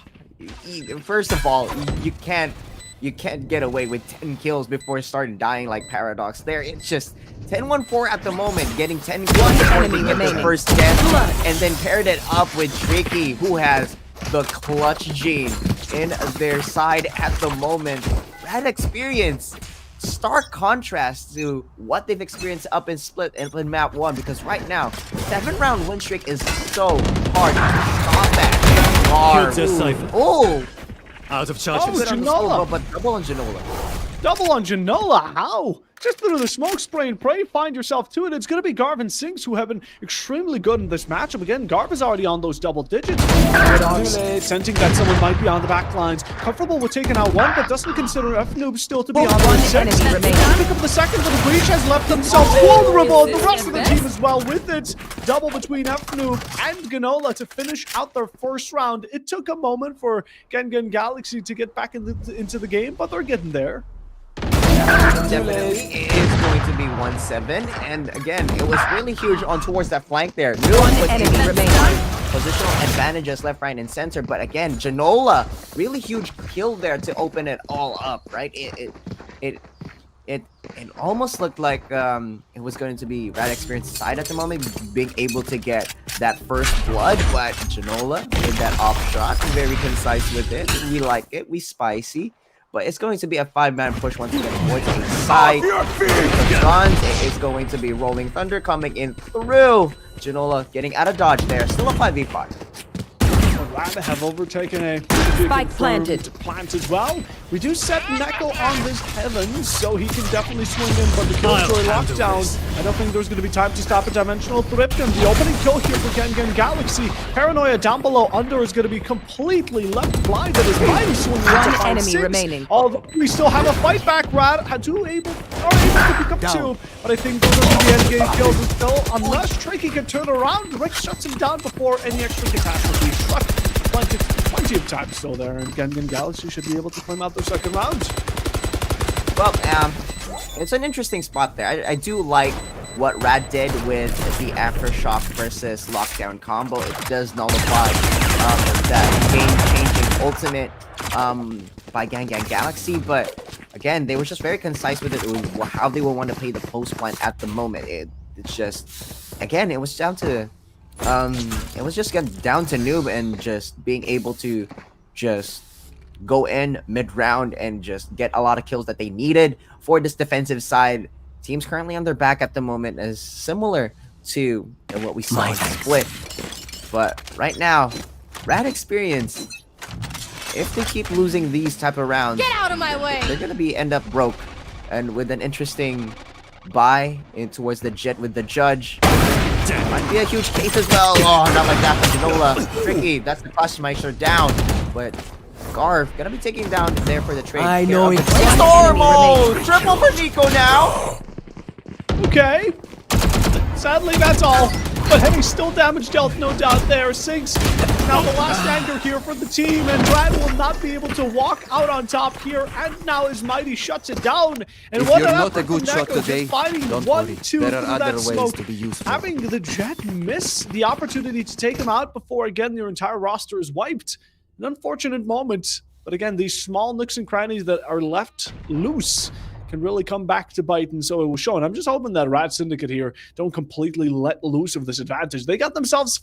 first of all, you can't get away with 10 kills before starting dying like Paradox there. It's just 10-1-4 at the moment, getting 10 kills before being at the first death, and then paired it up with Tricky, who has the clutch gene in their side at the moment. That experience, stark contrast to what they've experienced up in Split and in map 1, because right now, 7-round win streak is so hard to stop that. Here's a Cypher. Oh! Out of Oh, charges. Janola. But double on Janola. Double on Janola. How? Just through the smoke spray and pray, find yourself to it. It's going to be Garv and Sinks who have been extremely good in this matchup. Again, Garv is already on those double digits. Paradox sensing that someone might be on the back lines. Comfortable with taking out one, but doesn't consider F-Noob still to be on One line 6. enemy remaining. Pick up the second, but the Breach has left themselves vulnerable. The rest of the team as well with it. Double between F-Noob and Ganola to finish out their first round. It took a moment for GanGan Galaxy to get back into the game, but they're getting there. Definitely is going to be 1-7, and again, it was really huge on towards that flank there. One enemy remaining. Positional advantages left, right, and center, but again, Janola, really huge kill there to open it all up, right? It almost looked like it was going to be Rad Experience side at the moment, being able to get that first blood, but Janola with that off shot, very concise with it. We like it, we spicy. But it's going to be a 5-man push once again towards the side. The guns, it is going to be Rolling Thunder coming in through. Janola getting out of dodge there. Still a 5v5. Rad have overtaken a Spike planted. plant as well. We do set Neko on this heaven, so he can definitely swing in, but the Killjoy lockdown, I don't think there's going to be time to stop a dimensional thrift, and the opening kill here for GanGan Galaxy. Paranoia down below under is going to be completely left blinded as Mighty swinging around to find enemy 6. remaining. Although we still have a fight back, Rad are able to pick up 2, but I think those are the end game kills as well, unless Tricky can turn around. Rick shuts him down before any extra catastrophe struck. Plenty of time still there, and GanGan Galaxy should be able to climb out their second round. Well, it's an interesting spot there. I do like what Rad did with the Aftershock versus Lockdown combo. It does nullify that game-changing ultimate by GanGan Galaxy, but again, they were just very concise with it, how they would want to play the post plan at the moment. It's just, again, it was down to it was just down to Noob and just being able to just go in mid-round and just get a lot of kills that they needed for this defensive side. Teams currently on their back at the moment is similar to what we saw in Split. But right now, Rad Experience, if they keep losing these type of rounds, Get out of my way! they're gonna end up broke. And with an interesting buy in towards the jet with the judge, might be a huge case as well. Oh, not like that for Janola. Tricky, that's the Clutchmeister down. But Garv gonna be taking down there for the trade. I know it. Normal! Triple for Nico now! Okay. Sadly, that's all. But hey, still damage dealt, no doubt there. Sinks now the last anchor here for the team, and Brad will not be able to walk out on top here. And now his Mighty shuts it down. And If what you're an not effort a good from shot Neko, today, just finding don't 1, worry. 2 There through are that other ways smoke. to be useful. Having the Jet miss the opportunity to take him out before, again, your entire roster is wiped. An unfortunate moment. But again, these small nooks and crannies that are left loose can really come back to bite, and so it was shown. I'm just hoping that RAD Syndicate here don't completely let loose of this advantage. They got themselves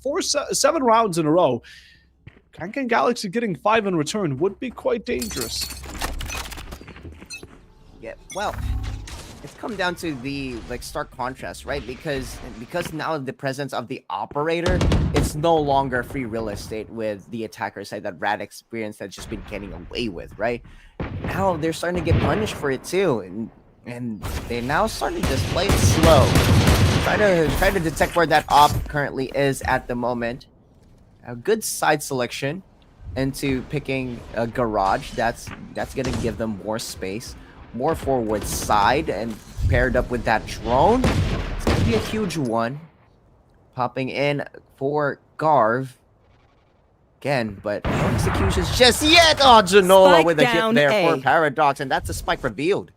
7 rounds in a row. GanGan Galaxy getting 5 in return would be quite dangerous. Yeah, well, it's come down to the stark contrast, right? Because now the presence of the operator, it's no longer free real estate with the attacker side that RAD experience has just been getting away with, right? Now they're starting to get punished for it too, and they're now starting to just play it slow, try to detect where that op currently is at the moment. A good side selection into picking a garage. That's gonna give them more space, more forward side, and paired up with that drone, it's gonna be a huge one. Popping in for Garv again, but no executions just yet. Oh, Janola Spike with a hit down there A. for Paradox, and that's a spike revealed.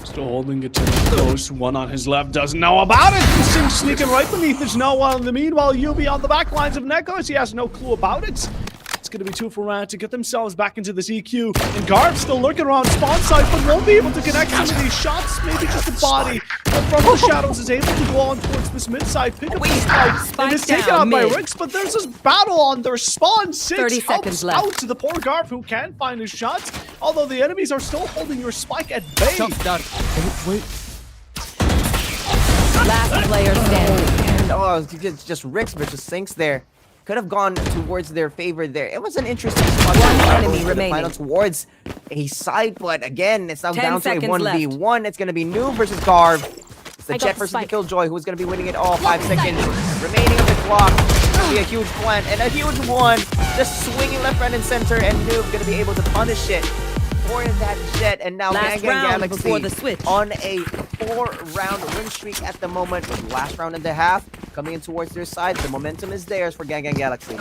Still holding it to the close. One on his left doesn't know about it. Singh sneaking right beneath his no one. In the meanwhile, Yubi on the back lines of Nekos. He has no clue about it. It's going to be 2 for RAD to get themselves back into this EQ. And Garv still lurking around spawn side, but won't be able to connect some of these shots. Maybe just a body. But from the shadows is able to go on towards this mid side. Pick up the spike. And it's taken out by Rix, but there's this battle on their spawn. 6 30 helps seconds left. out to the poor Garv who can find his shots. Although the enemies are still holding your spike at bay. Last player standing. And it's just Rix versus Sinks there. Could have gone towards their favor there. It was an interesting spot. One enemy for the remaining. final towards a side, but again, it's now 10 down to a seconds 1v1. It's going to be Noob versus Garv. It's the I got Jet the versus the spike. Killjoy who's going to be winning it all. 5 seconds remaining of the clock. It's going to be a huge plant and a huge one. Just swinging left, right, and center, and Noob going to be able to punish it for that Jet. And now Last GanGan round Galaxy before the switch. on a 4-round win streak at the moment. Last round and a half coming in towards their side. The momentum is theirs for GanGan Galaxy.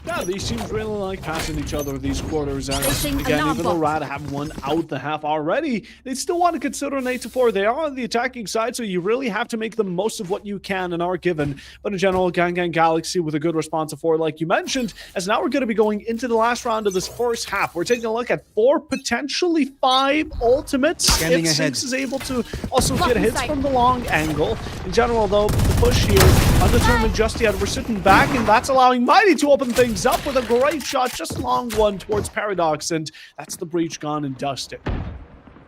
Yeah, these teams really like passing each other these quarters. And Placing again, alarm even though bot. RAD have one out the half already, they still want to consider an 8-4. They are on the attacking side, so you really have to make the most of what you can and are given. But in general, GanGan Galaxy with a good response of 4, like you mentioned, as now we're going to be going into the last round of this first half. We're taking a look at 4, potentially 5 ultimates. Scanning if ahead. Sinks is able to also get Blocking hits sight. from the long angle. In general, though, the push here, undetermined just yet. We're sitting back, and that's allowing Mighty to open things up with a great shot, just long one towards Paradox, and that's the breach gone and dusted.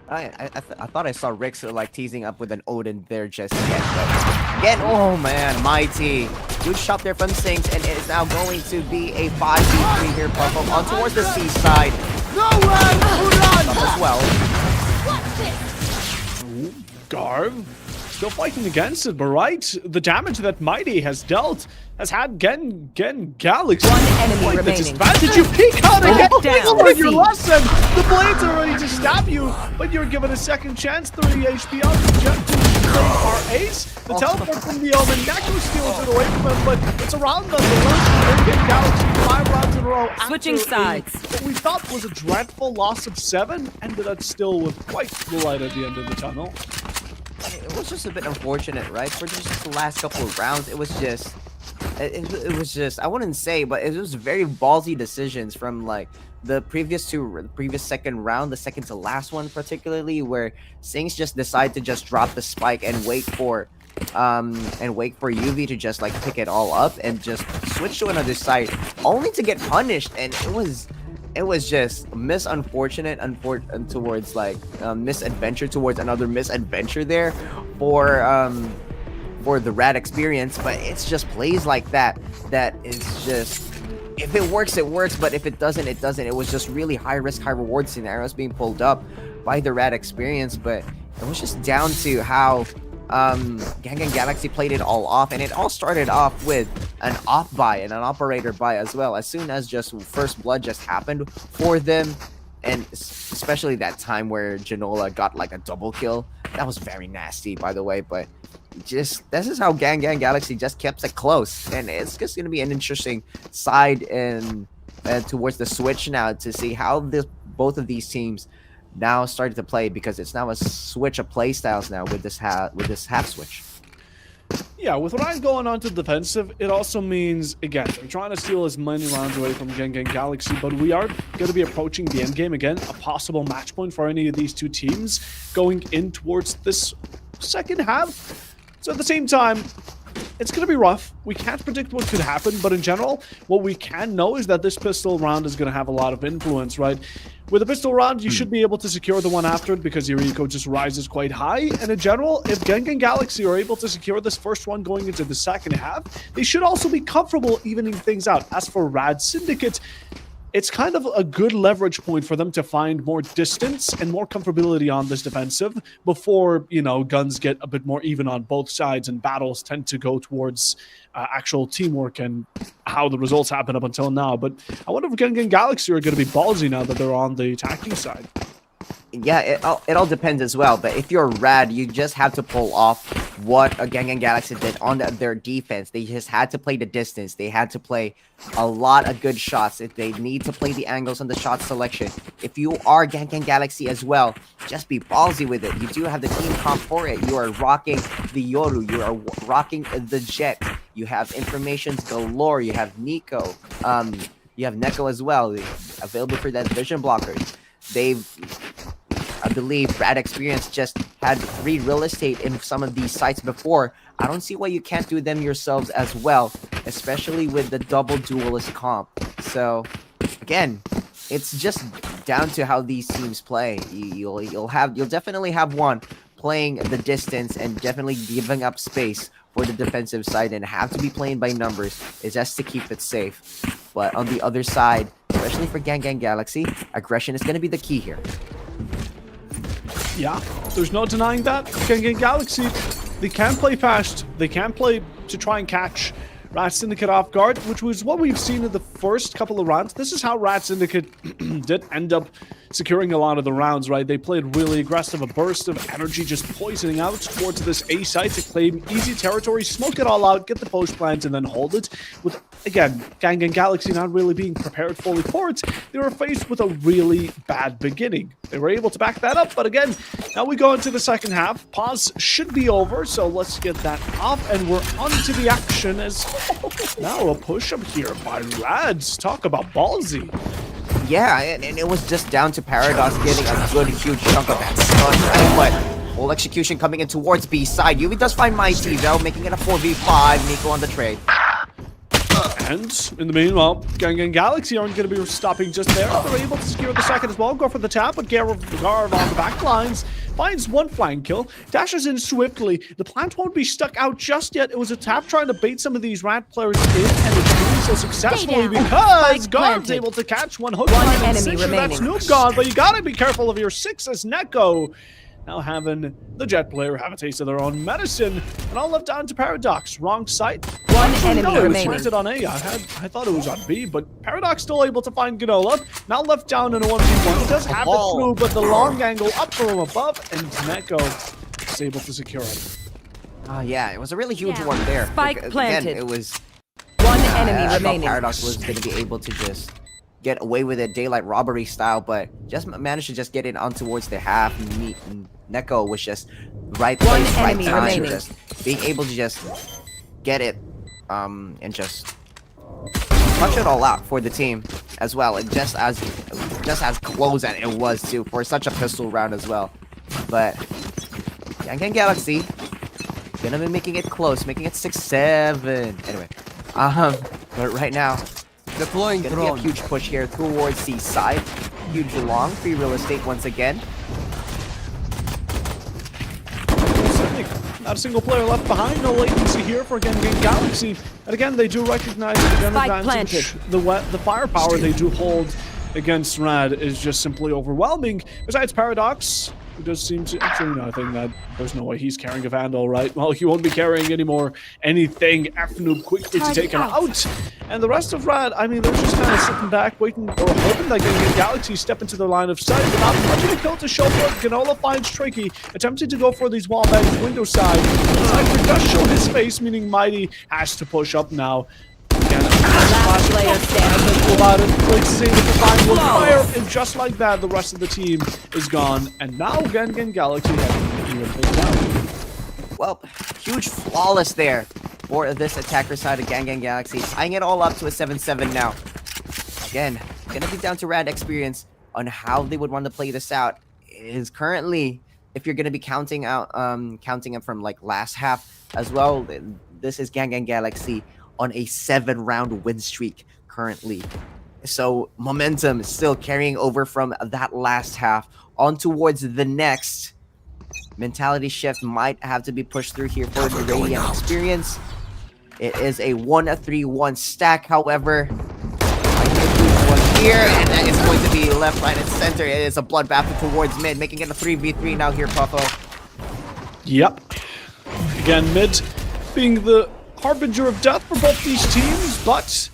I thought I saw Rix like teasing up with an Odin there just yet. But again, oh man, Mighty. Good shot there from Sinks, and it is now going to be a 5v3 here, Puffle, on towards the seaside. No run! Up as well. Garv still fighting against it, but right, the damage that Mighty has dealt has had GanGan Galaxy One enemy quite the remaining. disadvantage. You peek out again, down. you learn your lesson. The blades are ready to stab you, but you're given a second chance. 30 HP out to Jet to play our ace. The teleport from the Omen, Neko steals it away from him, but it's around nonetheless. GanGan Galaxy 5 rounds in a row. Switching after sides. what we thought was a dreadful loss of 7, ended up still with quite the light at the end of the tunnel. It was just a bit unfortunate, right? For just the last couple of rounds, it was just, it was just, I wouldn't say, but it was very ballsy decisions from like the previous second round, the second to last one particularly, where Sinks just decide to just drop the spike and wait for UV to just like pick it all up and just switch to another side, only to get punished. And it was just misadventure towards another misadventure there for the RAD experience. But it's just plays like that is just, if it works, it works, but if it doesn't, it doesn't. It was just really high risk, high reward scenarios being pulled up by the RAD experience, but it was just down to how GanGan Galaxy played it all off, and it all started off with an op buy and an operator buy as well. As soon as just first blood just happened for them, and especially that time where Janola got like a double kill, that was very nasty, by the way. But just this is how GanGan Galaxy just kept it close, and it's just gonna be an interesting side and towards the switch now to see how both of these teams now started to play, because it's now a switch of play styles now with this half switch. Yeah, with Ryan going on to defensive, it also means, again, they're trying to steal as many rounds away from GanGan Galaxy, but we are going to be approaching the end game again, a possible match point for any of these two teams going in towards this second half. So at the same time, it's going to be rough. We can't predict what could happen, but in general, what we can know is that this pistol round is going to have a lot of influence, right? With a pistol round, you should be able to secure the one after it because your eco just rises quite high. And in general, if GanGan Galaxy are able to secure this first one going into the second half, they should also be comfortable evening things out. As for RAD Syndicate, it's kind of a good leverage point for them to find more distance and more comfortability on this defensive before, you know, guns get a bit more even on both sides and battles tend to go towards actual teamwork and how the results happen up until now. But I wonder if GanGan Galaxy are going to be ballsy now that they're on the attacking side. Yeah, it all depends as well. But if you're RAD, you just have to pull off what a GanGan Galaxy did on their defense. They just had to play the distance. They had to play a lot of good shots. If they need to play the angles on the shot selection. If you are GanGan Galaxy as well, just be ballsy with it. You do have the team comp for it. You are rocking the Yoru. You are rocking the Jet. You have informations galore. You have Nico. You have Neko as well. Available for that vision blockers. I believe RAD Experience just had free real estate in some of these sites before. I don't see why you can't do them yourselves as well, especially with the double duelist comp. So, again, it's just down to how these teams play. You'll definitely have one playing the distance and definitely giving up space for the defensive side and have to be playing by numbers is just to keep it safe. But on the other side, especially for GanGan Galaxy, aggression is going to be the key here. Yeah, there's no denying that. GanGan Galaxy, they can play fast. They can play to try and catch RAD Syndicate off guard, which was what we've seen in the first couple of rounds. This is how RAD Syndicate did end up securing a lot of the rounds, right? They played really aggressive, a burst of energy just poisoning out towards this A site to claim easy territory, smoke it all out, get the post plant, and then hold it. With, again, GanGan Galaxy not really being prepared fully for it, they were faced with a really bad beginning. They were able to back that up, but again, now we go into the second half. Pause should be over, so let's get that off, and we're on to the action as now a push-up here by Rads. Talk about ballsy. Yeah, and it was just down to Paradox getting a good, huge chunk of that stun, right? But full execution coming in towards B side. Yuvi does find Mighty, though, making it a 4v5. Nico on the trade. And in the meanwhile, GanGan Galaxy aren't going to be stopping just there. They're able to secure the second as well. Go for the tap, but Garv on the back lines finds one flank kill, dashes in swiftly. The plant won't be stuck out just yet. It was a tap trying to bait some of these RAD players in, and it's doing so successfully because Garv's able to catch one hook. One enemy remaining. That's Noob gone, but you gotta be careful of your 6 as Neko. Now having the Jet player have a taste of their own medicine, and all left down to Paradox. Wrong site. One enemy No, it was remaining. planted on A. I thought it was on B, but Paradox still able to find Ganola. Now left down in a 1v1. He does have it through, but the long angle up from above, and Neko is able to secure it. Yeah, it was a really huge one there. Spike Again, planted. it was... One enemy I thought remaining. Paradox was going to be able to just get away with it daylight robbery style, but just managed to just get it on towards the half. Neko was just right One place, right enemy time, remaining. just being able to just get it, and just touch it all out for the team as well. And just as close as it was too for such a pistol round as well. But GanGan Galaxy gonna be making it close, making it 6-7. Anyway, but right now, Deploying gonna be a huge push here towards C side. Huge long free real estate once again. Not a single player left behind. No latency here for GanGan Galaxy. And again, they do recognize the gun Spike advantage. The firepower they do hold against RAD is just simply overwhelming. Besides Paradox, who does seem to... Actually, no, I think that there's no way he's carrying a Vandal, right? Well, he won't be carrying anymore anything. F-Noob quickly to take him out. And the rest of RAD, I mean, they're just kind of sitting back, waiting, or hoping that GanGan Galaxy step into their line of sight. But not much of a kill to show for it. Ganola finds Tricky, attempting to go for these wall bangs window side. Cypher does show his face, meaning Mighty has to push up now. Again, Last player standing. about it, Blix is able to find one fire, and just like that, the rest of the team is gone. And now GanGan Galaxy has even things out. Well, huge flawless there for this attacker side of GanGan Galaxy. Tying it all up to a 7-7 now. Again, gonna be down to RAD experience on how they would want to play this out. Is currently, if you're gonna be counting it from like last half as well, this is GanGan Galaxy on a 7-round win streak currently. So momentum is still carrying over from that last half on towards the next. Mentality shift might have to be pushed through here for the Radiant experience. It is a 1-3-1 stack, however. One here, and that is going to be left, right, and center. It is a bloodbath towards mid, making it a 3v3 now here, Puffo. Yep. Again, mid being the harbinger of death for both these teams, but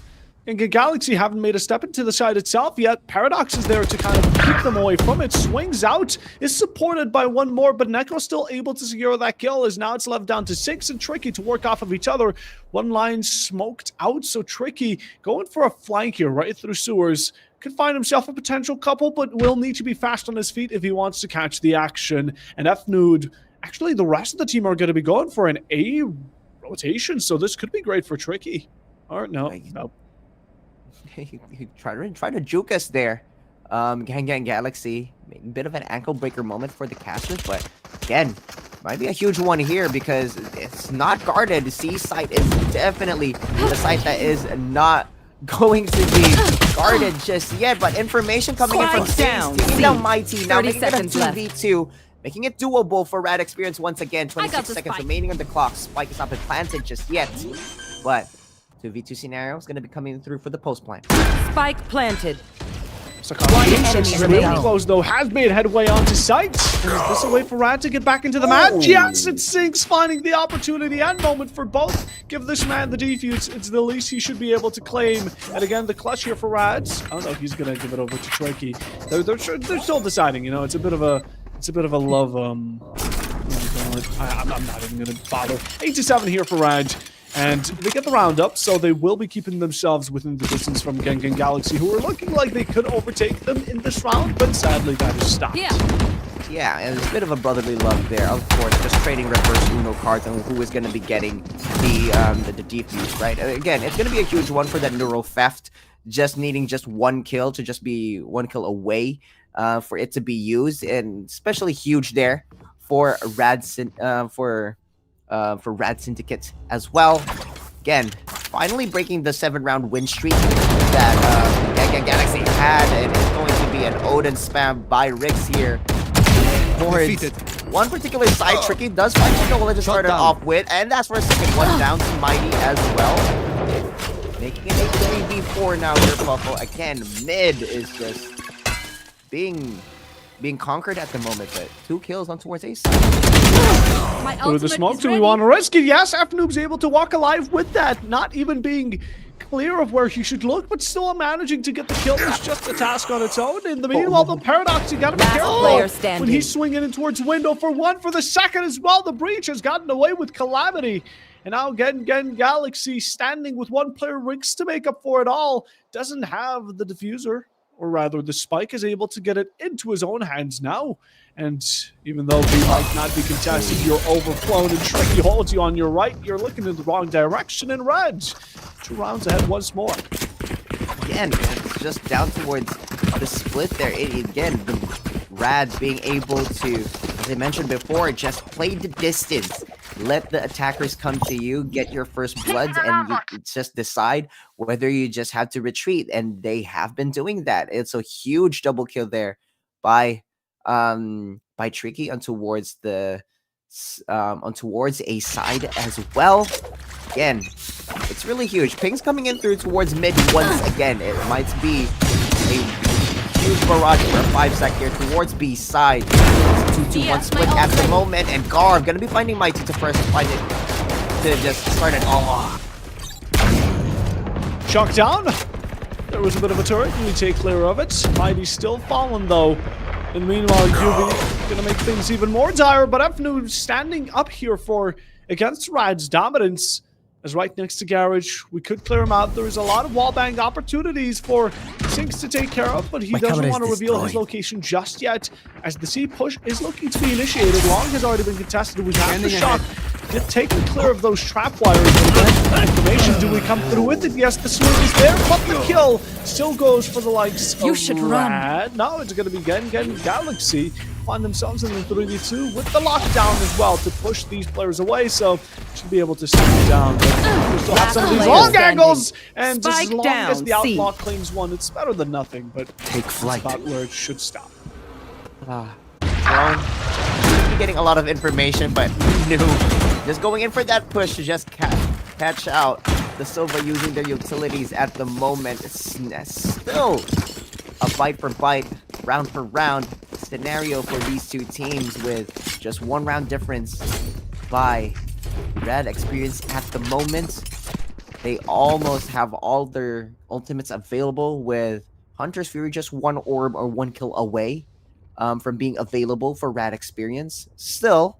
GanGan Galaxy haven't made a step into the side itself yet. Paradox is there to kind of keep them away from it. Swings out, is supported by one more, but Neko still able to secure that kill, as now it's left down to 6 and Tricky to work off of each other. One line smoked out, so Tricky going for a flank here right through sewers. Could find himself a potential couple, but will need to be fast on his feet if he wants to catch the action. And FNUD, actually the rest of the team are going to be going for an A rotation, so this could be great for Tricky. Or no. He tried to juke us there. GanGan Galaxy, a bit of an ankle breaker moment for the casters, but again, might be a huge one here because it's not guarded. C site is definitely the site that is not going to be guarded just yet, but information coming in from Stings, taking down Mighty, now making it a 2v2, making it doable for RAD experience once again. 26 seconds remaining on the clock. Spike has not been planted just yet, but 2v2 scenario is going to be coming through for the post plan. Spike planted. Really close though, has made headway onto site. And is this a way for RAD to get back into the match? Yes, it's Sinks finding the opportunity and moment for both. Give this man the defuse. It's the least he should be able to claim. And again, the clutch here for RAD. I don't know if he's gonna give it over to Tricky. They're still deciding. You know, it's a bit of a love. I'm not even gonna bother. 8-7 here for RAD. And they get the round up, so they will be keeping themselves within the distance from GanGan Galaxy, who are looking like they could overtake them in this round, but sadly that is stopped. Yeah, and there's a bit of a brotherly love there, of course, just trading reverse Uno cards on who is going to be getting the defuse, right? Again, it's going to be a huge one for that Neuro Theft, just needing just one kill to just be one kill away for it to be used, and especially huge there for RAD Syndicate as well. Again, finally breaking the 7-round win streak that GanGan Galaxy had, and it's going to be an Odin spam by Rix here. One particular side, Tricky does find Nola to start it off with, and that's for a second one down to Mighty as well. Making it a 3v4 now here, Puffle. Again, mid is just being conquered at the moment, but 2 kills on towards Ace. With the smoke, do we want to risk it? Yes, FNoob's able to walk alive with that, not even being clear of where he should look, but still managing to get the kill is just a task on its own. In the meanwhile, the Paradox, you gotta be careful when he's swinging in towards window for one, for the second as well. The Breach has gotten away with Calamity. And now GanGan Galaxy standing with one player, Riggs, to make up for it all. Doesn't have the diffuser, or rather the Spike is able to get it into his own hands now. And even though he might not be contested, you're overflown and Tricky holds you on your right. You're looking in the wrong direction in red. 2 rounds ahead once more. Again, it's just down towards the split there. Again, the RAD being able to, as I mentioned before, just play the distance. Let the attackers come to you, get your first bloods, and you just decide whether you just have to retreat. And they have been doing that. It's a huge double kill there by Tricky on towards the towards a side as well. Again, it's really huge. Ping's coming in through towards mid once again. It might be a huge barrage for a 5-sec here towards B side. 2-2-1 split at the moment, and Garb gonna be finding Mighty to first find it to just start it all off. Shock down. There was a bit of a turret. We take clear of it. Mighty's still fallen though. In the meanwhile, UV gonna make things even more dire, but FNU standing up here for against RAD's dominance. As right next to Garage, we could clear him out. There is a lot of wallbang opportunities for Sinks to take care of, but he doesn't want to reveal his location just yet, as the C push is looking to be initiated. Long has already been contested. We have the shot get taken clear of those trap wires. And information, do we come through with it? Yes, the swing is there, but the kill still goes for the likes You of should run. RAD. Now it's going to be GanGan Galaxy. Find themselves in the 3v2 with the lockdown as well to push these players away, so should be able to stand down. But we still have some of these player long standing. angles, and just as Spike long as the down, C. outlaw claims one, it's better than nothing, but Take flight. that's about where it should stop. Drone. Should be getting a lot of information, but no. Just going in for that push to just catch out the Silva using their utilities at the moment. It's still a bite for bite, round for round scenario for these two teams with just 1 round difference by RAD experience at the moment. They almost have all their ultimates available, with Hunter's Fury just 1 orb or 1 kill away from being available for RAD experience. Still,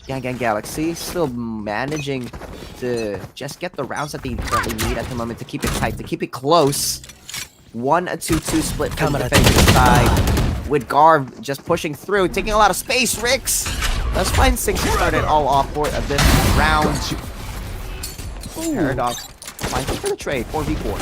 GanGan Galaxy still managing to just get the rounds that they currently need at the moment to keep it tight, to keep it close. 1-2-2 split from the defensive side, with Garv just pushing through, taking a lot of space. Rix, let's find Sync to start it all off for this round. Paradox fighting for the trade, 4v4.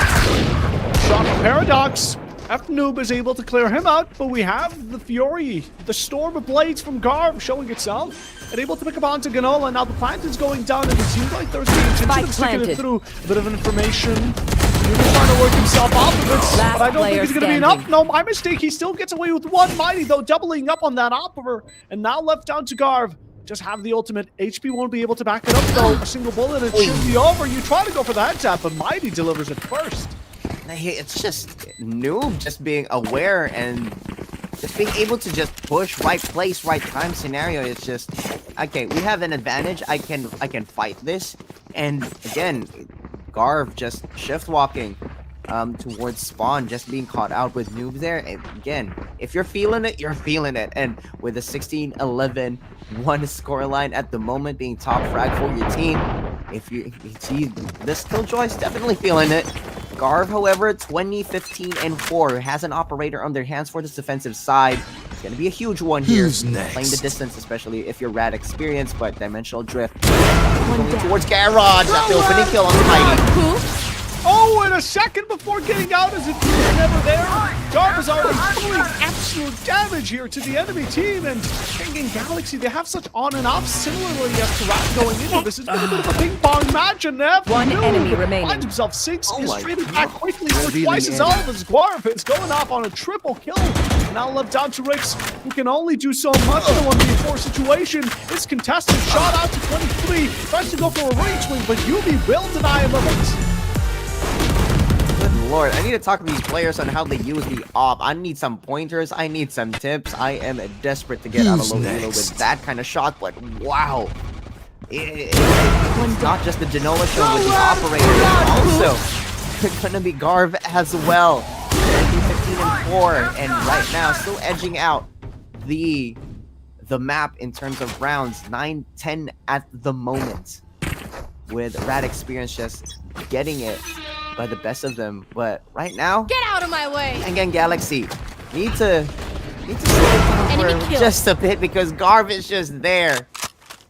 Shot from Paradox. F-Noob is able to clear him out, but we have the Fury, the Storm of Blades from Garv showing itself, and able to pick up onto Ganola. Now the plant is going down, and it seems like there's the intention of sticking it through. A bit of information. He was trying to work himself off of it, but I don't think it's going to be enough. No, my mistake. He still gets away with 1. Mighty, though, doubling up on that Opera, and now left down to Garv. Just have the ultimate. HP won't be able to back it up, though. A single bullet, it should be over. You try to go for the head tap, but Mighty delivers it first. It's just Noob just being aware and just being able to just push right place, right time scenario. It's just, okay, we have an advantage. I can fight this. And again, Garv just shift walking towards spawn, just being caught out with Noob there. And again, if you're feeling it, you're feeling it. And with a 16-11-1 scoreline at the moment, being top frag for your team, if you see this Killjoy's definitely feeling it. Garv, however, 20-15-4, has an operator on their hands for this defensive side. It's going to be a huge one here. Who's next? Playing the distance, especially if you're RAD experienced, but Dimensional Drift going towards Garage. That's the opening kill on the Mighty. Oh, and a second before getting out as if he was never there. Garv is already doing absolute damage here to the enemy team, and GanGan Galaxy, they have such on and off similarly as to RAD going into this. It's been a bit of a ping pong match, and One enemy remaining. finds himself 6, is my traded God. back quickly for Revealing twice as end. all as Garv. It's going off on a triple kill. Now left down to Rix, who can only do so much in a 1v4 situation. It's contested, shot out to 23, tries to go for a range wing, but Yubi will deny him of it. Good lord, I need to talk to these players on how they use the op. I need some pointers, I need some tips. I am desperate to get out of Who's low elo next? with that kind of shot, but wow. It's not just the Genoa show with the operator, it's also gonna be Garv as well. 15-4, and right now still edging out the map in terms of rounds, 9-10 at the moment, with RAD experience just getting it by the best of them. But right now, Get out of my way! GanGan Galaxy need to slow down Enemy for kill. just a bit, because Garv is just there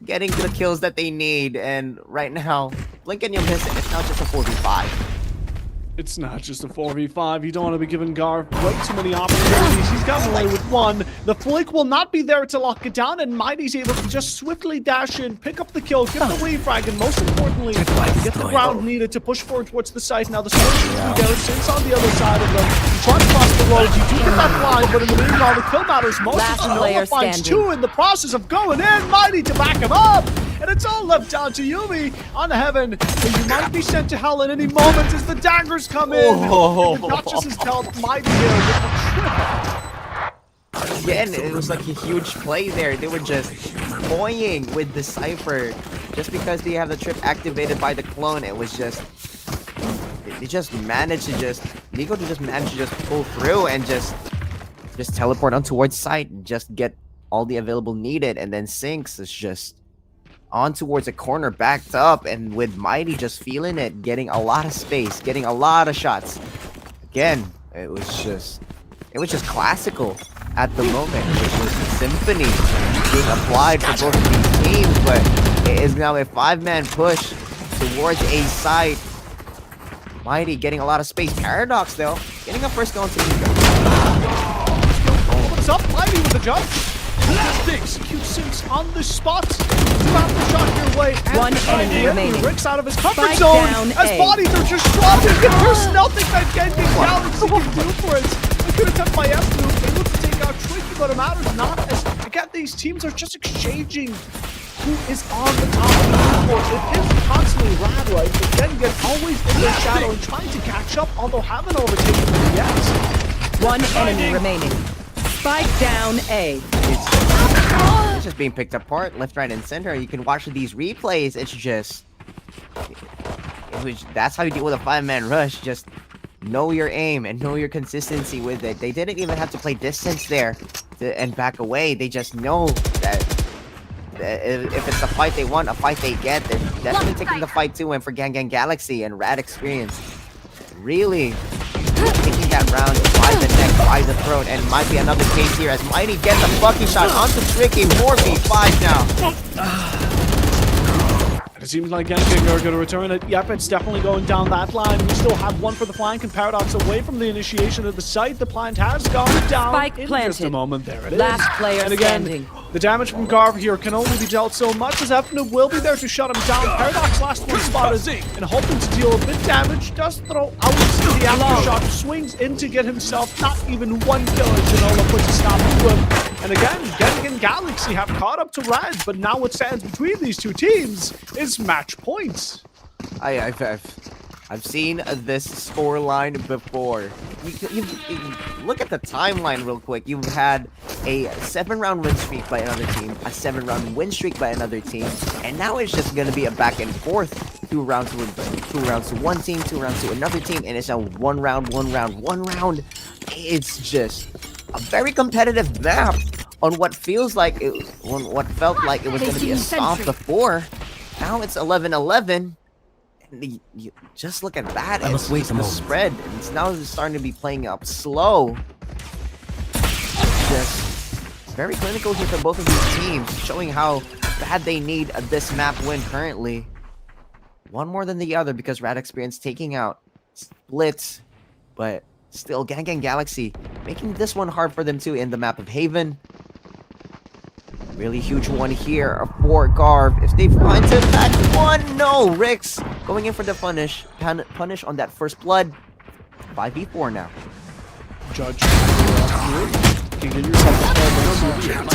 getting the kills that they need, and right now blink and you'll miss it. It's not just a 4v5. It's not just a 4v5. You don't want to be giving Garv way too many opportunities. He's gotten away with 1. The flick will not be there to lock it down, and Mighty's able to just swiftly dash in, pick up the kill, get the wave frag, and most importantly, get the ground needed to push forward towards the site. Now the Scorpion there, Sin's on the other side of them. You try to cross the road, you do get that blind, but in the meanwhile, the kill matters most. Last Genoa player finds standing. 2 in the process of going in. Mighty to back him up. And it's all left down to Yumi on Heaven. And you might be sent to hell at any moment as the daggers come in. And Notches is dealt Mighty here with a triple. Again, it was like a huge play there. They were just toying with the Cypher. Just because they have the trip activated by the clone, it was just... They just managed to just... Nico just managed to just pull through and just teleport on towards site and just get all the available needed. And then Sinks is just on towards a corner, backed up, and with Mighty just feeling it, getting a lot of space, getting a lot of shots. Again, it was just classical at the moment. It was a symphony being applied for both of these teams, but It is now a 5-man push towards A site. Mighty getting a lot of space. Paradox, though, getting a first going to What's up, Mighty with the jump? Just execute Sinks on the spot. Drop the shot your way. One enemy remaining. Rick's out of his comfort Spike zone. down As A. bodies are just dropping. There's nothing that GanGan Galaxy can do for it. I could have took my F move, able to take out Tricky, but it matters not. As again, these teams are just exchanging who is on the top of the board. It is constantly RAD, right? But GanGan always in their shadow and trying to catch up, although haven't overtaken them yet. One enemy remaining. Spike down A. It's just being picked apart left, right, and center. You can watch these replays. It's just... that's how you deal with a 5-man rush. Just know your aim and know your consistency with it. They didn't even have to play distance there and back away. They just know that if it's a fight they want, a fight they get, they're definitely taking the fight too. And for GanGan Galaxy and RAD Experience, really taking that round by the neck, by the throat, and might be another case here as Mighty gets a fucking shot onto Tricky. 4v5 now. It seems like GanGan are going to return it. Yep, it's definitely going down that line. We still have one for the flank and Paradox away from the initiation of the site. The plant has gone down Spike in planted. just a moment. There it is. Last player and again, standing. the damage from Garv here can only be dealt so much as Efnu will be there to shut him down. Paradox last one spotted and hoping to deal a bit damage. Does throw out the aftershock. Swings in to get himself not even one kill. And Janola puts a stop to him. And again, GanGan Galaxy have caught up to RAD, but now what stands between these two teams is match points. I've seen this scoreline before. You look at the timeline real quick. You've had a 7-round win streak by another team, a 7-round win streak by another team, and now it's just gonna be a back and forth. 2 rounds to one team, 2 rounds to another team, and it's a 1 round. It's just a very competitive map on what feels like what felt like it was gonna be a stomp before. Now it's 11-11. You just look at that. It's the spread. It's now starting to be playing up slow. Just very clinical here for both of these teams, showing how bad they need this map win currently. One more than the other because RAD Experience taking out Splits, but still GanGan Galaxy making this one hard for them too in the map of Haven. Really huge one here for Garv. If they find him back one, no, Ricks going in for the punish on that first blood. 5v4 now. Judge, you can get yourself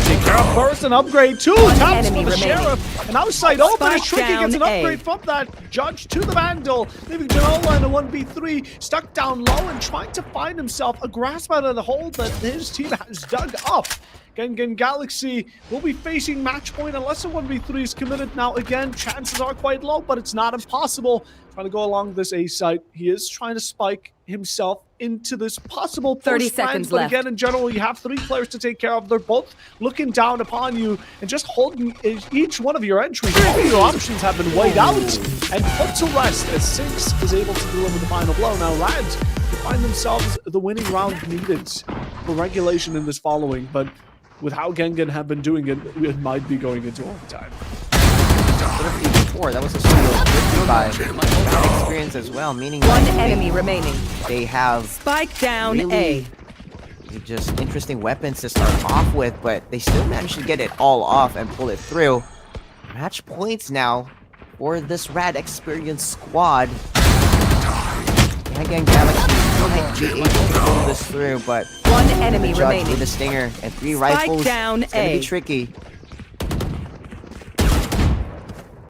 take care of first and upgrade 2 times for the Sheriff. And outside open, as Tricky gets an upgrade from that Judge to the Vandal, leaving Janola in a 1v3, stuck down low and trying to find himself a grasp out of the hole that his team has dug up. GanGan Galaxy will be facing match point unless a 1v3 is committed. Now again, chances are quite low, but it's not impossible. Trying to go along this A site. He is trying to spike himself into this possible 30 push plan, seconds but left. again, in general, you have 3 players to take care of. They're both looking down upon you and just holding each one of your entries. All of your options have been weighed out and put to rest as Sinks is able to deliver the final blow. Now, RAD find themselves the winning round needed for regulation in this following, but with how GanGan have been doing it, it might be going into overtime. That was a solo by RAD Experience as well, meaning One enemy remaining. they have Spike down really just interesting weapons to start off with, but they still managed to get it all off and pull it through. Match points now for this RAD Experience squad. GanGan Galaxy might be able to pull this through, but one enemy Judge remaining. with a stinger and 3 Spike rifles. down It's gonna A. be tricky.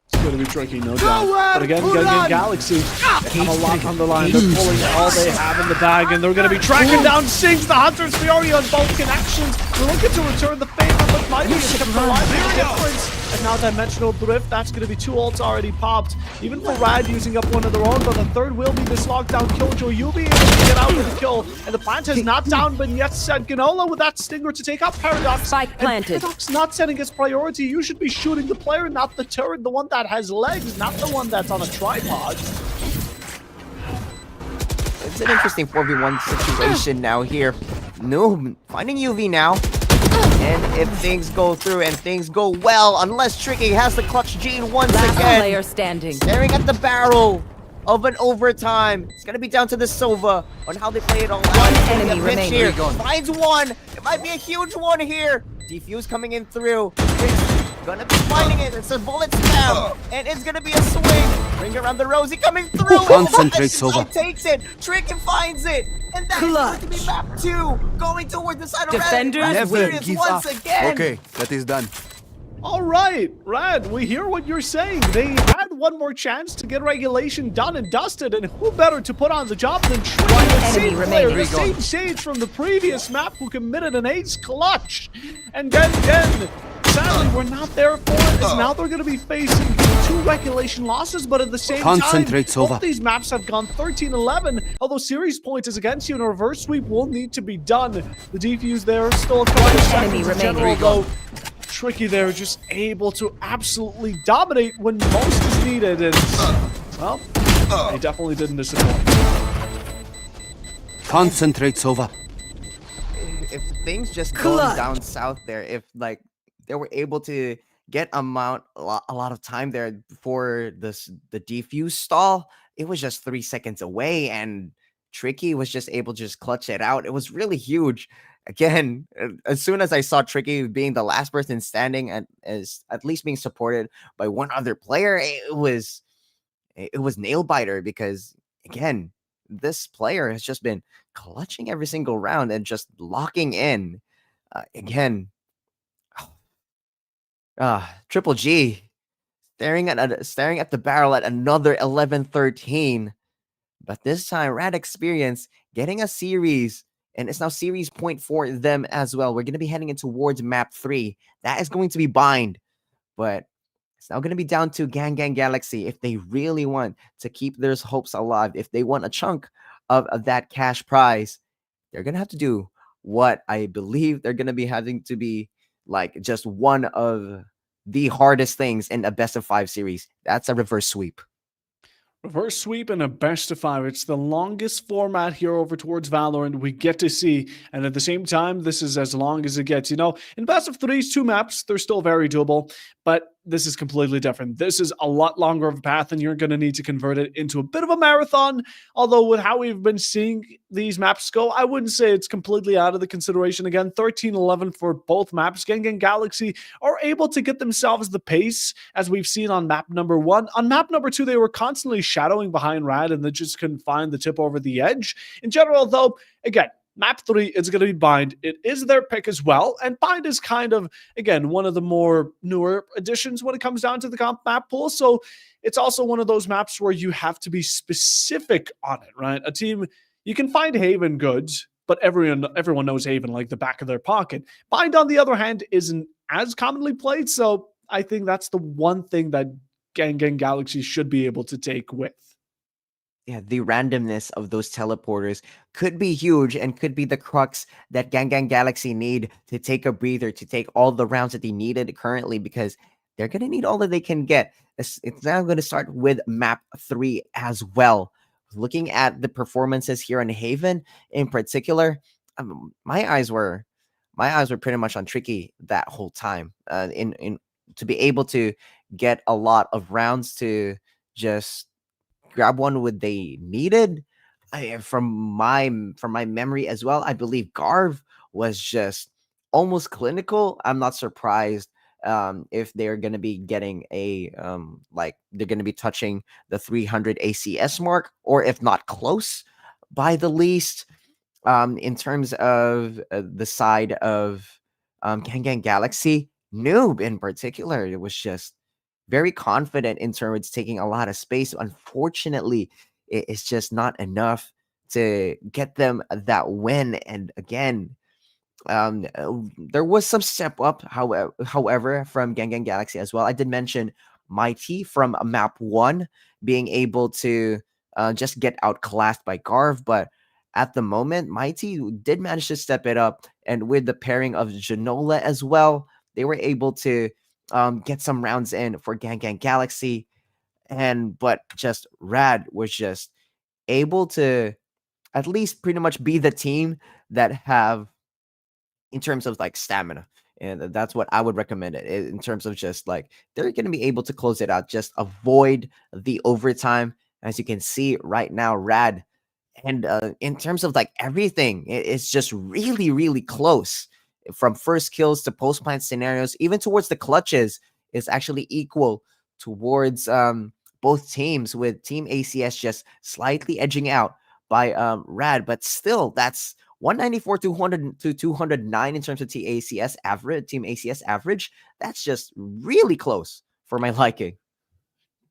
It's going to be tricky, no doubt. But again, GanGan Galaxy, they have a lot on the line. They're pulling all they have in the bag, and they're going to be tracking down Sinks, the Hunter's Fury on both connections. We're looking to return the favor, but Mighty has kept alive. The difference. And now Dimensional Drift, that's going to be 2 ults already popped. Even for RAD using up one of their own, but the third will be this lockdown Killjoy. You'll be able to get out with a kill. And the plant has not down been yet set. Ganola with that stinger to take out Paradox. Spike planted. And Paradox not setting his priority. You should be shooting the player, not the turret, the one that has legs, not the one that's on a tripod. It's an interesting 4v1 situation now here. Noob finding UV now. And if things go through and things go well, unless Tricky has the clutch gene once Last again, player standing. staring at the barrel of an overtime. It's gonna be down to the Sova on how they play it all out. One It's gonna be a enemy pinch remaining. here. Finds one. It might be a huge one here. Defuse coming in through. It's gonna be finding it. It's a bullet spam. And it's gonna be a swing. Ring around the rosy coming through. Concentrate, Sova. Takes it. Trick and finds it. And that's going to be map 2. Going towards the side of Defenders Red. Never Experience give once up. again. Okay, that is done. All right, Rad, we hear what you're saying. They had one more chance to get regulation done and dusted, and who better to put on the job than Tricky, the enemy same remaining. player, the same Sage from the previous map who committed an ace clutch. And GanGan, sadly, we're not there for it, as now they're going to be facing 2 regulation losses, but at the same Concentrate, time, Sova. both these maps have gone 13-11, although series point is against you, and a reverse sweep will need to be done. The defuse there, still a couple of enemy seconds in remaining. general, though. Tricky there, just able to absolutely dominate when most is needed, and well, they definitely didn't disappoint. Concentrate, Sova. If things just going down south there, if like they were able to get a lot of time there before the defuse stall, it was just 3 seconds away, and Tricky was just able to just clutch it out. It was really huge. Again, as soon as I saw Tricky being the last person standing and as at least being supported by one other player, it was nail biter, because again, this player has just been clutching every single round and just locking in. Again, Triple G staring at the barrel at another 11-13, but this time Rad Experience getting a series. And it's now series point for them as well. We're going to be heading in towards map 3. That is going to be bind. But it's now going to be down to GanGan Galaxy if they really want to keep their hopes alive. If they want a chunk of that cash prize, they're going to have to do what I believe they're going to be having to be like just one of the hardest things in a best of 5 series. That's a reverse sweep. Reverse sweep and a best of 5. It's the longest format here over towards Valorant we get to see. And at the same time, this is as long as it gets. You know, in best of 3's 2 maps, they're still very doable. But this is completely different. This is a lot longer of a path, and you're going to need to convert it into a bit of a marathon. Although with how we've been seeing these maps go, I wouldn't say it's completely out of the consideration. Again, 13-11 for both maps. GanGan Galaxy are able to get themselves the pace, as we've seen on map number 1. On map number 2, they were constantly shadowing behind Rad, and they just couldn't find the tip over the edge. In general, though, again, map 3 is going to be Bind. It is their pick as well. And Bind is kind of, again, one of the more newer additions when it comes down to the comp map pool. So it's also one of those maps where you have to be specific on it, right? A team, you can find Haven goods, but everyone knows Haven like the back of their pocket. Bind, on the other hand, isn't as commonly played. So I think that's the one thing that GanGan Galaxy should be able to take with. Yeah, the randomness of those teleporters could be huge and could be the crux that GanGan Galaxy need to take a breather, to take all the rounds that they needed currently, because they're going to need all that they can get. It's now going to start with map 3 as well. Looking at the performances here in Haven in particular, my eyes were pretty much on Tricky that whole time. In to be able to get a lot of rounds to just grab one what they needed. From my memory as well, I believe Garv was just almost clinical. I'm not surprised if they're going to be getting a like they're going to be touching the 300 ACS mark, or if not close by the least. In terms of the side of GanGan Galaxy, Noob in particular, it was just very confident in terms of taking a lot of space. Unfortunately, it's just not enough to get them that win. And again, there was some step up, however, from GanGan Galaxy as well. I did mention Mighty from map 1 being able to just get outclassed by Garv, but at the moment, Mighty did manage to step it up, and with the pairing of Janola as well, they were able to get some rounds in for GanGan Galaxy. But just Rad was just able to at least pretty much be the team that have, in terms of like stamina, And that's what I would recommend it in terms of just like they're going to be able to close it out. Just avoid the overtime. As you can see right now, Rad. And in terms of like everything, it's just really, really close. From first kills to post plant scenarios, even towards the clutches, is actually equal towards both teams, with Team ACS just slightly edging out by Rad. But still, that's 194 to 209 in terms of TACS average, Team ACS average. That's just really close for my liking.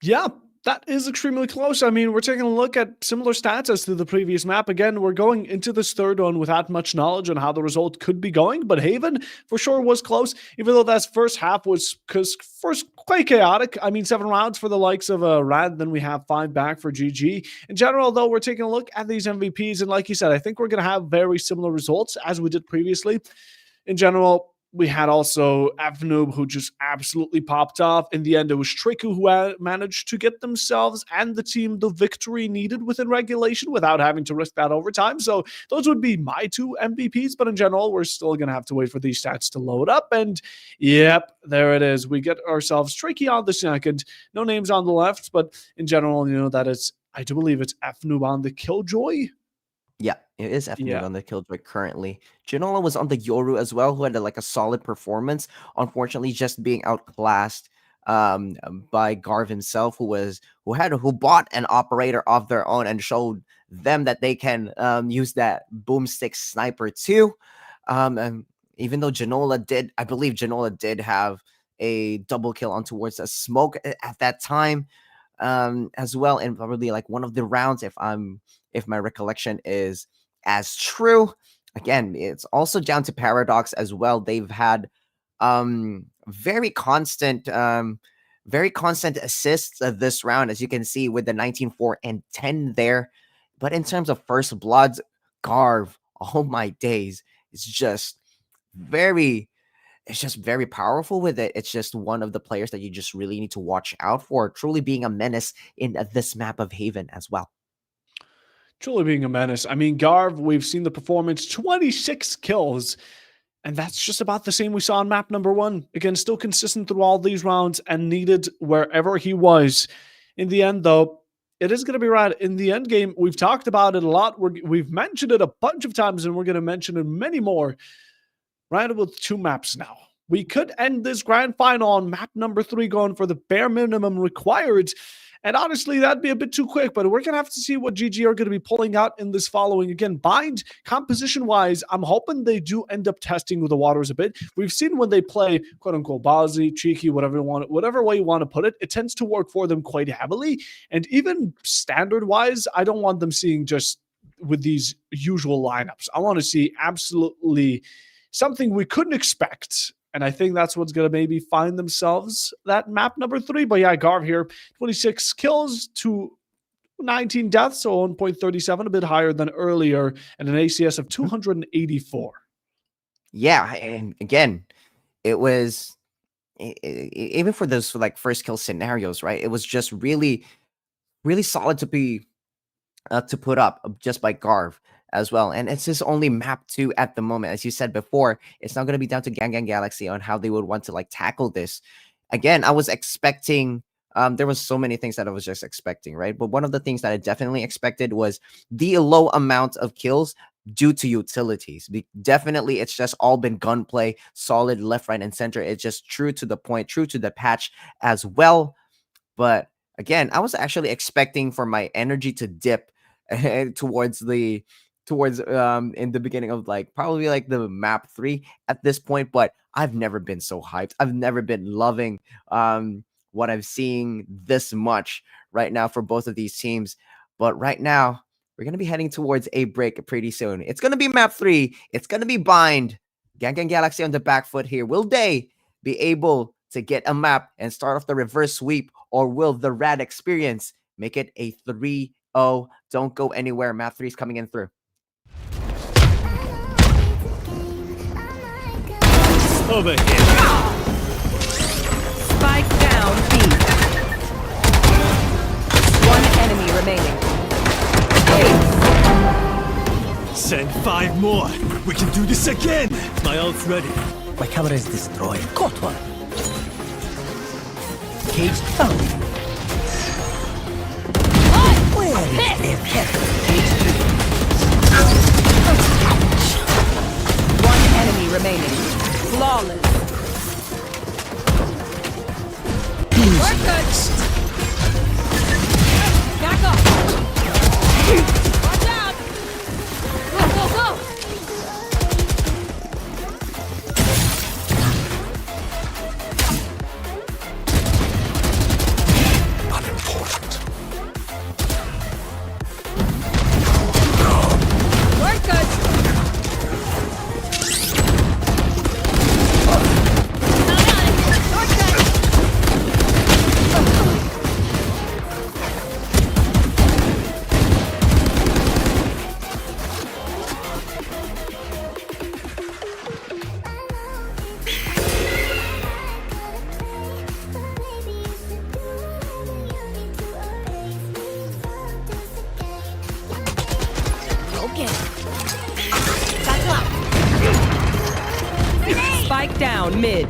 Yeah, that is extremely close. I mean, we're taking a look at similar stats as to the previous map. Again, we're going into this third one without much knowledge on how the result could be going, but Haven for sure was close, even though that first half was first quite chaotic. I mean, 7 rounds for the likes of Rad, then we have 5 back for GG. In general, though, we're taking a look at these MVPs, and like you said, I think we're going to have very similar results as we did previously. In general, we had also Avnoob, who just absolutely popped off. In the end, it was Triku who managed to get themselves and the team the victory needed within regulation without having to risk that overtime. So those would be my 2 MVPs. But in general, we're still going to have to wait for these stats to load up. And yep, there it is. We get ourselves Tricky on the second. No names on the left. But in general, you know, that is, I do believe it's Avnoob on the Killjoy. Yeah, it is F-Move on the Killjoy currently. Janola was on the Yoru as well, who had like a solid performance. Unfortunately, just being outclassed by Garv himself, who bought an operator of their own and showed them that they can use that boomstick sniper too. And even though I believe Janola did have a double kill on towards a smoke at that time as well, and probably like one of the rounds, if my recollection is as true. Again, it's also down to Paradox as well. They've had very constant assists this round, as you can see with the 19-4 and 10 there. But in terms of first bloods, Garv, oh my days, it's just very powerful with it. It's just one of the players that you just really need to watch out for, truly being a menace in this map of Haven as well. Truly being a menace. I mean, Garv, we've seen the performance, 26 kills, and that's just about the same we saw on map number 1. Again, still consistent through all these rounds and needed wherever he was. In the end, though, it is going to be right. In the end game, we've talked about it a lot. We've mentioned it a bunch of times, and we're going to mention it many more. Right, with 2 maps now. We could end this grand final on map number 3, going for the bare minimum required. And honestly, that'd be a bit too quick, but we're going to have to see what GG are going to be pulling out in this following. Again, Bind, composition-wise, I'm hoping they do end up testing with the waters a bit. We've seen when they play, quote-unquote, ballsy, cheeky, whatever way you want to put it, it tends to work for them quite heavily. And even standard-wise, I don't want them seeing just with these usual lineups. I want to see absolutely something we couldn't expect. And I think that's what's going to maybe find themselves that map number 3. But yeah, Garv here, 26 kills to 19 deaths, so 1.37, a bit higher than earlier, and an ACS of 284. Yeah, and again, it was even for those like first kill scenarios, right? It was just really, really solid to put up just by Garv as well. And it's his only map 2 at the moment. As you said before, it's not going to be down to GanGan Galaxy on how they would want to like tackle this. Again, I was expecting, there was so many things that I was just expecting, right? But one of the things that I definitely expected was the low amount of kills due to utilities. Definitely, it's just all been gunplay, solid left, right, and center. It's just true to the point, true to the patch as well. But again, I was actually expecting for my energy to dip towards in the beginning of like probably like the map 3 at this point, but I've never been so hyped. I've never been loving what I'm seeing this much right now for both of these teams. But right now, we're going to be heading towards a break pretty soon. It's going to be map 3. It's going to be Bind. GanGan Galaxy on the back foot here. Will they be able to get a map and start off the reverse sweep, or will the RAD experience make it a 3-0? Don't go anywhere. Map 3 is coming in through. Over here. Spike down B. One enemy remaining. Send 5 more. We can do this again. My ult's ready. My camera is destroyed. Caught one. Cage found. Where is their head? Cage One enemy remaining. Flawless. We're good. Back up. Watch out. Go, go, go. We're good. Not on it. Shortcut. Okay. Back up. Spike down mid.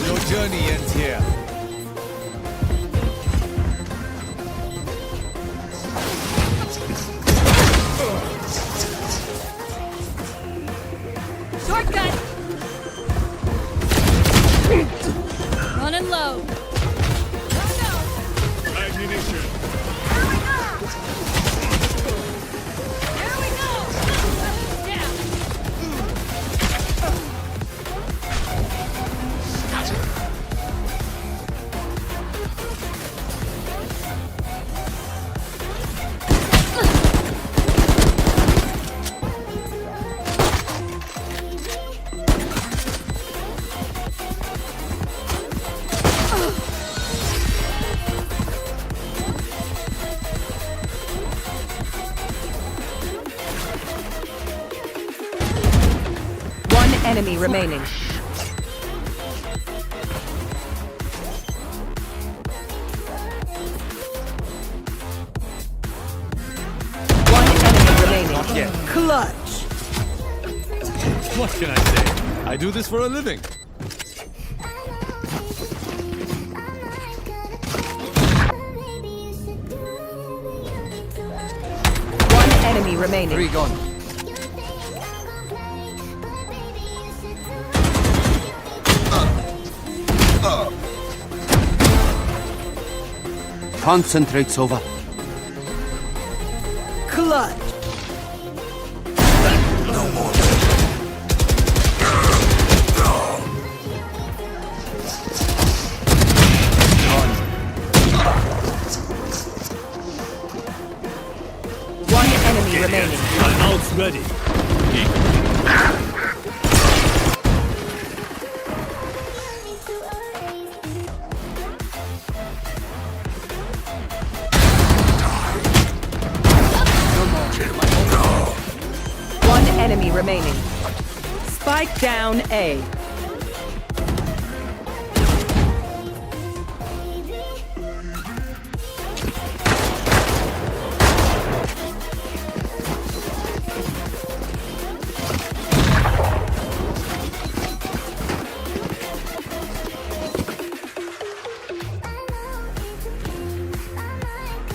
Your journey ends here. Shortcut. Running low. Ammunition. Here we go. Down. One enemy remaining. One enemy remaining. Clutch. What can I say? I do this for a living. One enemy remaining. Three gone. Concentrate's over. Clutch. One enemy remaining. My ult's ready. One enemy remaining. Spike down A.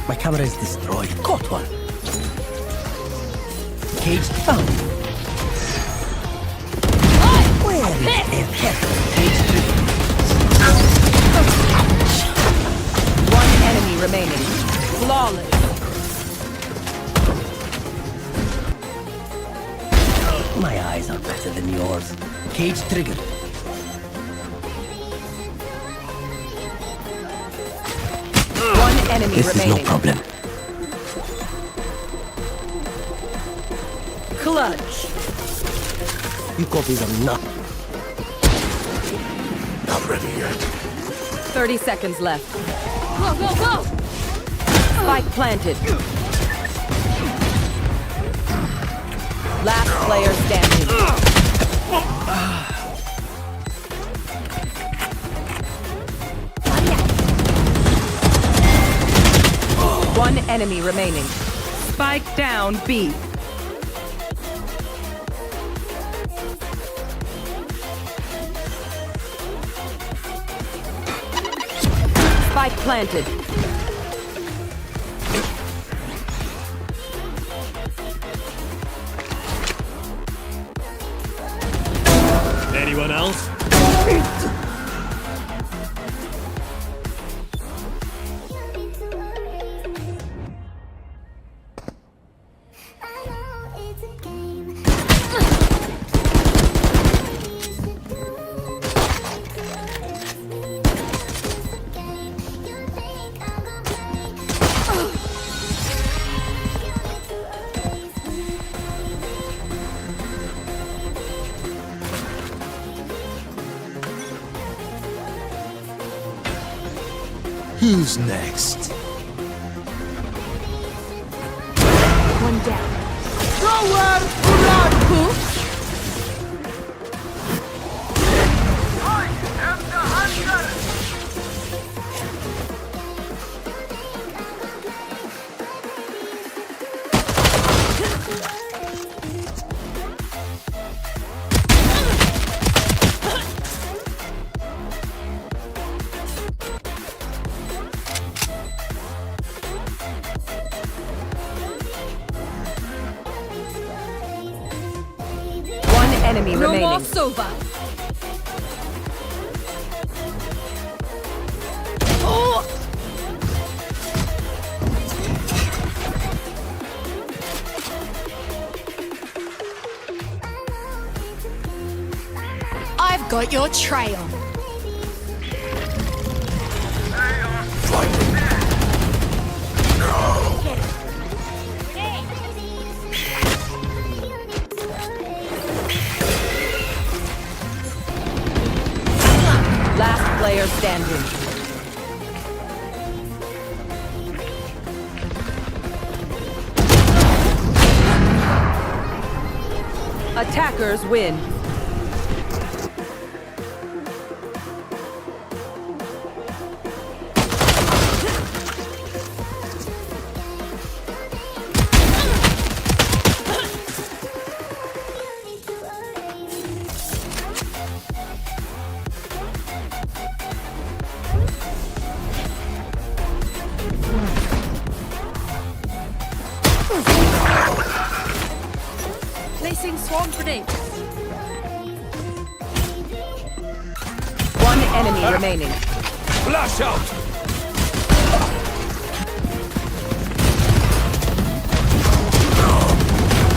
My camera is destroyed. Caught one. Cage found. Where is their head? Cage One enemy remaining. Flawless. My eyes are better than yours. Cage triggered. One enemy This is no remaining. problem. Clutch. You copies are not. Not ready yet. 30 seconds left. Go, go, go. Spike planted. Last player standing. One enemy remaining. Spike down B. Spike planted. Anyone else? Who's next? One down. Nowhere to run! One enemy No remaining. more Sova. Oh! I've got your trail. Last player standing. Attackers win. Placing swarm grenade. One enemy remaining. Flash out!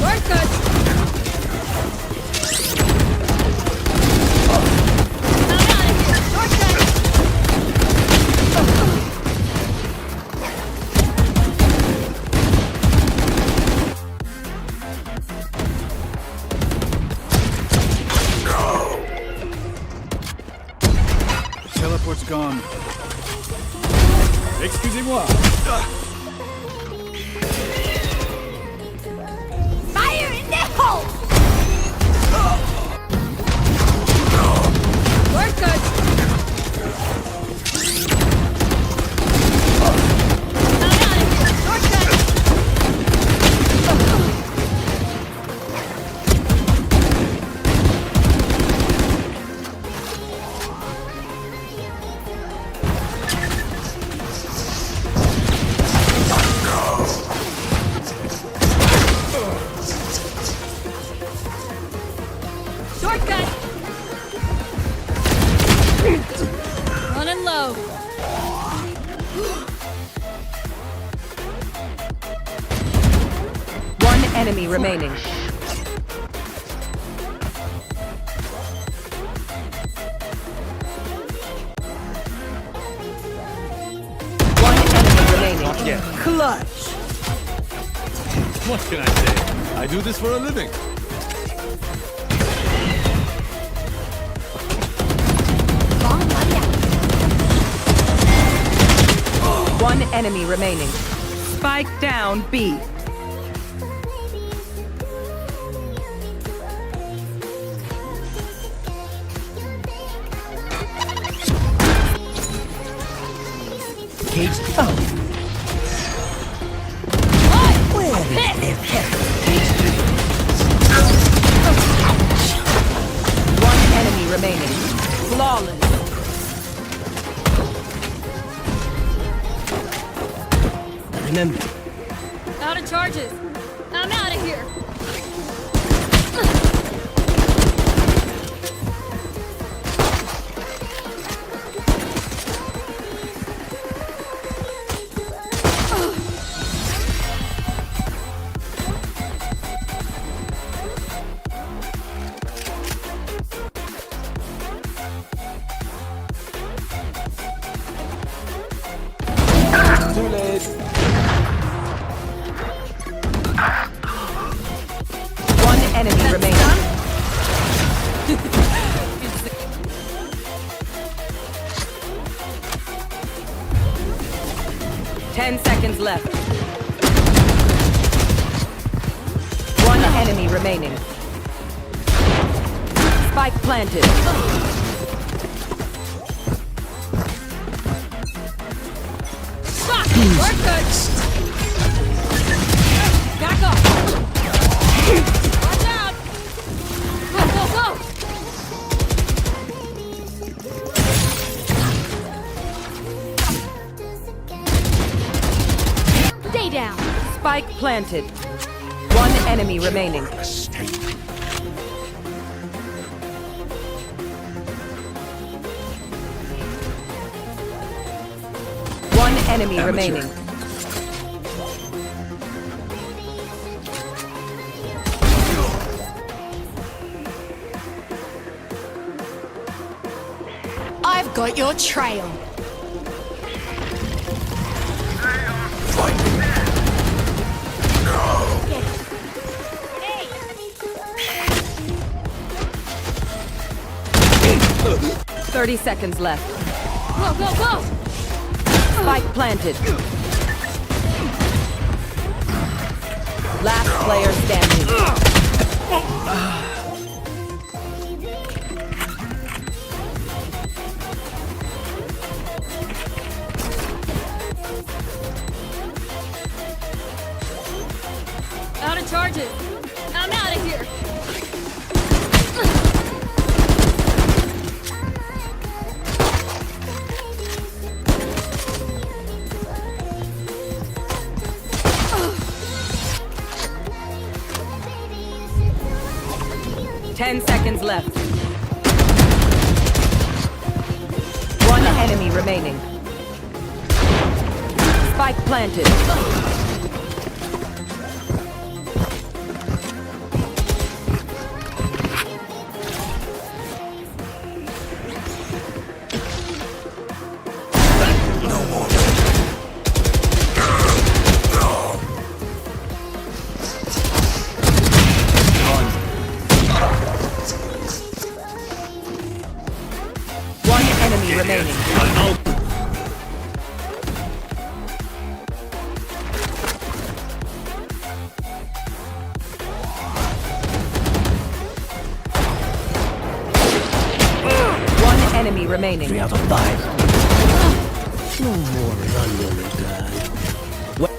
Work good. Teleport's gone. Excusez-moi. Fire in the hole! Work good. Shortcut! Running low. One enemy remaining. One enemy remaining. Clutch. What can I say? I do this for a living. One enemy remaining. Spike down B. Cage found. One enemy remaining. Flawless. remember. Out of charges. I'm out of here. Too late. One enemy remaining. 10 seconds left. One enemy remaining. Spike planted. Fuck! We're good. Gotta go. Watch out. Go, go, go. Stay down. Spike planted. One enemy remaining. One enemy remaining. I've got your trail. Hey. 30 seconds left. Go, go, go. Spike planted. Last player standing. Out of charges. I'm out of here. Ten seconds left. One enemy remaining. Spike planted. One enemy remaining. One enemy remaining. 3 out of 5. No more running, girl.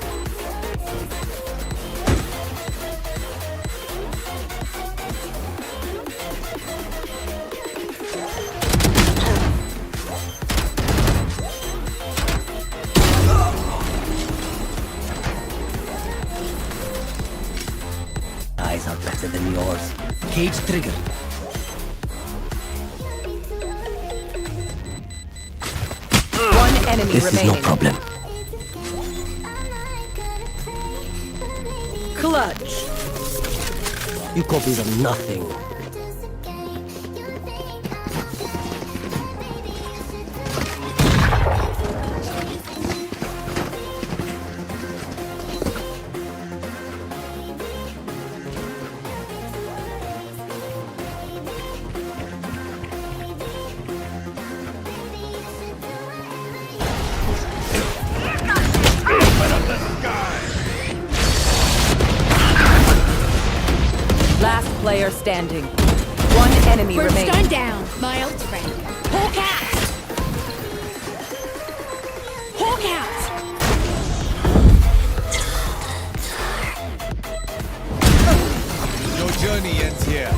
Eyes are better than yours. Cage trigger. One enemy This remaining. is no problem. Clutch. You copies are nothing. Last player standing. One enemy remaining. Brimstone down. My old friend. Hawk out. Hawk out. Your journey ends here.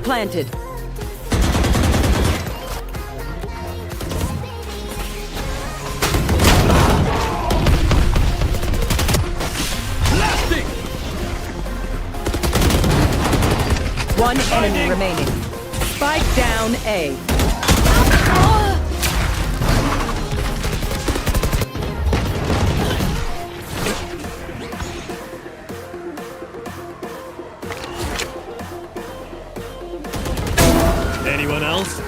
planted. One enemy remaining. Spike down A. Anyone else?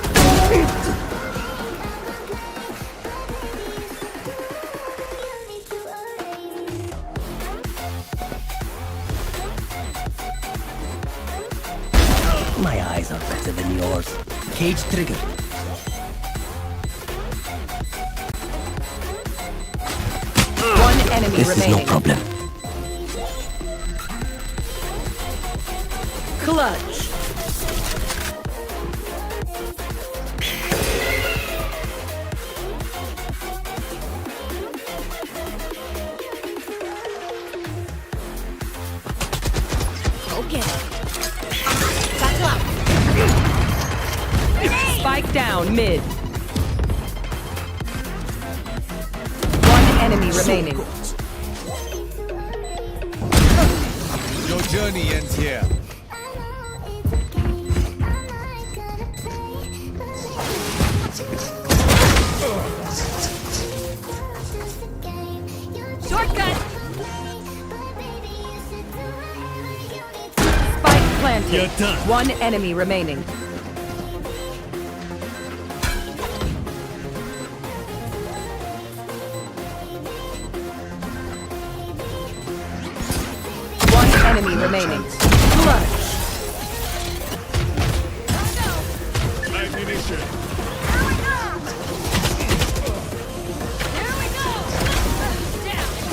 My eyes are better than yours. Cage trigger. One enemy This remaining. is no problem. Clutch. Okay. Spike down mid. One enemy remaining. Your journey ends here. Shortcut. Spike planted. You're done. One enemy remaining. One enemy remaining. Clutch. Ammunition. Here we go. Down.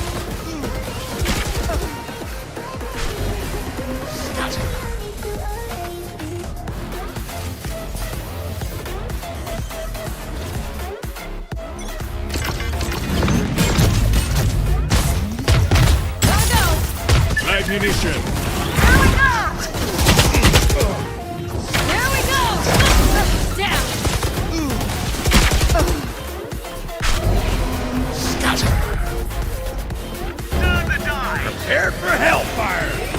Ammunition. Here we go. Down. Prepare for hellfire.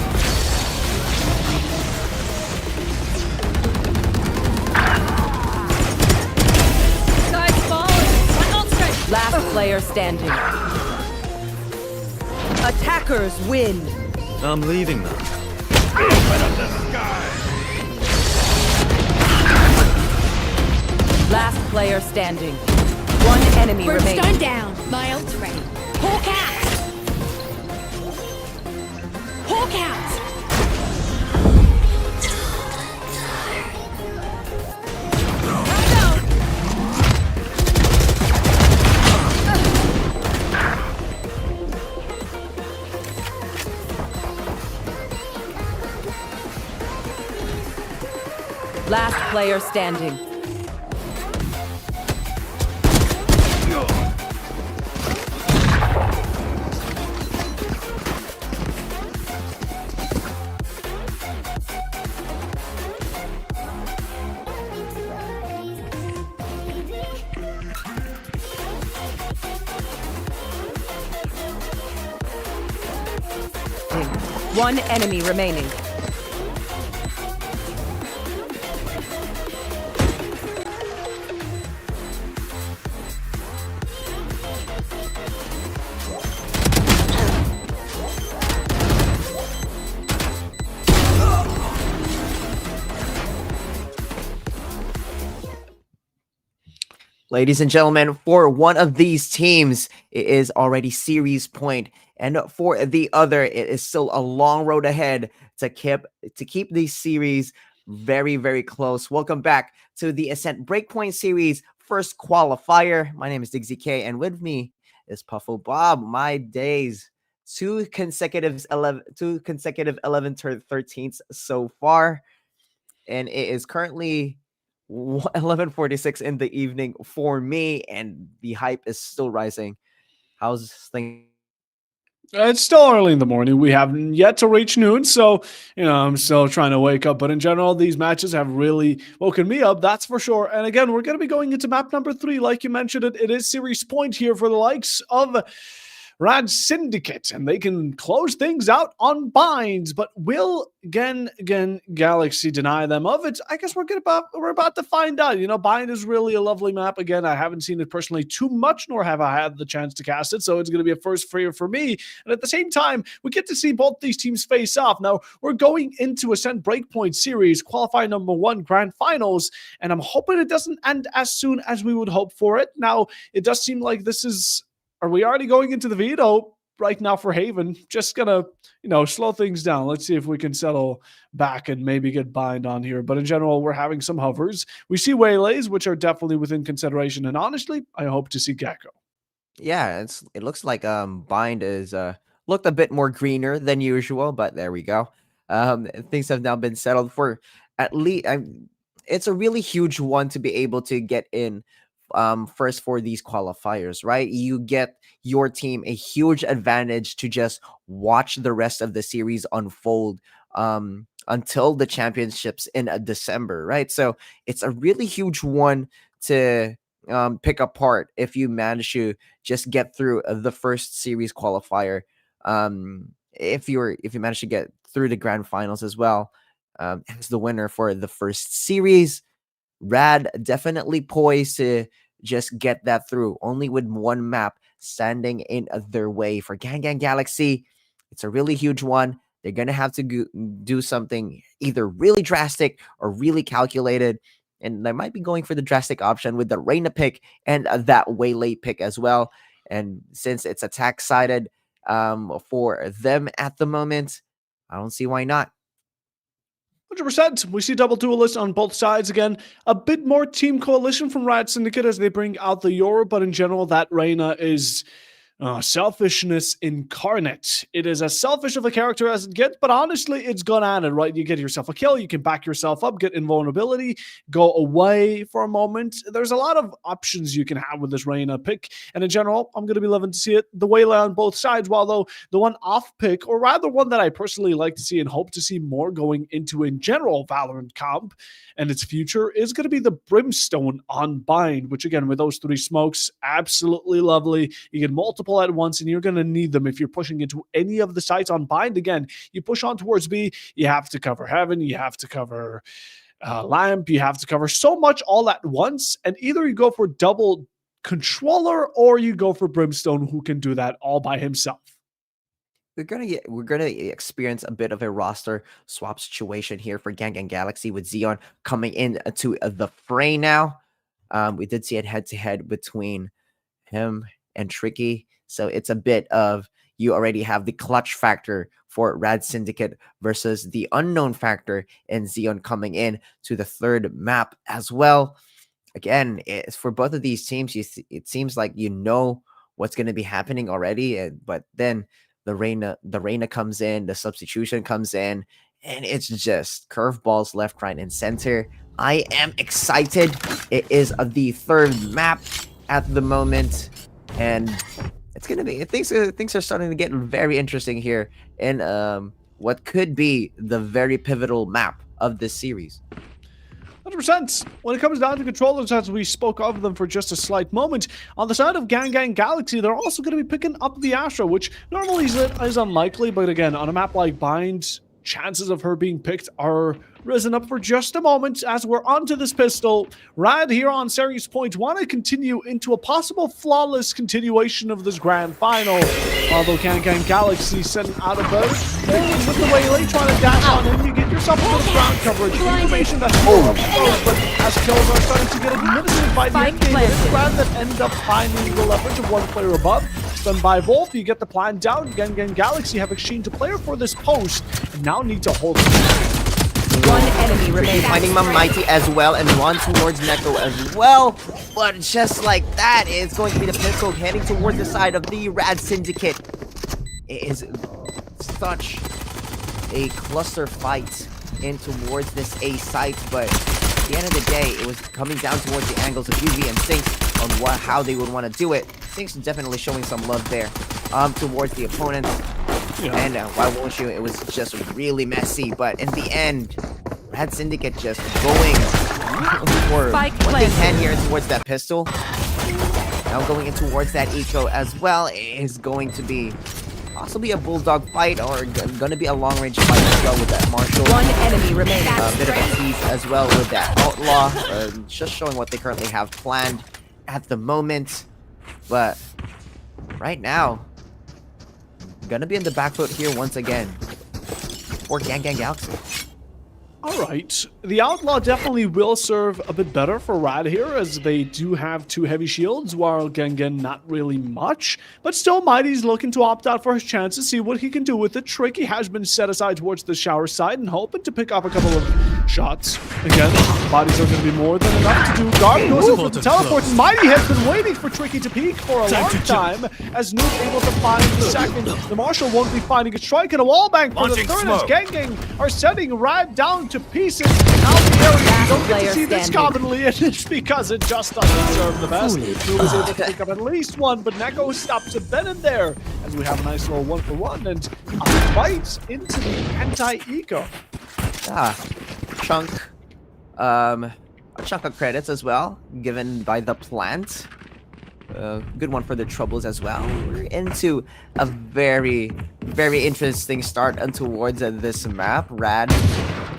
Sky's falling. My ult's ready. Last player standing. Attackers win. I'm leaving now. Last player standing. One enemy Brimstone remaining. down. My ult's ready. Hawk out. Hawk out. Last player standing. One enemy remaining. Ladies and gentlemen, for one of these teams, it is already series point, and for the other, it is still a long road ahead to keep these series very, very close. Welcome back to the Ascend Breakpoint series first qualifier. My name is Diggsy K, and with me is Puffo Bob. My days, two consecutive 13th so far, and it is currently 11:46 in the evening for me, and the hype is still rising. How's things? It's still early in the morning. We haven't yet to reach noon, so I'm still trying to wake up. But in general, these matches have really woken me up, that's for sure. And again, we're going to be going into map number 3, like you mentioned. It is series point here for the likes of RAD Syndicate, and they can close things out on binds. But will GanGan Galaxy deny them of it? I guess we're about to find out. Bind is really a lovely map. Again, I haven't seen it personally too much, nor have I had the chance to cast it, so it's going to be a first for me. And at the same time, we get to see both these teams face off. Now, we're going into Ascend Breakpoint Series, qualifying number 1 grand finals, and I'm hoping it doesn't end as soon as we would hope for it. Now, it does seem like this is... Are we already going into the veto right now for Haven? Just gonna, slow things down. Let's see if we can settle back and maybe get bind on here. But in general, we're having some hovers. We see waylays, which are definitely within consideration. And honestly, I hope to see Gecko. Yeah, it looks like bind is looked a bit more greener than usual, but there we go. Things have now been settled for at least. It's a really huge one to be able to get in first for these qualifiers, right? You get your team a huge advantage to just watch the rest of the series unfold until the championships in December, right? So it's a really huge one to pick apart if you manage to just get through the first series qualifier. If you manage to get through the grand finals as well as the winner for the first series, RAD definitely poised to just get that through, only with one map standing in their way. For GanGan Galaxy, it's a really huge one. They're going to have to do something either really drastic or really calculated, and they might be going for the drastic option with the Reyna pick and that Waylay pick as well. And since it's attack-sided for them at the moment, I don't see why not. 100%. We see double duelists on both sides. Again, a bit more team coalition from RAD Syndicate as they bring out the Yoru, but in general, that Reyna is selfishness incarnate. It is as selfish of a character as it gets, but honestly, it's gone at it, right? You get yourself a kill, you can back yourself up, get invulnerability, go away for a moment. There's a lot of options you can have with this Reyna pick, and in general, I'm going to be loving to see it the Waylay on both sides, while though the one off pick, or rather one that I personally like to see and hope to see more going into in general Valorant comp and its future, is going to be the Brimstone on bind, which again, with those 3 smokes, absolutely lovely. You get multiple at once, and you're going to need them if you're pushing into any of the sites on bind. Again, you push on towards B, you have to cover heaven, you have to cover lamp, you have to cover so much all at once, and either you go for double controller or you go for Brimstone, who can do that all by himself. We're gonna experience a bit of a roster swap situation here for GanGan Galaxy with Xeon coming in to the fray now. We did see it head-to-head between him and Tricky, so it's a bit of, you already have the clutch factor for RAD Syndicate versus the unknown factor in Xeon coming in to the third map as well. Again, it's for both of these teams, it seems like what's going to be happening already, but then the Reyna comes in, the substitution comes in, and it's just curveballs left, right, and center. I am excited. It is the third map at the moment, and it's gonna be things are starting to get very interesting here in what could be the very pivotal map of this series. 100%. When it comes down to controllers, as we spoke of them for just a slight moment, on the side of GanGan Galaxy, they're also going to be picking up the Astra, which normally is unlikely, but again, on a map like Bind, chances of her being picked are risen up for just a moment as we're onto this pistol. RAD here on series point want to continue into a possible flawless continuation of this grand final. Although GanGan Galaxy sending out a boat with the Waylay trying to dash on in, you get yourself a little ground coverage. Information that's more exposed, but as kills are starting to get administered by the end game, it's RAD that end up finding the leverage of one player above. Stunned by both, you get the plan down. GanGan Galaxy have exchanged a player for this post and now need to hold it. One enemy remaining. Finding Mighty as well, and one towards Neko as well. But just like that, it's going to be the pistol heading towards the side of the RAD Syndicate. It is such a cluster fight in towards this A site, but at the end of the day, it was coming down towards the angles of UV and Sinks on how they would want to do it. Sinks definitely showing some love there. towards the opponent. Yeah. And why won't you? It was just really messy, but in the end, RAD Syndicate just going for Spike what they planted. can here towards that pistol. Now going in towards that eco as well is going to be possibly a bulldog fight or going to be a long range fight as well with that Marshall. One enemy remaining. A bit of a tease as well with that outlaw, just showing what they currently have planned at the moment. But right now, gonna be in the back foot here once again for GanGan Galaxy. Alright, the Outlaw definitely will serve a bit better for RAD here, as they do have 2 heavy shields, while GanGan not really much. But still, Mighty's looking to opt out for his chance to see what he can do with it. Tricky has been set aside towards the shower side and hoping to pick up a couple of shots. Again, bodies are going to be more than enough to do. Guard goes in for the teleport, and Mighty has been waiting for Tricky to peek for a long time, as Nuke able to find the second. The Marshal won't be finding a strike and a wallbang for the third, as GanGan are setting RAD down to pieces. Now the area, you don't get to see this commonly, and it's because it just doesn't serve the best. Who was able to pick up at least one, but Neko stops it then and there, as we have a nice little 1-for-1, and a fight into the anti-eco. A chunk of credits as well, given by the plant. Good one for the troubles as well. We're into a very, very interesting start towards this map. RAD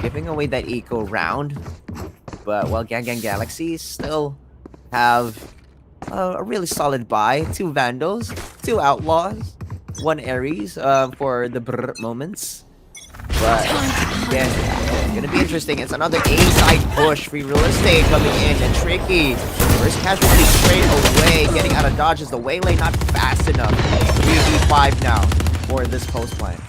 giving away that eco round, but while GanGan Galaxy still have a really solid buy. 2 Vandals, 2 Outlaws, 1 Ares for the brr moments. But again, gonna be interesting. It's another A-side push. Free real estate coming in, and Tricky. First casualty straight away. Getting out of dodge is the waylay not fast enough. 3v5 now for this post plan.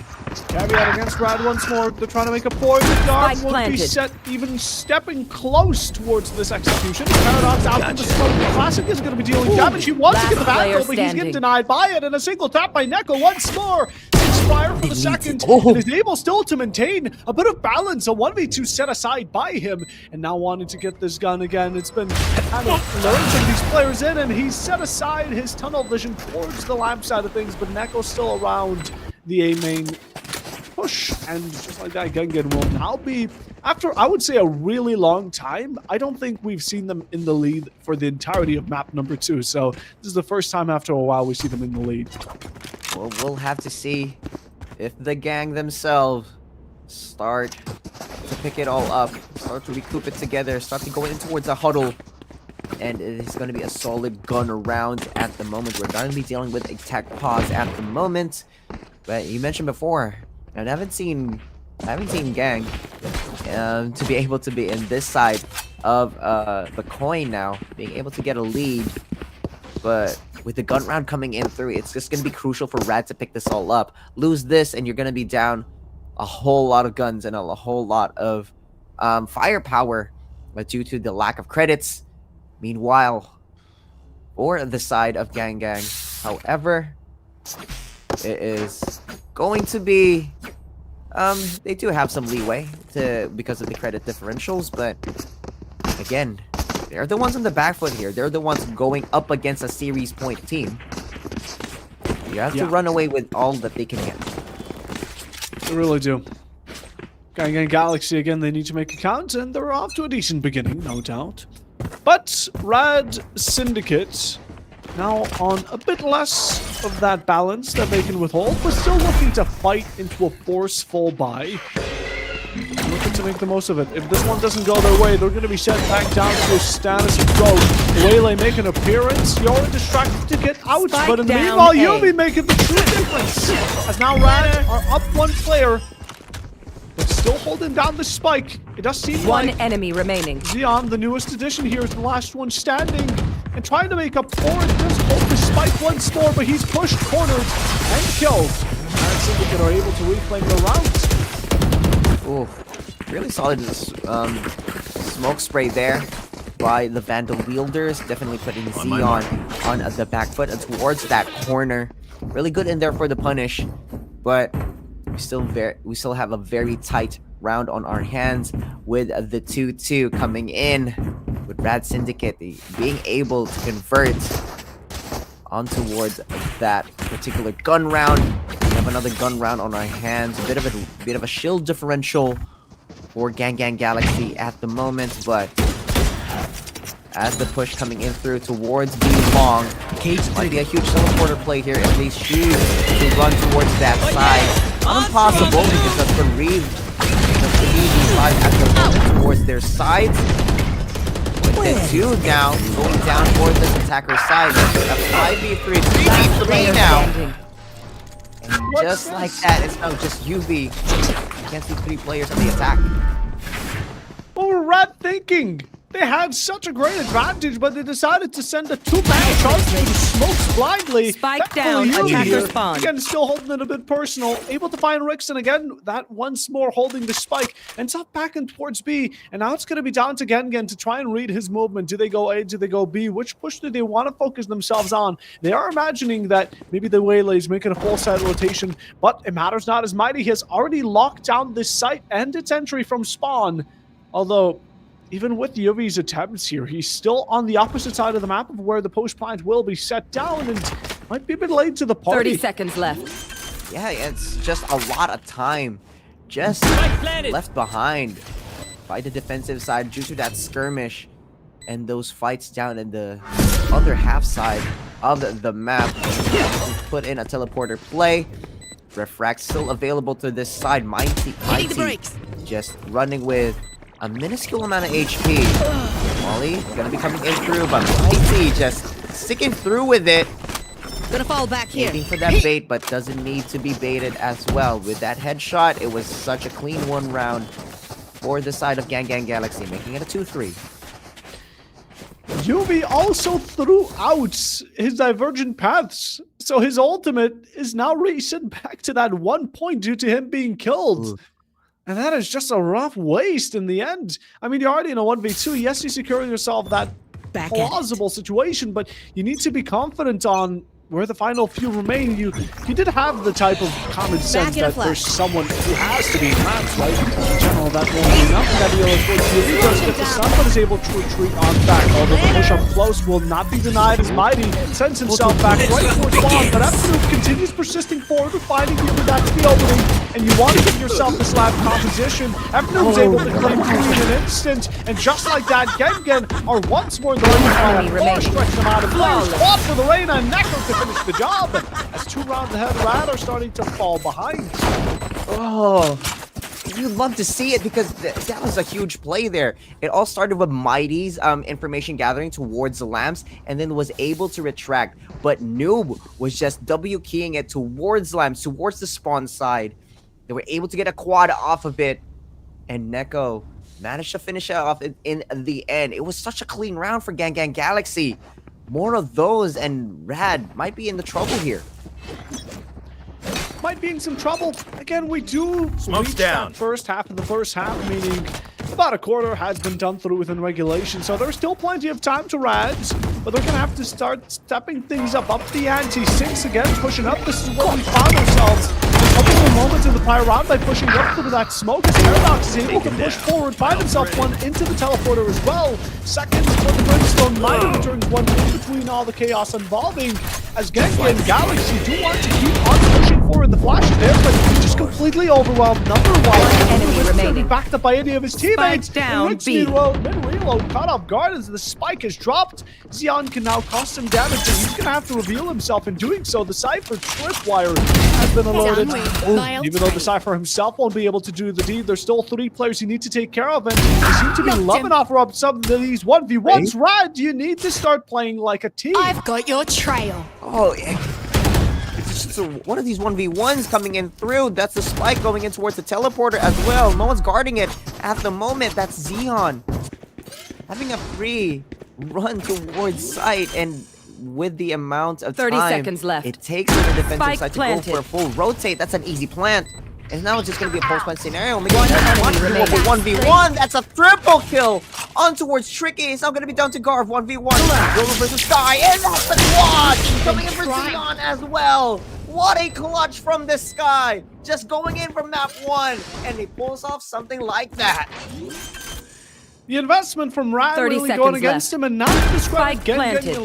Caveat against RAD once more. They're trying to make a point. The guard Spike won't be planted. set, even stepping close towards this execution. Paradox out in the smoke. The Classic is going to be dealing damage. He wants to get the Last player back, but he's getting standing. denied by it. And a single tap by Neko once more. 6 fire for the second. And is able still to maintain a bit of balance. A 1v2 set aside by him. And now wanting to get this gun again. It's been kind of lurching these players in. And he's set aside his tunnel vision towards the lamp side of things. But Neko's still around the A main push, and just like that, GanGan will now be, after I would say a really long time, I don't think we've seen them in the lead for the entirety of map number 2, so this is the first time after a while we see them in the lead. Well, we'll have to see if the gang themselves start to pick it all up, start to recoup it together, start to go in towards a huddle, and it is going to be a solid gun around at the moment. We're going to be dealing with a tech pause at the moment, but you mentioned before, and I haven't seen Gang to be able to be in this side of the coin now, being able to get a lead. But with the gun round coming in through, it's just going to be crucial for RAD to pick this all up. Lose this, and you're going to be down a whole lot of guns and a whole lot of firepower, but due to the lack of credits. Meanwhile, for the side of GanGan, however, it is going to be they do have some leeway because of the credit differentials, but again, they're the ones on the back foot here. They're the ones going up against a series point team. You have to run away with all that they can get. They really do. GanGan Galaxy, again, they need to make a count, and they're off to a decent beginning, no doubt. But RAD Syndicate now on a bit less of that balance that they can withhold, but still looking to fight into a forceful buy. Looking to make the most of it. If this one doesn't go their way, they're going to be sent back down to a status quo. Waylay make an appearance. You're distracted to get out, Spike but in the down meanwhile, A. you'll be making the true difference. As now RAD are up 1 player, but still holding down the spike. It does seem One like enemy remaining. Xeon, the newest addition here, is the last one standing and trying to make up for it. Does hold the spike once more, but he's pushed, cornered, and killed. RAD Syndicate are able to reclaim the round. Ooh, really solid smoke spray there by the Vandal wielders. Definitely putting Xeon on the back foot and towards that corner. Really good in there for the punish, but we still have a very tight round on our hands with the 2-2 coming in, with RAD Syndicate being able to convert on towards that particular gun round. We have another gun round on our hands. A bit of a shield differential for GanGan Galaxy at the moment, but as the push coming in through towards B long, might be a huge teleporter play here if they choose to run towards that side. Not impossible because that's the read. The BO5 at the moment towards their sides. But the two now going down towards this attacker's side. A 5v3, 3v3 now. And just like that, it's now just UV against these three players on the attack. What were RAD thinking? They had such a great advantage, but they decided to send a 2-man charge through the smokes blindly. Spike down, attacker spawn. Again, still holding it a bit personal. Able to find Rixon again. That once more holding the spike. Ends up backing towards B. And now it's going to be down to GanGan to try and read his movement. Do they go A? Do they go B? Which push do they want to focus themselves on? They are imagining that maybe the Waylay is making a full side rotation, but it matters not as Mighty has already locked down this site and its entry from spawn. Although, even with Yuvi's attempts here, he's still on the opposite side of the map of where the post plant will be set down and might be a bit late to the party. 30 seconds left. Yeah, it's just a lot of time just left behind by the defensive side due to that skirmish and those fights down in the other half side of the map. Put in a teleporter play. Refract still available to this side. Mighty just running with a minuscule amount of HP. Molly gonna be coming in through, but Mighty just sticking through with it. Gonna fall back here. Waiting for that bait, but doesn't need to be baited as well. With that headshot, it was such a clean one round for the side of GanGan Galaxy, making it a 2-3. Yuvi also threw out his divergent paths, so his ultimate is now reset back to that 1 point due to him being killed. Ooh. And that is just a rough waste in the end. I mean, you're already in a 1v2. Yes, you secure yourself that plausible situation, but you need to be confident on where the final few remain. You did have the type of common sense that there's someone who has to be in maps, right? In general, that won't be enough. That he does get the sun, but is able to retreat on back. Although the push up close will not be denied as Mighty sends himself back right towards spawn, but Absolute continues persisting forward, finding you with that speed opening, and you want to give yourself this last composition. Absolute's able to claim three in an instant, and just like that, GanGan are once more the lead. Stretch them out of players. Fought for the Reyna and Necro to finish the job as 2 rounds ahead. RAD are starting to fall behind. Oh, you'd love to see it because that was a huge play there. It all started with Mighty's information gathering towards the lamps and then was able to retract. But Noob was just W keying it towards lamps, towards the spawn side. They were able to get a quad off of it, and Neko managed to finish it off in the end. It was such a clean round for GanGan Galaxy. More of those, and RAD might be in the trouble here. Might be in some trouble. Again, we do Smoke's down. That first half of the first half, meaning about a quarter has been done through within regulation, so there's still plenty of time to RADs, but they're gonna have to start stepping things up the ante. 6 again, pushing up. This is where we found ourselves. A couple of moments in the prior round by pushing up through that smoke as Paradox is able to push forward, find himself one into the teleporter as well. Seconds for the Brimstone. Mighty returns one in between all the chaos involving as GanGan Galaxy do want to keep on pushing forward. The flash is there, but just completely overwhelmed number-wise. Enemy remaining. Backed up by any of his teammates. Spike down, Rix, B. meanwhile, mid-reload, caught off guard as the spike is dropped. Xeon can now cost him damage, and he's going to have to reveal himself in doing so. The Cypher tripwire has been alerted. Even though the Cypher himself won't be able to do the deed, there's still 3 players you need to take care of, and they seem to be loving off up some of these 1v1s. RAD, you need to start playing like a team. I've got your trail. Oh, it's just one of these 1v1s coming in through. That's the spike going in towards the teleporter as well. No one's guarding it at the moment. That's Xeon having a free run towards site, and with the amount of 30 time seconds left. it takes for the defensive Spike side to planted. go for a full rotate, that's an easy plant. And now it's just going to be a post-plant scenario. Maybe One enemy remaining. 1v1. That's a triple kill on towards Tricky. It's now going to be down to Garv. 1v1. Rover versus Sky. And that's the clutch coming in for Xeon as well. What a clutch from the Sky. Just going in from that one. And he pulls off something like that. The investment from RAD 30 really seconds going against left. him, and not to describe Spike planted.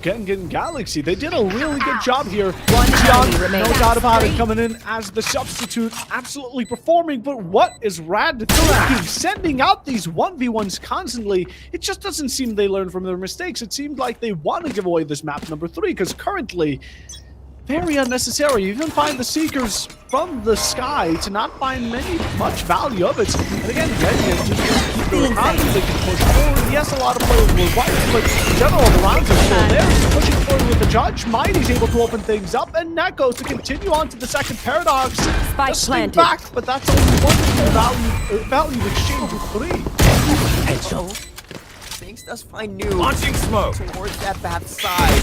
GanGan Galaxy. They did a really good job here. One Xian, enemy no remaining. doubt about it, coming in as the substitute, absolutely performing. But what is RAD doing? Sending out these 1v1s constantly. It just doesn't seem they learn from their mistakes. It seemed like they want to give away this map number 3, because currently, very unnecessary. You even find the Seekers from the sky to not find much value of it. And again, GanGan just keep their economy. They can push forward. Yes, a lot of players were wiped, but in general, the rounds are still there. He's pushing forward with the Judge. Mighty's able to open things up, and Neko to continue on to the second Paradox. Spike Just swing planted. back, but that's only one value exchange of 3. Headshot. Things does find new Launching smoke. towards that back side.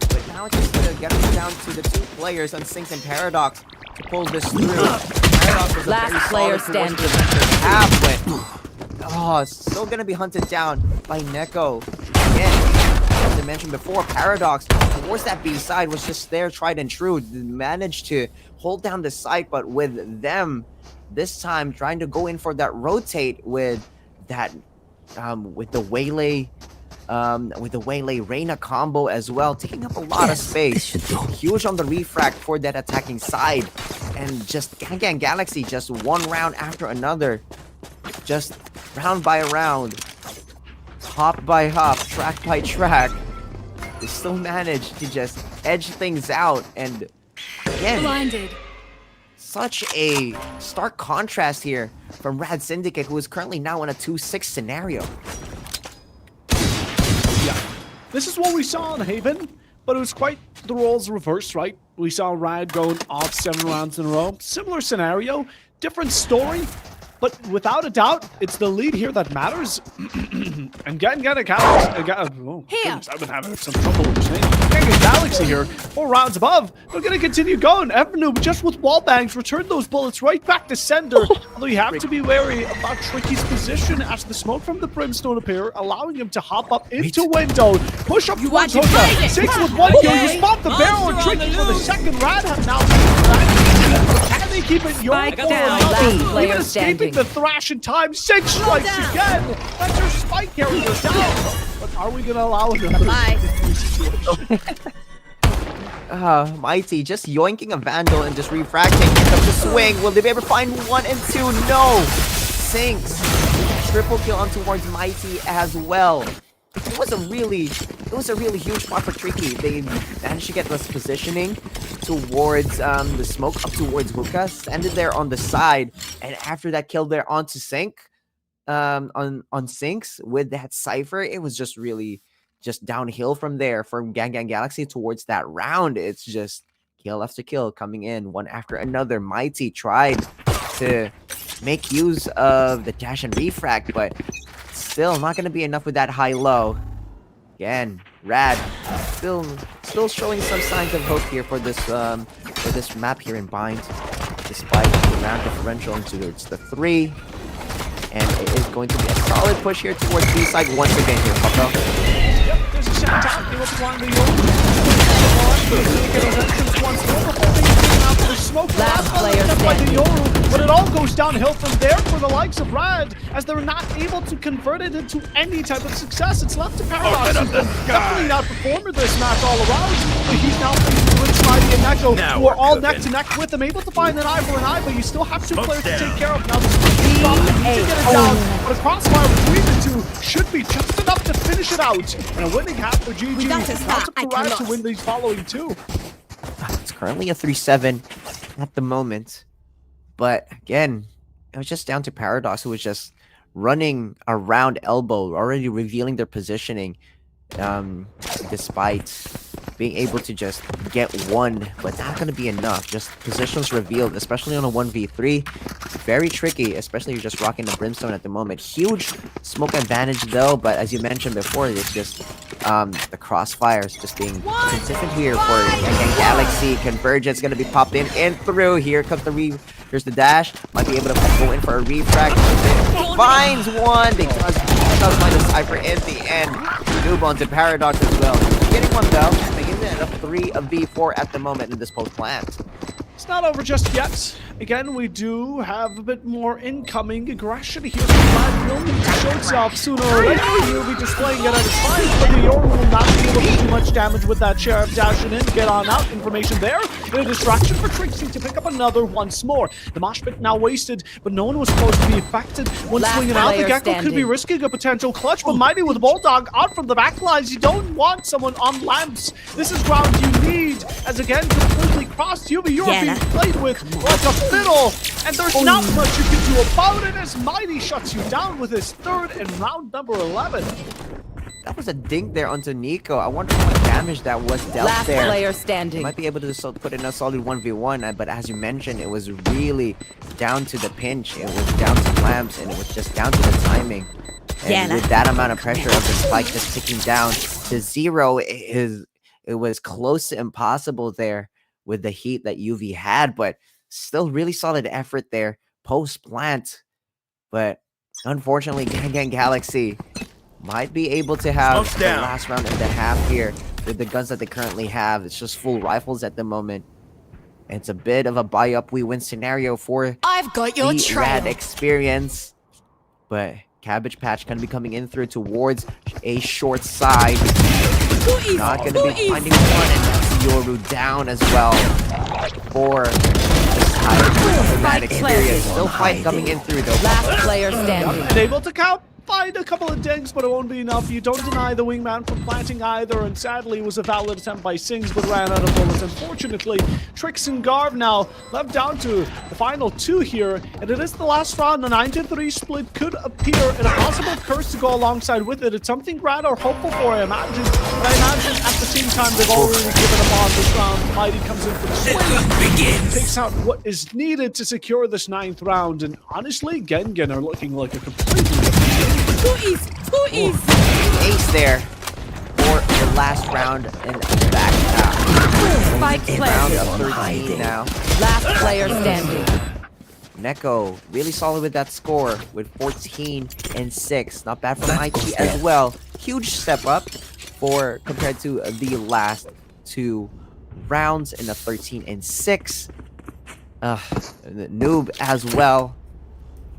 But now it's just gonna get us down to the 2 players on Syncs and Paradox to pull this through. Paradox was a Last very player solid towards the standing. center half, but still gonna be hunted down by Neko. Again, as I mentioned before, Paradox towards that B side was just there, tried and true. Managed to hold down the site, but with them this time trying to go in for that rotate with that with the Waylay Reyna combo as well, taking up a lot of space. Huge on the refract for that attacking side, and just GanGan Galaxy just one round after another, just round by round, hop by hop, track by track, they still managed to just edge things out. And again, Blinded. such a stark contrast here from RAD Syndicate, who is currently now in a 2-6 scenario. This is what we saw in Haven, but it was quite the roles reversed, right? We saw RAD going off 7 rounds in a row. Similar scenario, different story, but without a doubt, it's the lead here that matters. And GanGan Galaxy, oh, goodness, I've been having some trouble with this name. GanGan Galaxy here, 4 rounds above. They're going to continue going. Evanu, just with wall bangs, return those bullets right back to sender. Although you have to be wary about Tricky's position as the smoke from the Brimstone appear, allowing him to hop up into window. Push up towards Hookah. 6 with 1 kill. You spot the barrel and Tricky for the second. RAD have now can they keep it your Spike down, last player even escaping standing. the thrash in time. 6 strikes again. That's your spike carrier down. But are we gonna allow another? Mighty just yoinking a Vandal and just refracting. Here comes the swing. Will they ever find 1 and 2? No. Sinks. Triple kill on towards Mighty as well. It was a really huge spot for Tricky. They managed to get this positioning towards the smoke up towards Hookah, ended there on the side, and after that kill there onto Sync, on Sinks with that Cypher, it was just really just downhill from there from GanGan Galaxy towards that round. It's just kill after kill coming in one after another. Mighty tried to make use of the dash and refract, but still not going to be enough with that high-low. Again, RAD still showing some signs of hope here for this map here in Bind, despite the round differential into the 3. And it is going to be a solid push here towards B side once again here, Papa. Yep, there's a shot out. He was blind Last player standing. But it all goes downhill from there for the likes of RAD, as they're not able to convert it into any type of success. It's left to Paradox, who's definitely not performing this match all around. But he's now facing with Spidey and Neko, who are all neck to neck with him, able to find an eye for an eye, but you still have 2 players to take care of. Now this is to get it down, but a crossfire between the 2 should be just enough to finish it out. And a winning half for GG. Now it's up to RAD to win these following 2. It's currently a 3-7 at the moment. But again, it was just down to Paradox, who was just running around elbow, already revealing their positioning, despite being able to just get 1, but not going to be enough. Just positions revealed, especially on a 1v3. Very tricky, especially if you're just rocking the Brimstone at the moment. Huge smoke advantage though, but as you mentioned before, it's just the crossfires just being consistent here for GanGan Galaxy. Convergence going to be popped in and through. Here comes the here's the dash. Might be able to go in for a refract. Finds 1. They does find the Cypher in the end. Move on to Paradox as well. Getting 1 though. Making it a 3 of B4 at the moment in this post plant. It's not over just yet. Again, we do have a bit more incoming aggression here. Vlad will need to show itself sooner or later. He'll be displaying it at his finest, but the Yoru will not be able to do much damage with that Sheriff dashing in. Get on out. Information there. And a distraction for Trixie to pick up another once more. The mosh pit now wasted, but no one was supposed to be affected. When swinging out, the Gecko could be risking a potential clutch, but Mighty with Bulldog out from the back lines. You don't want someone on lamps. This is ground you need, as again, completely crossed. You're being played with like a fiddle, and there's not much you can do about it as Mighty shuts you down with his third and round number 11. That was a dink there onto Nico. I wonder how much damage that was dealt there. Last player standing. Might be able to put in a solid 1v1, but as you mentioned, it was really down to the pinch. It was down to lamps, and it was just down to the timing. And with that amount of pressure of the spike just ticking down to 0, it was close to impossible there with the heat that UV had, but still really solid effort there post-plant. But unfortunately, GanGan Galaxy might be able to have the last round and a half here with the guns that they currently have. It's just full rifles at the moment. It's a bit of a buy-up, we win scenario for I've got your the trail. RAD experience. But Cabbage Patch going to be coming in through towards a short side. Not going to be finding one, and that's Yoru down as well for this side of the RAD experience. Still fight coming in through though. Last player standing. And able to find a couple of dings, but it won't be enough. You don't deny the wingman from planting either, and sadly it was a valid attempt by Sings, but ran out of bullets. Unfortunately, Trix and Garv now left down to the final 2 here, and it is the last round. The 9-3 split could appear, and a possible curse to go alongside with it. It's something Grad are hopeful for, I imagine, but I imagine at the same time they've already given up on this round. Mighty comes in for the swing, takes out what is needed to secure this 9th round, and honestly, GanGan are looking like a completely different team. Ace there for the last round in the back half. Spike Round planted. of 13 now. Last player standing. Neko really solid with that score with 14 and 6. Not bad from IT as well. Huge step up for compared to the last 2 rounds in the 13 and 6. Noob as well.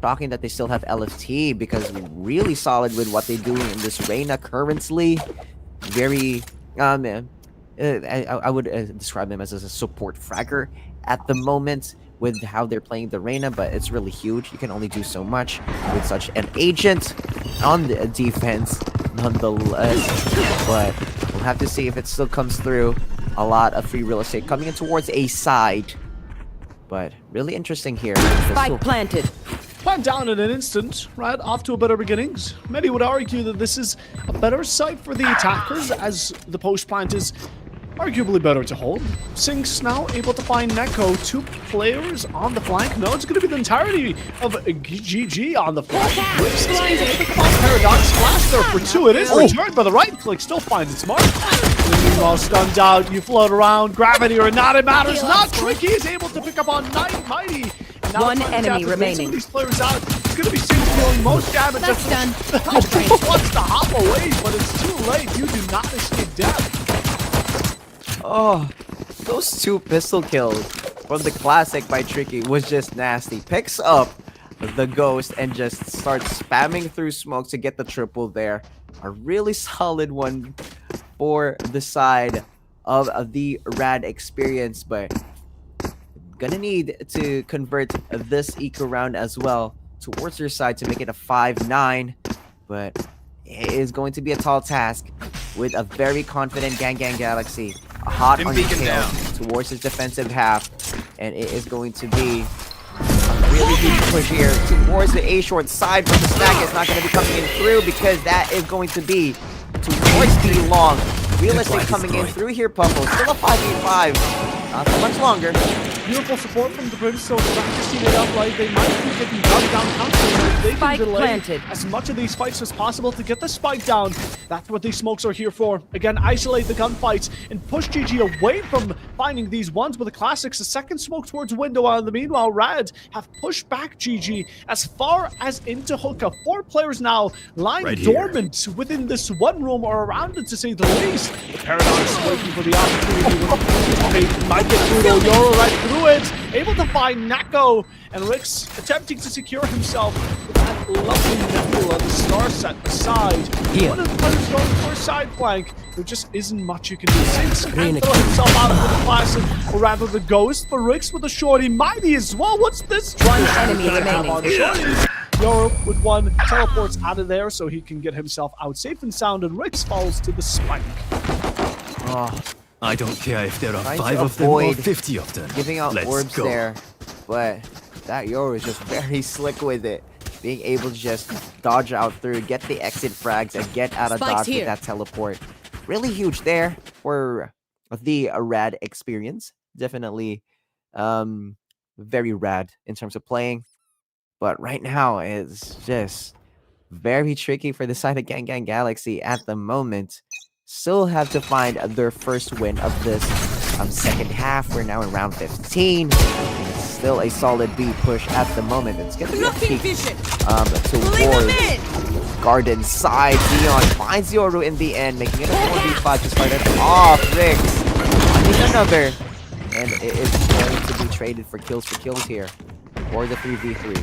Talking that they still have LFT because really solid with what they're doing in this Reyna currently. Very, I would describe them as a support fragger at the moment with how they're playing the Reyna, but it's really huge. You can only do so much with such an agent on the defense, nonetheless. But we'll have to see if it still comes through. A lot of free real estate coming in towards a side, but really interesting here. Spike planted. Plant down in an instant, right off to a better beginnings. Many would argue that this is a better site for the attackers, as the post plant is arguably better to hold. Sinks now able to find Neko, 2 players on the flank. No, it's going to be the entirety of GG on the flank. Paradox flash there for 2. It is returned, but the right click still finds its mark. Meanwhile, stunned out, you float around, gravity or not, it matters not. Tricky is able to pick up on Mighty. Now 1 enemy remaining. Some of these players out. It's going to be Sings dealing most damage. That's done. Wants to hop away, but it's too late. You do not escape death. Oh, those 2 pistol kills from the classic by Tricky was just nasty. Picks up the ghost and just starts spamming through smoke to get the triple there. A really solid one for the side of the RAD experience, but gonna need to convert this eco round as well towards your side to make it a 5-9, but it is going to be a tall task with a very confident GanGan Galaxy. A hot on the tail towards his defensive half, and it is going to be a really huge push here towards the A-short side, but the stack is not going to be coming in through because that is going to be towards the long. Real estate coming in through here, Puffle. Still a 5v5. Not for much longer. Beautiful support from the Brimstone, practicing it up like they might be getting gunned down constantly. They can delay as much of these fights as possible to get the spike down. That's what these smokes are here for. Again, isolate the gunfights and push GG away from finding these ones with the classics. A second smoke towards window. While in the meanwhile, RAD have pushed back GG as far as into hookah. 4 players now lying Right here. dormant within this one room or around it, to say the least. The Paradox waiting for the opportunity. They might get through though. Yoro right through it. Able to find Neko, and Rick's attempting to secure himself with that lovely nebula, the star set aside. One of the players going for a side flank. There just isn't much you can do. Since can throw himself out with the classic, or rather the ghost, but Rick's with a shorty. Mighty as well. What's this? One enemy remaining. Yoro with one teleports out of there so he can get himself out safe and sound, and Rick's falls to the spike. Oh, I don't care if there are trying to 5 of them or avoid 50 of them. giving out Let's orbs go. there, but that Yoro is just very slick with it. Being able to just dodge out through, get the exit frags, and get out of Spike's dodge here. with that teleport. Really huge there for the RAD experience. Definitely very rad in terms of playing. But right now, it's just very tricky for the side of GanGan Galaxy at the moment. Still have to find their first win of this second half. We're now in round 15. It's still a solid B push at the moment. It's going to be a peak towards Garden side. Dion finds Yoru in the end, making it a 4v5 to start it off. Rix finding another. And it is going to be traded for kills here. Or the 3v3.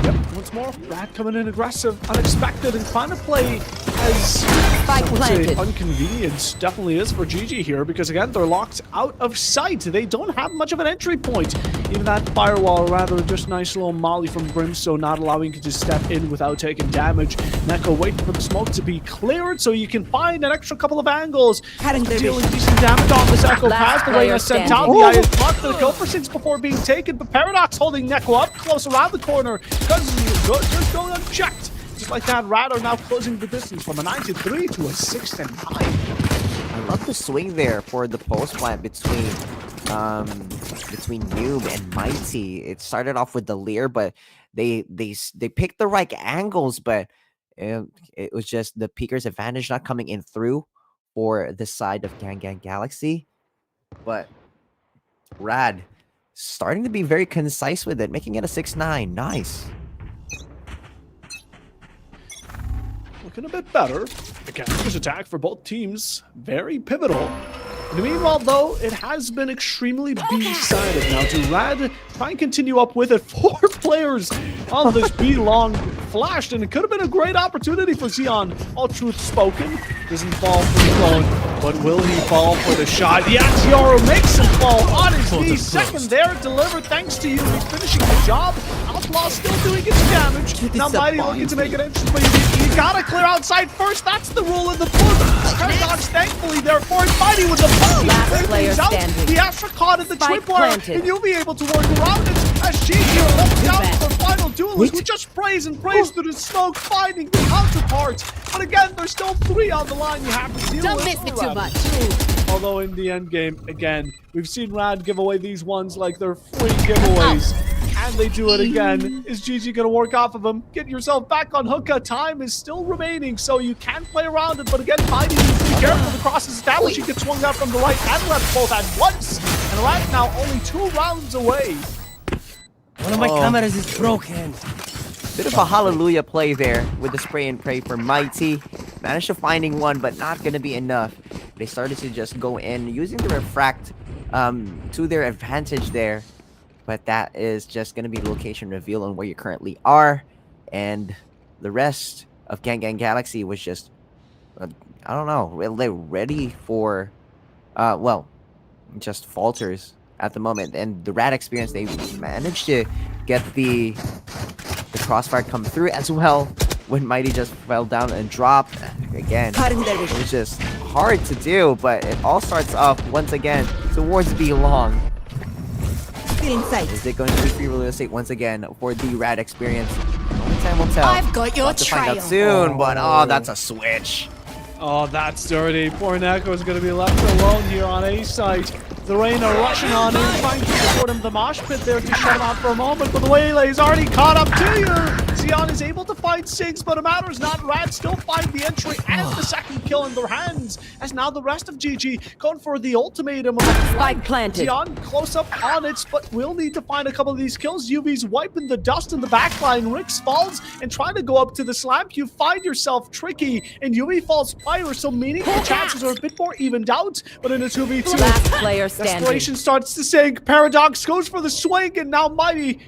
Yep, once more, RAD coming in aggressive, unexpected, and trying to play as Spike I would say planted. inconvenient definitely is for GG here, because again, they're locked out of sight. They don't have much of an entry point. Even that firewall, rather just nice little molly from Brimstone, not allowing you to step in without taking damage. Neko waiting for the smoke to be cleared so you can find an extra couple of angles. Dealing decent damage on this Echo Last Pass. The Reyna player sent out. standing. The eye is blocked for the kill for 6 before being taken, but Paradox holding Neko up close around the corner. Just going unchecked. Just like that, RAD are now closing the distance from a 9-3 to a 6-9. I love the swing there for the post plant between Noob and Mighty. It started off with the Lear, but they picked the right angles, but it was just the peeker's advantage not coming in through for the side of GanGan Galaxy. But RAD starting to be very concise with it, making it a 6-9. Nice. Looking a bit better. The counter's attack for both teams, very pivotal. In the meanwhile, though, it has been extremely B-sided. Now, to RAD try and continue up with it. 4 players on this B-long flashed, and it could have been a great opportunity for Xeon. All truth spoken, doesn't fall for the clone, but will he fall for the shot? Yes, Yoro makes him fall on his knee. Second there, delivered thanks to you. He's finishing the job. Outlaw still doing its damage. Now Mighty looking to make an entrance, but you gotta clear outside first. That's the rule in the book. Paradox thankfully there for it. Mighty with the button. Last player Out. standing. The Astra caught at the Spike tripwire, planted. and you'll be able to work around it as she here left down for the final duelist, who just prays and prays through the smoke, finding the counterparts. But again, there's still 3 on the line you have to deal Don't with. miss me too RAD much. 2. Although in the end game, again, we've seen RAD give away these ones like they're free giveaways. Can they do it again? Is GG gonna work off of them? Get yourself back on hookah. Time is still remaining, so you can play around it. But again, Mighty needs to be careful. The cross is established. He gets swung out from the right and left both at once. And RAD now only 2 rounds away. One of my cameras is broken. Bit of a hallelujah play there with the spray and pray for Mighty. Managed to finding one, but not going to be enough. They started to just go in using the refract to their advantage there. But that is just going to be location reveal on where you currently are. And the rest of GanGan Galaxy was just, I don't know, they're ready for, well, just falters at the moment. And the RAD experience, they managed to get the crossfire come through as well when Mighty just fell down and dropped. Again, it was just hard to do, but it all starts off once again towards B-Long. Is it going to be free real estate once again for the RAD experience? Only time will tell. I've got your We'll have to find trail. out soon, but oh, that's a switch. Oh, that's dirty. Poor Neko is going to be left alone here on A site. The Reyna rushing on in, trying to support him. The mosh pit there to shut him out for a moment, but the Waylay is already caught up to you. Xion is able to find Siggs, but it matters not. Rad still find the entry and the second kill in their hands, as now the rest of GG going for the ultimatum. Spike planted. Xion close up on it, but will need to find a couple of these kills. UV's wiping the dust in the backline. Rix falls and trying to go up to the slamp. You find yourself tricky, and UV falls fire, so meaningful chances are a bit more evened out. But in a 2v2, Last player standing. desperation starts to sink. Paradox goes for the swing, and now Mighty.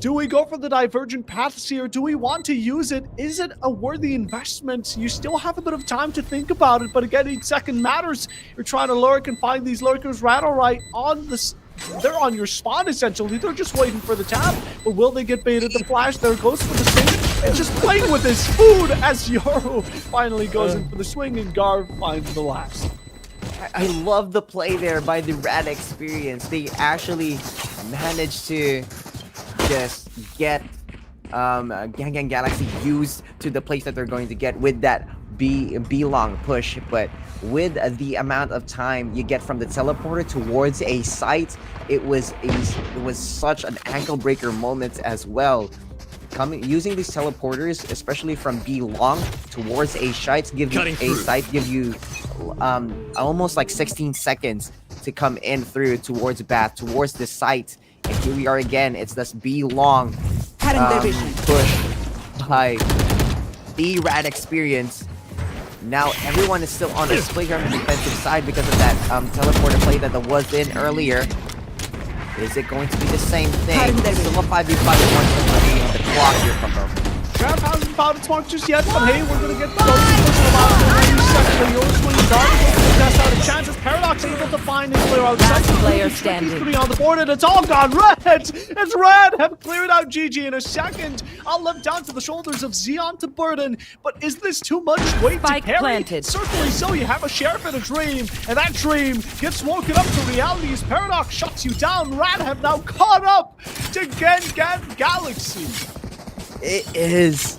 Do we go for the divergent paths here? Do we want to use it? Is it a worthy investment? You still have a bit of time to think about it, but again, each second matters. You're trying to lurk and find these lurkers. Rad, alright, on the... They're on your spawn, essentially. They're just waiting for the tap. But will they get baited? The flash there goes for the swing. And just playing with his food as Yoru finally goes in for the swing, and Garv finds the last. I love the play there by the RAD experience. They actually managed to just get GanGan Galaxy used to the place that they're going to get with that B long push, but with the amount of time you get from the teleporter towards a site, it was such an ankle breaker moment as well. Using these teleporters, especially from B long towards a site, give you almost like 16 seconds to come in through towards Bath, towards the site. And here we are again. It's this B long push by the RAD experience. Now everyone is still on a split here on the defensive side because of that teleporter play that was in earlier. Is it going to be the same thing? Still a 5v5 at 1 the clock here from them. Trav hasn't found its mark just yet, but hey, we're gonna get the test out of chances. Paradox able to find his player outside. Player standing. To be on the board, and it's all gone red. It's red. Have cleared out GG in a second. I'll live down to the shoulders of Xion to burden. But is this too much weight to carry? Planted. Certainly so. You have a sheriff in a dream, and that dream gets woken up to reality as Paradox shuts you down. RAD have now caught up to GanGan Galaxy. It is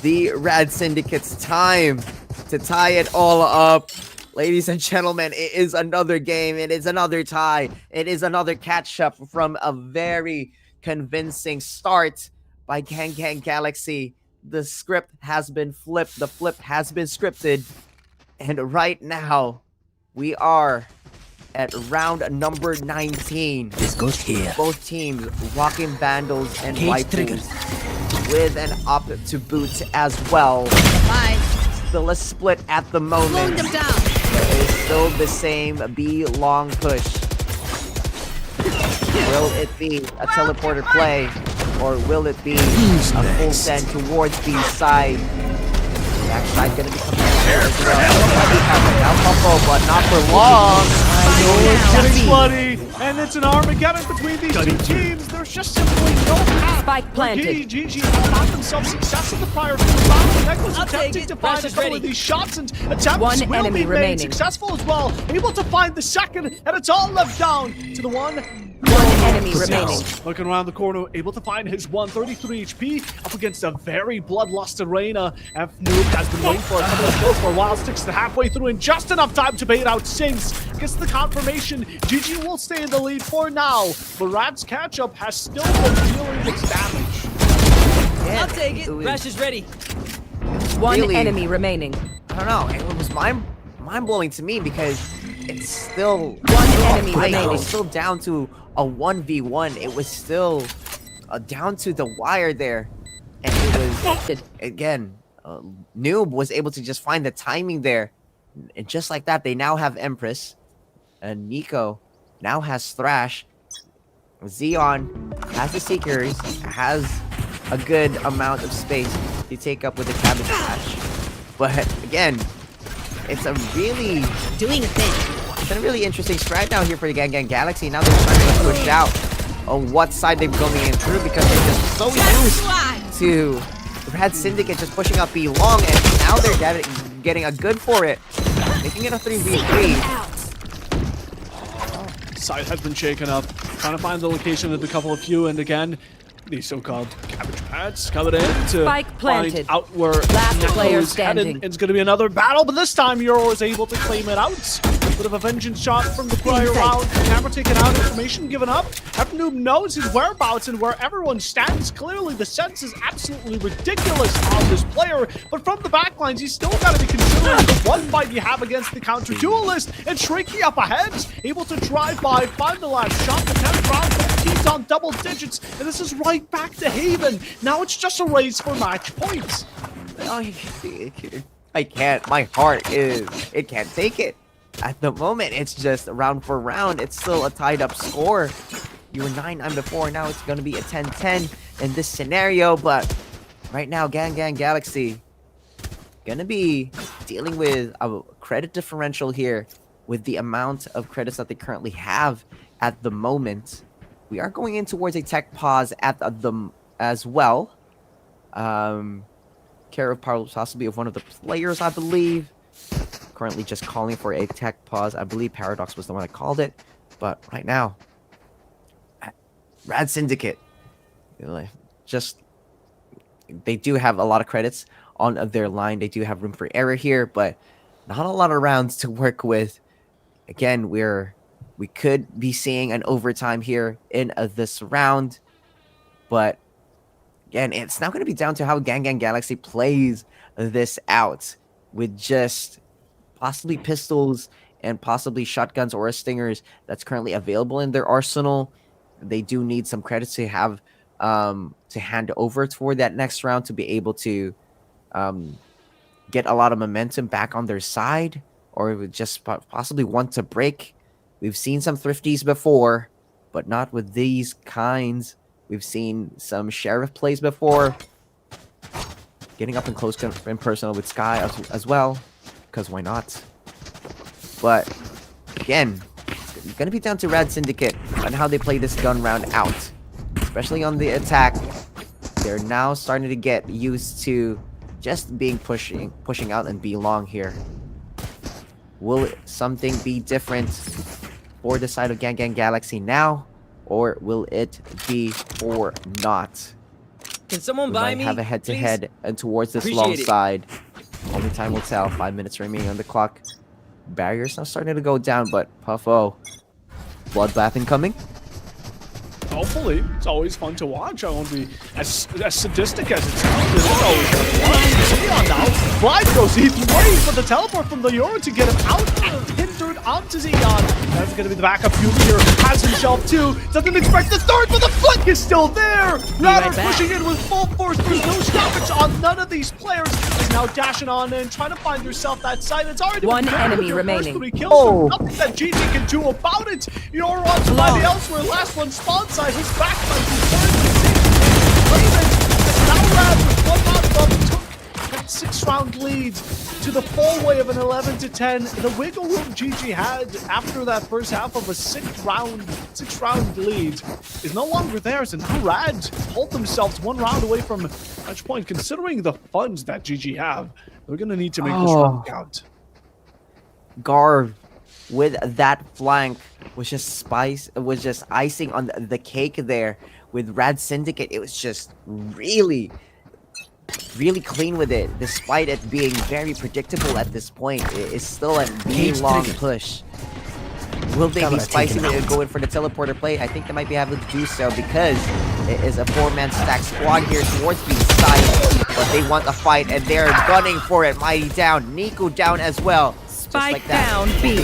the RAD Syndicate's time to tie it all up. Ladies and gentlemen, it is another game. It is another tie. It is another catch-up from a very convincing start by GanGan Galaxy. The script has been flipped. The flip has been scripted. And right now, we are at round number 19. This goes here. Both teams rocking Vandals and Cage trigger. Waifus with an up to boot as well. Bye. Still a split at the moment. Slowing them down. It is still the same B long push. Will it be a teleporter play, or will it be a full send towards B side? Backside gonna be coming here as well. But not for long. It's getting bloody, and it's an Armageddon between these two teams. There's just simply no path. Spike planted. GG found themselves success in the prior round. Neck was attempting to find a couple of these shots, and attempts One will enemy be made remaining. successful as well. Able to find the second, and it's all left down to the one. Enemy remaining. Looking around the corner, able to find his 133 HP up against a very bloodlusted Reyna. F-Noob has been waiting for a couple of kills for a while, sticks to halfway through in just enough time to bait out Sings. Gets the confirmation. GG will stay in the lead for now, but Rad's catch-up has still been dealing its damage. I'll take it. Rash is ready. One Really? enemy remaining. I don't know. It was mind-blowing to me because it's still One enemy fight. It remaining. was still down to a 1v1. It was still down to the wire there, and it was again. Noob was able to just find the timing there, and just like that, they now have Empress, and Nico now has Thrash. Xion has the Seekers, has a good amount of space to take up with the Cabbage Patch. But again, it's a really Doing a thing. it's a really interesting strat now here for the GanGan Galaxy. Now they're trying to push out on what side they're going in through because they're just so used to RAD Syndicate just pushing up B long, and now they're getting a good for it, making it a 3v3. Side has been shaken up, trying to find the location of the couple of few, and again, these so-called cabbage pads coming in to Spike planted. find out where Last Neko player is headed. standing. It's going to be another battle, but this time Euro is able to claim it out. Bit of a vengeance shot from the prior round. Camera taken out, information given up. Noob knows his whereabouts and where everyone stands. Clearly, the sense is absolutely ridiculous on this player. But from the backlines, he's still got to be considering the one fight you have against the counter duelist. And Shrieky up ahead, able to drive by, find the last shot. The 10th round, he's on double digits. And this is right back to Haven. Now it's just a race for match points. I can't. My heart it can't take it. At the moment, it's just round for round. It's still a tied up score. You were 9-9 before. Now it's going to be a 10-10 in this scenario. But right now, GanGan Galaxy going to be dealing with a credit differential here with the amount of credits that they currently have at the moment. We are going in towards a tech pause at them as well. Care of possibly of one of the players, I believe. Currently just calling for a tech pause. I believe Paradox was the one that called it. But right now, RAD Syndicate, they do have a lot of credits on their line. They do have room for error here, but not a lot of rounds to work with. Again, we could be seeing an overtime here in this round, but again, it's now going to be down to how GanGan Galaxy plays this out with just possibly pistols and possibly shotguns or stingers that's currently available in their arsenal. They do need some credits to have to hand over for that next round to be able to get a lot of momentum back on their side, or just possibly want to break. We've seen some thrifties before, but not with these kinds. We've seen some sheriff plays before, getting up in close and personal with Sky as well, because why not? But again, it's going to be down to RAD Syndicate on how they play this gun round out, especially on the attack. They're now starting to get used to just being pushing out and be long here. Will something be different for the side of GanGan Galaxy now, or will it be or not? Can someone buy me? Have a head-to-head and towards this Appreciate long it. side. Only time will tell. 5 minutes remaining on the clock. Barriers now starting to go down, but Puffo, bloodbath incoming. Hopefully, it's always fun to watch. I won't be as sadistic as it sounds. It's always fun. Now, Glide goes either way, but the teleport from the Euro to get him out and hindered onto Xeon. That's going to be the backup. Fume here has himself too. Doesn't expect the third, but the flick is still there. Router pushing in with full force. There's no stoppage on none of these players. Is now dashing on and trying to find herself that side. It's already One been enemy with her first remaining. 3 kills. Nothing that GG can do about it. Euro on to find the elsewhere. Last one spawn side. His back might be now RAD with one knockdown took that 6-round lead to the full way of an 11-10. The wiggle room GG had after that first half of a 6-round lead is no longer theirs, and now RAD hold themselves 1 round away from match point. Considering the funds that GG have, they're gonna need to make this round count. Garv with that flank was just icing on the cake there. With RAD Syndicate, it was just really clean with it, despite it being very predictable at this point. It is still a really long push. Will they be spicing it and going for the teleporter play? I think they might be able to do so, because it is a 4-man stack squad here towards the side, but they want the fight and they're gunning for it. Mighty down, Nico down as well. Spike like that. down B.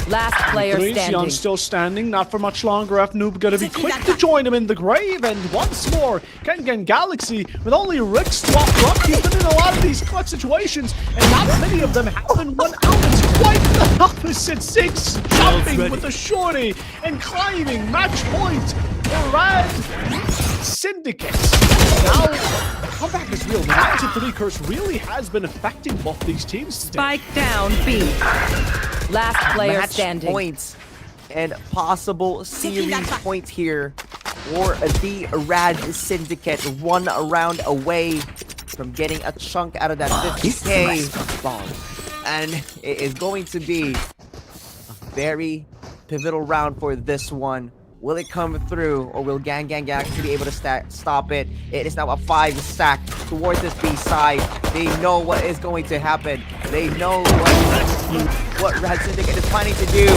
Last player Xeon standing. still standing, not for much longer. Noob gonna be quick to join him in the grave, and once more, GanGan Galaxy with only Rick swapped up. He's been in a lot of these clutch situations, and not many of them have been won out. It's quite the opposite. 6 jumping with the shorty and climbing match point for RAD Syndicate. Now, the comeback is real. The 9-3 curse really has been affecting both these teams today. Spike down B. Last player Match standing. points and possible series points here for the RAD Syndicate. 1 round away from getting a chunk out of that 50k bomb, and it is going to be a very pivotal round for this one. Will it come through, or will GanGan Galaxy be able to stop it? It is now a 5 stack towards this B side. They know what is going to happen. They know what RAD Syndicate is planning to do.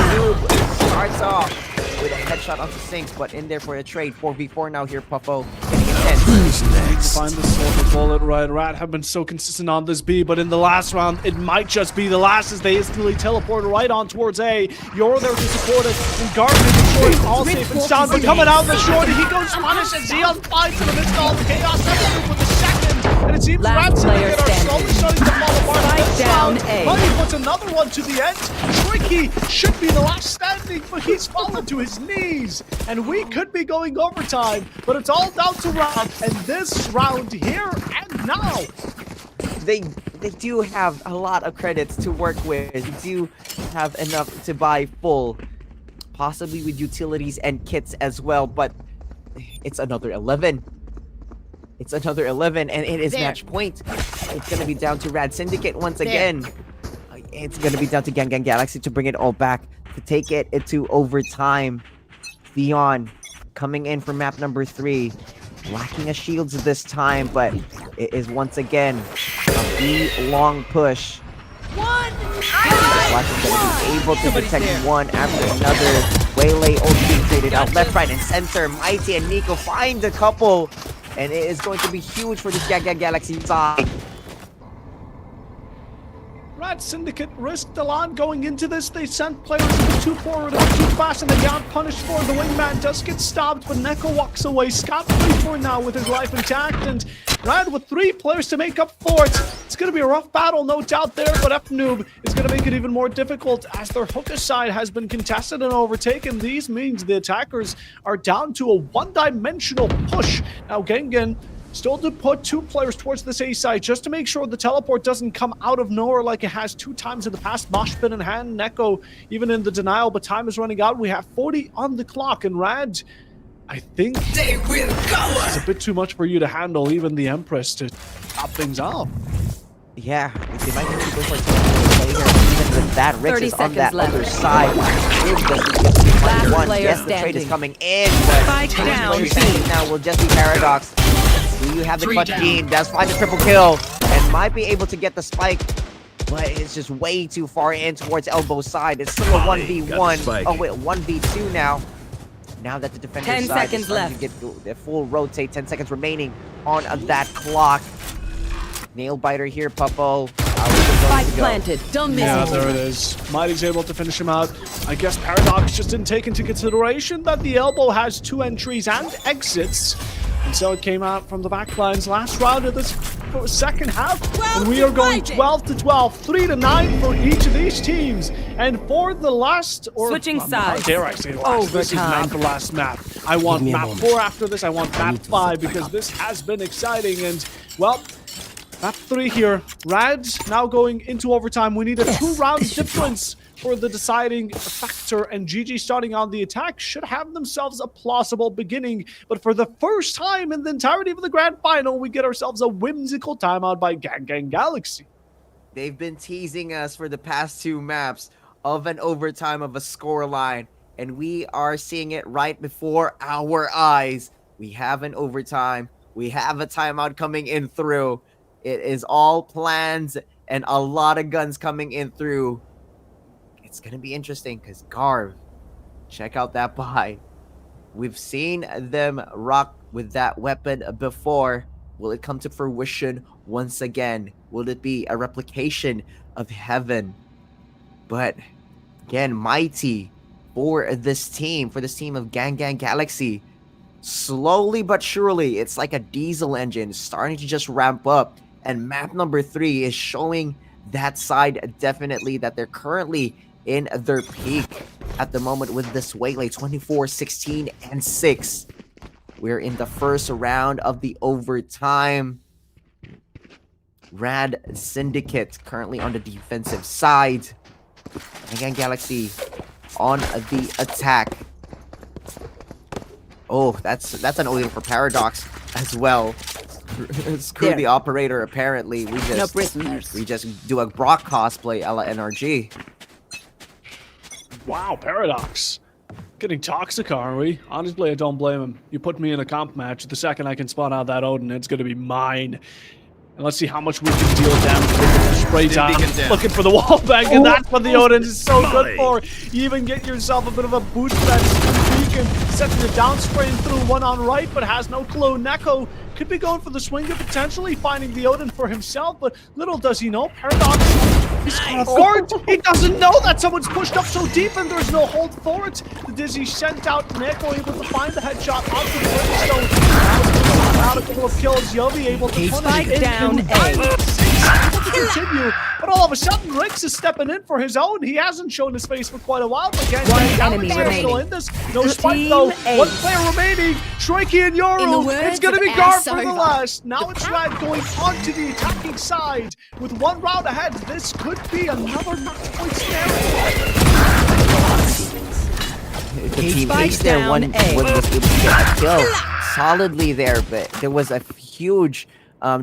Noob starts off with a headshot onto Sinks, but in there for a trade. 4v4 now here, Puffo. Getting intense. Find the silver bullet, right? RAD have been so consistent on this B, but in the last round, it might just be the last as they instantly teleport right on towards A. You're there to support it, and Garvin is short, all safe and sound, but coming out of the short, he goes Spanish as Zeon finds him amidst all the chaos. Seven with the second, and it seems RAD Syndicate are slowly starting to fall apart. Spike down A. Money puts another one to the end. Tricky should be the last standing, but he's fallen to his knees, and we could be going overtime, but it's all down to round, and this round here and now. They do have a lot of credits to work with. They do have enough to buy full, possibly with utilities and kits as well, but it's another 11. It's another 11, and it is match point. It's going to be down to RAD Syndicate once again. It's going to be down to GanGan Galaxy to bring it all back, to take it into overtime. Theon coming in for map number 3. Lacking a shields this time, but it is once again a B-long push. Flash is going to be able to protect one after another. Waylay ult being traded out left, right, and center. Mighty and Nico find a couple, and it is going to be huge for this GanGan Galaxy side. RAD Syndicate risked a lot going into this. They sent players a bit too forward, a bit too fast, and they got punished for it. The wingman does get stopped, but Neko walks away scot-free for now with his life intact. And RAD with 3 players to make up for it. It's going to be a rough battle, no doubt there, but F-Noob is going to make it even more difficult as their hooker side has been contested and overtaken. These means the attackers are down to a one-dimensional push. Now, GanGan still to put 2 players towards this A side just to make sure the teleport doesn't come out of nowhere like it has 2 times in the past. Mosh pit in hand, Neko even in the denial, but time is running out. We have 40 on the clock, and RAD, I think it's a bit too much for you to handle, even the Empress, to top things off. Yeah, they might need to go for a play here. Even with that, Rich is on that other side. Last player yes, the trade standing. is coming in, but Spike down. now will just be Paradox. Do you have the clutch team? Does find the triple kill and might be able to get the spike, but it's just way too far in towards elbow side. It's still a 1v1. Oh wait, 1v2 now. Now that the defender 10 side seconds is starting left. to get the full rotate. 10 seconds remaining on that clock. Nail biter here, Puffo. Spike planted. Don't miss Yeah, it. there it is. Mighty's able to finish him out. I guess Paradox just didn't take into consideration that the elbow has 2 entries and exits. And so it came out from the back lines last round of this second half. And we are going 12 to 12, 3 to 9 for each of these teams. And for the last, or Switching how sides. dare I say last, this is not the last map. I want map 4 after this. I want map 5 because this has been exciting. And well, map 3 here. RAD now going into overtime. We need a 2-round difference for the deciding factor, and GG starting on the attack should have themselves a plausible beginning. But for the first time in the entirety of the grand final, we get ourselves a whimsical timeout by GanGan Galaxy. They've been teasing us for the past 2 maps of an overtime of a scoreline, and we are seeing it right before our eyes. We have an overtime. We have a timeout coming in through. It is all plans and a lot of guns coming in through. It's going to be interesting because Garv, check out that buy. We've seen them rock with that weapon before. Will it come to fruition once again? Will it be a replication of Heaven? But again, Mighty for this team of GanGan Galaxy. Slowly but surely, it's like a diesel engine starting to just ramp up. And map number 3 is showing that side definitely that they're currently in their peak at the moment with this Waylay 24, 16, and 6. We're in the first round of the overtime. RAD Syndicate currently on the defensive side. GanGan Galaxy on the attack. Oh, that's an oil for Paradox as well. Screw There. the operator, apparently. We No prisoners. just do a Brock cosplay a la NRG. Wow, Paradox. Getting toxic, are we? Honestly, I don't blame him. You put me in a comp match, the second I can spawn out that Odin, it's going to be mine. And let's see how much we can deal damage with the spray down. Looking for the wall bang, and that's what the Odin is so good for. You even get yourself a bit of a boost that beacon, setting the down spraying through one on right, but has no clue. Neko could be going for the swinger, potentially finding the Odin for himself, but little does he know, Paradox is got a fort. He doesn't know that someone's pushed up so deep and there's no hold for it. The Dizzy sent out Neko, able to find the headshot onto the Brimstone. Out a couple of kills, Yovi able to punish it down able to continue, but all of a sudden Rix is stepping in for his own. He hasn't shown his face for quite a while, but again, One enemy still remaining. in this. No spike though. Team One Ace. player remaining. Shrikey and In the Yoru. words It's going to of be guard for Ass the Over. last. Now it's RAD going onto the attacking side with one round ahead. This could be another match point scenario. The team Spike Ace there down was A. able to get a kill solidly there, but there was a huge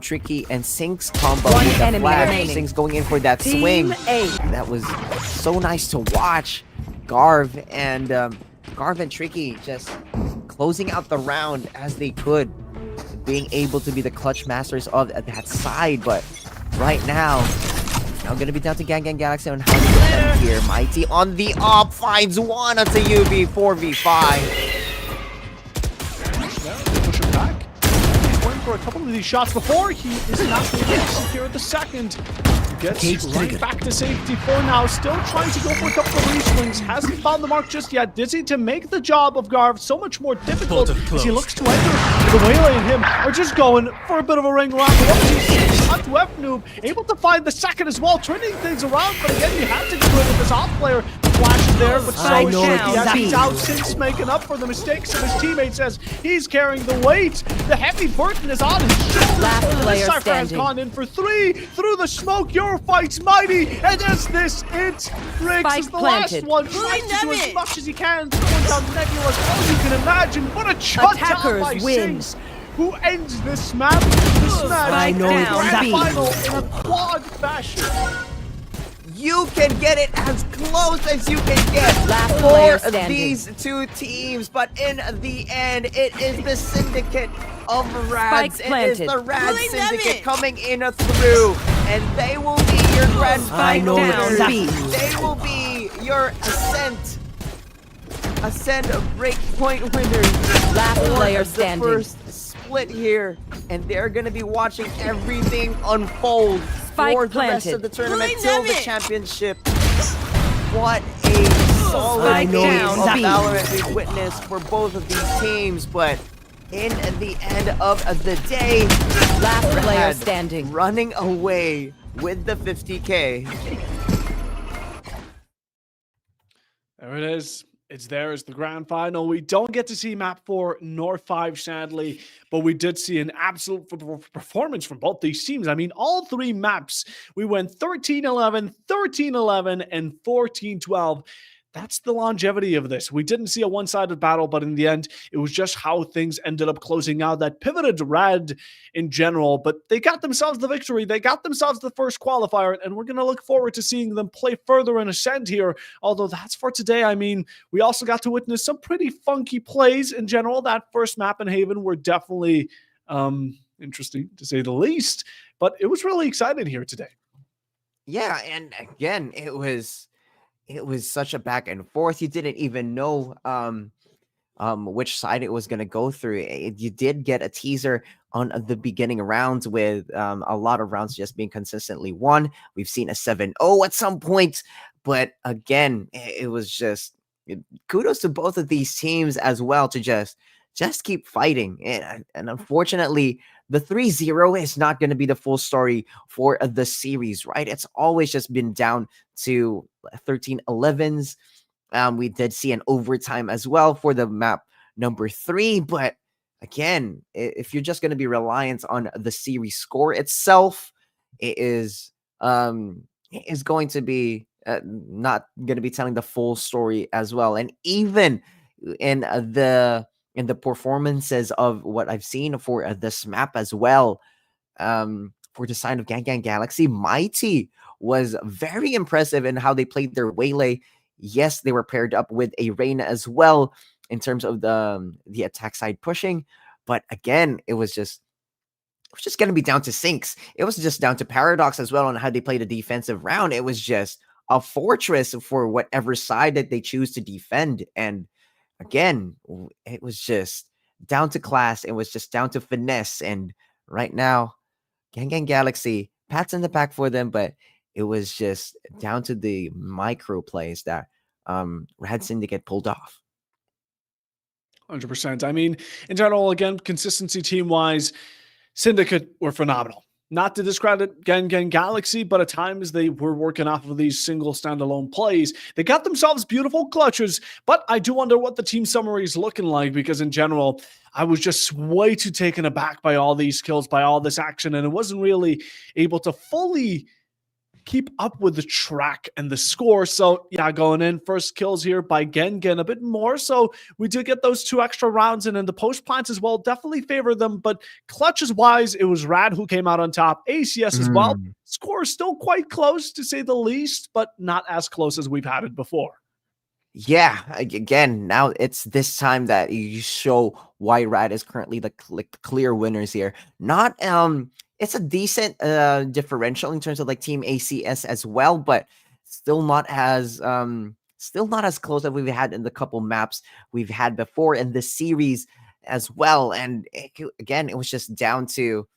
Tricky and Sinks combo One with the enemy flash. remaining. Sinks going in for that swing. Team A. That was so nice to watch. Garv and Tricky just closing out the round as they could, being able to be the clutch masters of that side. But right now gonna be down to GanGan Galaxy on how to defend here. Mighty on the op finds one onto UV 4v5. Push him back. He's going for a couple of these shots before. He is not able to secure the second. Gets Cage right triggered. back to safety for now. Still trying to go for a couple of re-swings. Hasn't found the mark just yet. Dizzy to make the job of Garv so much more difficult Hold it as he close. looks to enter. The Waylay and him are just going for a bit of a ring around. Onto F-Noob, able to find the second as well, turning things around. But again, you have to get rid of this off player. The flash is there, but so I is know Shaky as it's he's B. out since making up for the mistakes of his teammates as he's carrying the weight. The heavy burden is on his shoulders. Last The player Cypher has standing. gone in for 3 through the smoke. Your fight's mighty, and is this it? Riggs Spike is the planted. last one, trying to do as much as he can, throwing down Nebula's all you can imagine. What a shot down Attackers by win. Sinks, who ends this map. This match I know in it's grand B. final in a quad fashion. You can get it as close as you can get Last player for standing. these two teams, but in the end, it is the Syndicate of Rads. Spike It is planted. the RAD Pulling them Syndicate in. coming in through, and they will be your grand Spike final down winners. B. They will be your Ascend Breakpoint winners. Last for player the standing. first split here, and they're going to be watching everything unfold Spike for the rest planted. of the tournament Pulling till them the in. championship. What a solid Spike game down of B. Valorant we've witnessed for both of these teams, but in the end of the day, Last player Rad standing. running away with the 50K. There it is. It's there as the grand final. We don't get to see map 4 nor 5, sadly, but we did see an absolute performance from both these teams. I mean, all 3 maps, we went 13-11, 13-11, and 14-12. That's the longevity of this. We didn't see a one-sided battle, but in the end, it was just how things ended up closing out that pivoted RAD in general, but they got themselves the victory. They got themselves the first qualifier, and we're going to look forward to seeing them play further in Ascend here, although that's for today. I mean, we also got to witness some pretty funky plays in general. That first map in Haven were definitely interesting, to say the least, but it was really exciting here today. Yeah, and again, it was such a back and forth. You didn't even know which side it was going to go through. You did get a teaser on the beginning rounds with a lot of rounds just being consistently won. We've seen a 7-0 at some point, but again, it was just kudos to both of these teams as well to just keep fighting. And unfortunately, the 3-0 is not going to be the full story for the series, right? It's always just been down to 13-11s. We did see an overtime as well for the map number 3, but again, if you're just going to be reliant on the series score itself, it is going to be not going to be telling the full story as well. And even in the performances of what I've seen for this map as well, for the side of GanGan Galaxy, Mighty was very impressive in how they played their Waylay. Yes, they were paired up with a Reina as well in terms of the attack side pushing, but again, it was just going to be down to Sinks. It was just down to Paradox as well on how they played a defensive round. It was just a fortress for whatever side that they choose to defend. And again, it was just down to class. It was just down to finesse. And right now, GanGan Galaxy, pats in the back for them, but it was just down to the micro plays that RAD Syndicate pulled off. 100%. I mean, in general, again, consistency team-wise, Syndicate were phenomenal. Not to discredit GanGan Galaxy, but at times they were working off of these single standalone plays. They got themselves beautiful clutches, but I do wonder what the team summary is looking like, because in general, I was just way too taken aback by all these kills, by all this action, and it wasn't really able to fully keep up with the track and the score. So yeah, going in, first kills here by GanGan a bit more. So we did get those 2 extra rounds, and in the post plants as well, definitely favor them. But clutches wise, it was RAD who came out on top. ACS as well. Score still quite close to say the least, but not as close as we've had it before. Yeah, again, now it's this time that you show why RAD is currently the clear winners here. Not it's a decent differential in terms of like team ACS as well, but still not as close as we've had in the couple maps we've had before in this series as well. And again, it was just down to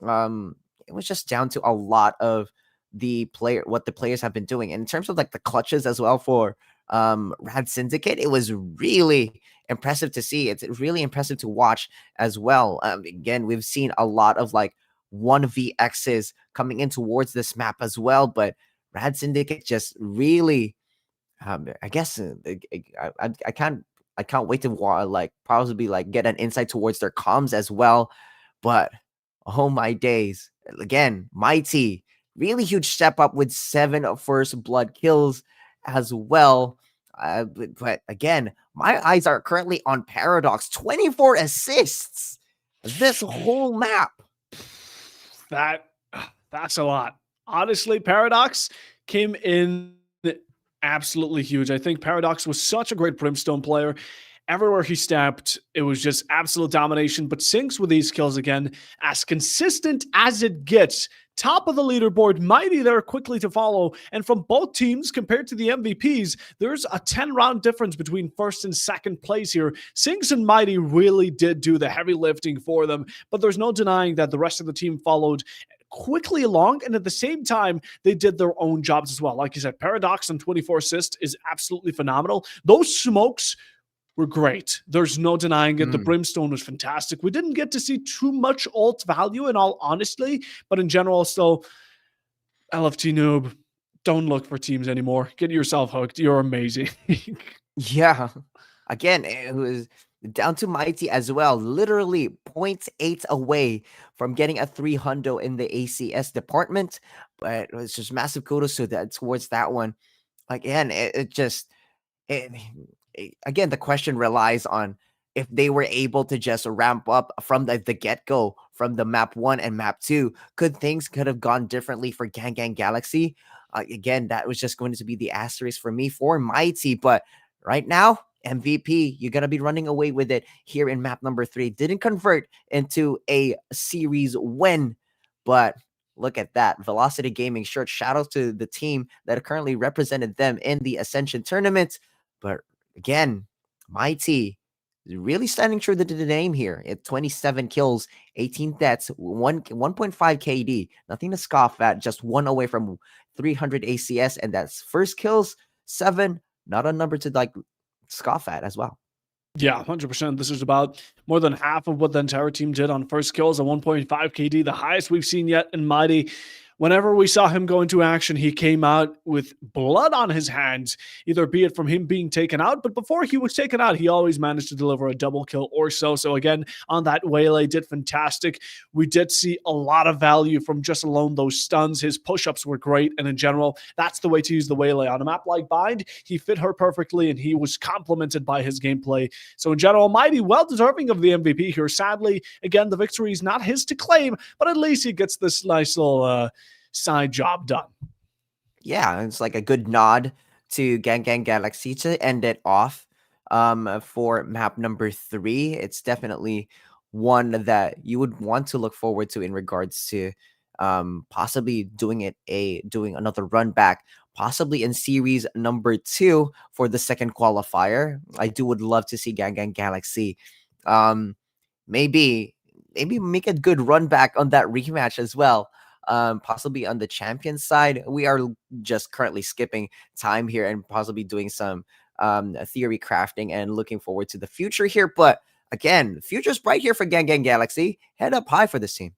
a lot of what the players have been doing. And in terms of like the clutches as well for RAD Syndicate, it was really impressive to see. It's really impressive to watch as well. Again, we've seen a lot of like 1vx's coming in towards this map as well, but RAD Syndicate just really I guess I can't wait to like possibly like get an insight towards their comms as well. But oh my days, again, Mighty, really huge step up with 7 first blood kills as well. But again, my eyes are currently on Paradox. 24 assists this whole map. That's a lot. Honestly, Paradox came in absolutely huge. I think Paradox was such a great Brimstone player. Everywhere he stepped, it was just absolute domination. But Sinks with these kills again, as consistent as it gets. Top of the leaderboard, Mighty there quickly to follow. And from both teams, compared to the MVPs, there's a 10-round difference between first and second place here. Sinks and Mighty really did do the heavy lifting for them, but there's no denying that the rest of the team followed quickly along, and at the same time, they did their own jobs as well. Like you said, Paradox on 24 assists is absolutely phenomenal. Those smokes were great. There's no denying it. The Brimstone was fantastic. We didn't get to see too much ult value in all honesty, but in general, still, LFT noob, don't look for teams anymore. Get yourself hooked. You're amazing. Yeah. Again, it was down to Mighty as well. Literally 0.8 away from getting a 300 in the ACS department. But it's just massive kudos to that towards that one. Again, again, the question relies on if they were able to just ramp up from the get-go, from the map 1 and map 2, could have gone differently for GanGan Galaxy? Again, that was just going to be the asterisk for me for Mighty. But right now, MVP, you're going to be running away with it here in map number 3. Didn't convert into a series win, but look at that. Velocity Gaming shirt. Shout out to the team that currently represented them in the Ascension tournament. But again, Mighty is really standing true to the name here. At 27 kills, 18 deaths, 1.5 KD. Nothing to scoff at. Just 1 away from 300 ACS, and that's first kills, 7. Not a number to like scoff at as well. Yeah, 100%. This is about more than half of what the entire team did on first kills, a 1.5 KD, the highest we've seen yet in Mighty. Whenever we saw him go into action, he came out with blood on his hands, either be it from him being taken out, but before he was taken out, he always managed to deliver a double kill or so. So again, on that waylay, did fantastic. We did see a lot of value from just alone those stuns. His push-ups were great, and in general, that's the way to use the waylay. On a map like Bind, he fit her perfectly, and he was complemented by his gameplay. So in general, Mighty, well-deserving of the MVP here. Sadly, again, the victory is not his to claim, but at least he gets this nice little side job done. Yeah, it's like a good nod to GanGan Galaxy to end it off for map number 3. It's definitely one that you would want to look forward to in regards to possibly doing another run back, possibly in series number 2 for the second qualifier. I would love to see GanGan Galaxy maybe make a good run back on that rematch as well. Possibly on the champion side. We are just currently skipping time here and possibly doing some theory crafting and looking forward to the future here. But again, future's bright here for GanGan Galaxy. Head up high for this team.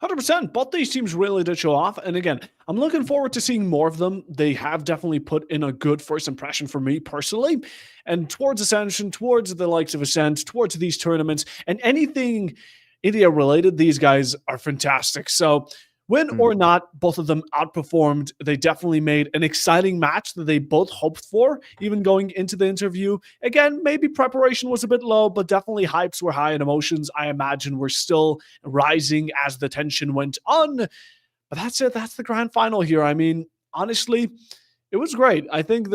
100%. Both these teams really did show off. And again, I'm looking forward to seeing more of them. They have definitely put in a good first impression for me personally. And towards Ascension, towards the likes of Ascend, towards these tournaments, and anything India related, these guys are fantastic. So win or not, both of them outperformed. They definitely made an exciting match that they both hoped for, even going into the interview. Again, maybe preparation was a bit low, but definitely hypes were high and emotions, I imagine, were still rising as the tension went on. But that's it. That's the grand final here. I mean, honestly, it was great. I think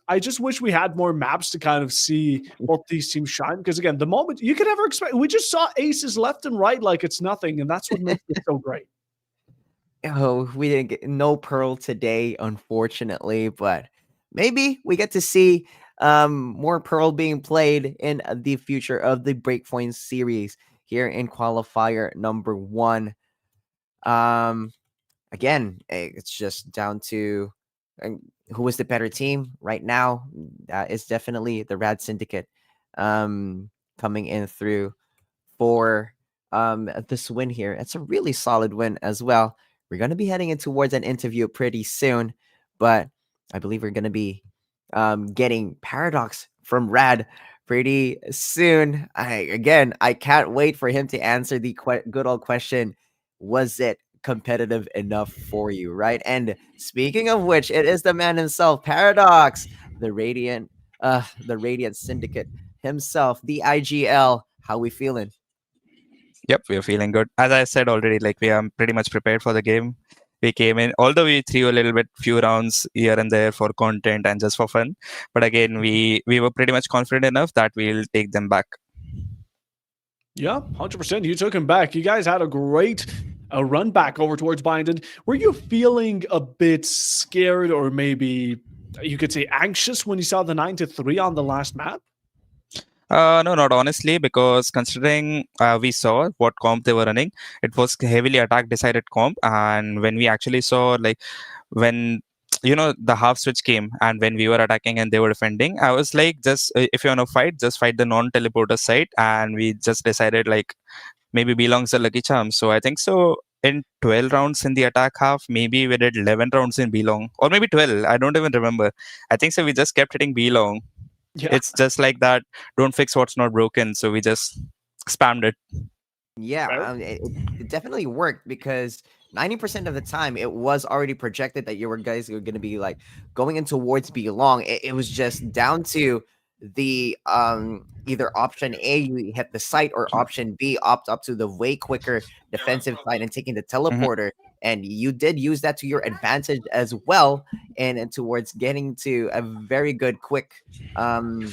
I just wish we had more maps to kind of see both these teams shine. Because again, the moment you could ever expect, we just saw aces left and right like it's nothing. And that's what makes it so great. Oh, we didn't get no Pearl today, unfortunately, but maybe we get to see more Pearl being played in the future of the Breakpoint series here in qualifier number 1. Again, it's just down to who is the better team right now. It's definitely the RAD Syndicate coming in through for this win here. It's a really solid win as well. We're going to be heading in towards an interview pretty soon, but I believe we're going to be getting Paradox from RAD pretty soon. I can't wait for him to answer the good old question, was it competitive enough for you, right? And speaking of which, it is the man himself, Paradox, the Radiant Syndicate himself, the IGL. How we feeling? Yep, we are feeling good. As I said already, like we are pretty much prepared for the game. We came in, although we threw a little bit few rounds here and there for content and just for fun. But again, we were pretty much confident enough that we'll take them back. Yeah, 100%. You took him back. You guys had a great run back over towards Binded. Were you feeling a bit scared or maybe you could say anxious when you saw the 9-3 on the last map? No, not honestly, because considering we saw what comp they were running, it was heavily attack decided comp. And when we actually saw, like, when the half switch came and when we were attacking and they were defending, I was like, just if you want to fight, just fight the non-teleporter side. And we just decided, like, maybe belongs a lucky charm. So I think so. In 12 rounds in the attack half, maybe we did 11 rounds in B-long, or maybe 12. I don't even remember. I think so. We just kept hitting B-long. Yeah. It's just like that. Don't fix what's not broken. So we just spammed it. Yeah, it definitely worked because 90% of the time it was already projected that you guys were going to be like going in towards B-long. It was just down to the either option A, you hit the site, or option B, opt up to the way quicker defensive side and taking the teleporter. And you did use that to your advantage as well, and towards getting to a very quick turnaround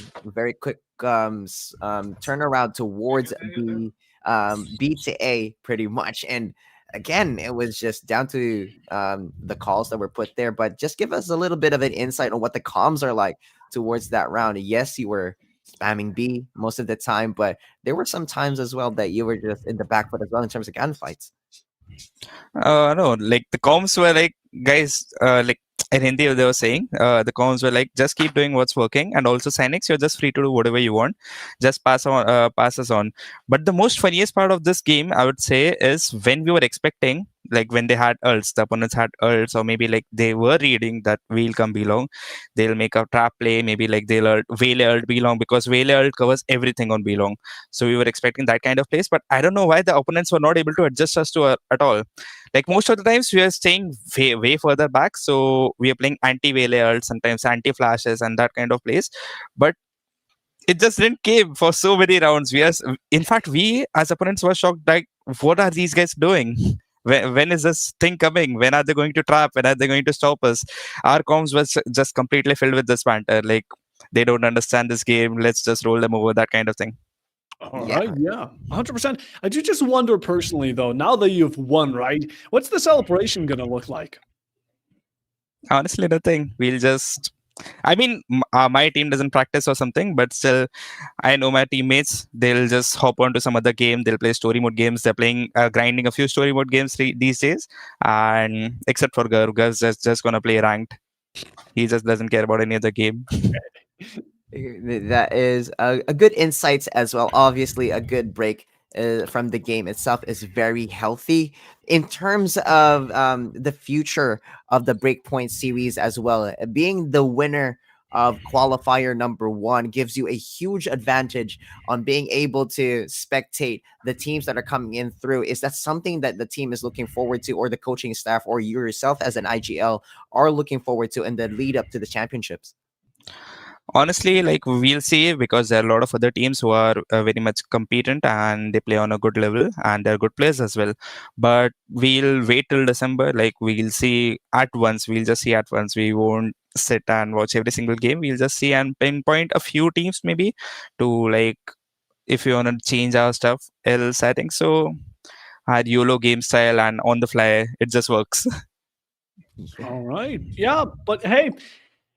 towards the B to A pretty much. And again, it was just down to the calls that were put there. But just give us a little bit of an insight on what the comms are like towards that round. Yes, you were spamming B most of the time, but there were some times as well that you were just in the back foot as well in terms of gunfights. No, like the comms were like, guys, like in Hindi they were saying, the comms were like, just keep doing what's working, and also Cynix, you're just free to do whatever you want, just pass us on. But the most funniest part of this game, I would say, is when we were expecting, like when they had ults, the opponents had ults, or maybe like they were reading that we'll come B-long, they'll make a trap play, maybe like they'll Waylay ult B-long, because Waylay ult covers everything on B-long. So we were expecting that kind of plays, but I don't know why the opponents were not able to adjust us to at all. Like most of the times we are staying way further back, so we are playing anti-Waylay ult, sometimes anti-flashes and that kind of plays, but it just didn't came for so many rounds. In fact, we as opponents were shocked, like, what are these guys doing? when is this thing coming? When are they going to trap? When are they going to stop us? Our comms was just completely filled with this banter. Like, they don't understand this game. Let's just roll them over, that kind of thing. All right, yeah, 100%. I do just wonder personally, though, now that you've won, right? What's the celebration going to look like? Honestly, nothing. We'll just. I mean, my team doesn't practice or something, but still, I know my teammates. They'll just hop onto some other game. They'll play story mode games. They're playing, grinding a few story mode games these days. And except for Gurgur's just gonna play ranked. He just doesn't care about any other game. That is a good insights as well. Obviously, a good break from the game itself is very healthy in terms of the future of the Breakpoint series as well. Being the winner of qualifier number 1 gives you a huge advantage on being able to spectate the teams that are coming in through. Is that something that the team is looking forward to, or the coaching staff, or you yourself as an IGL are looking forward to in the lead up to the championships? Honestly, like, we'll see, because there are a lot of other teams who are very much competent and they play on a good level and they're good players as well. But we'll wait till December. Like, we'll see at once. We'll just see at once. We won't sit and watch every single game. We'll just see and pinpoint a few teams maybe to, like, if you want to change our stuff. Else, I think so. Our YOLO game style and on the fly, it just works. All right, yeah, but hey,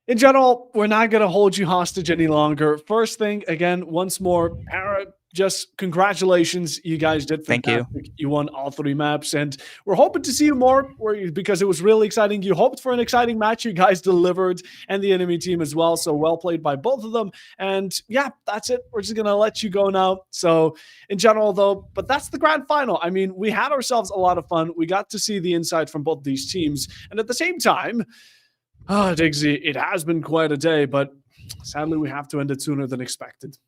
in general, we're not going to hold you hostage any longer. First thing, again, once more, Para, just congratulations. You guys did fantastic. Thank you. You won all 3 maps, and we're hoping to see you more because it was really exciting. You hoped for an exciting match. You guys delivered, and the enemy team as well. So well played by both of them. And yeah, that's it. We're just going to let you go now. So in general, though, but that's the grand final. I mean, we had ourselves a lot of fun. We got to see the inside from both these teams. And at the same time, Diggsy, it has been quite a day, but sadly we have to end it sooner than expected.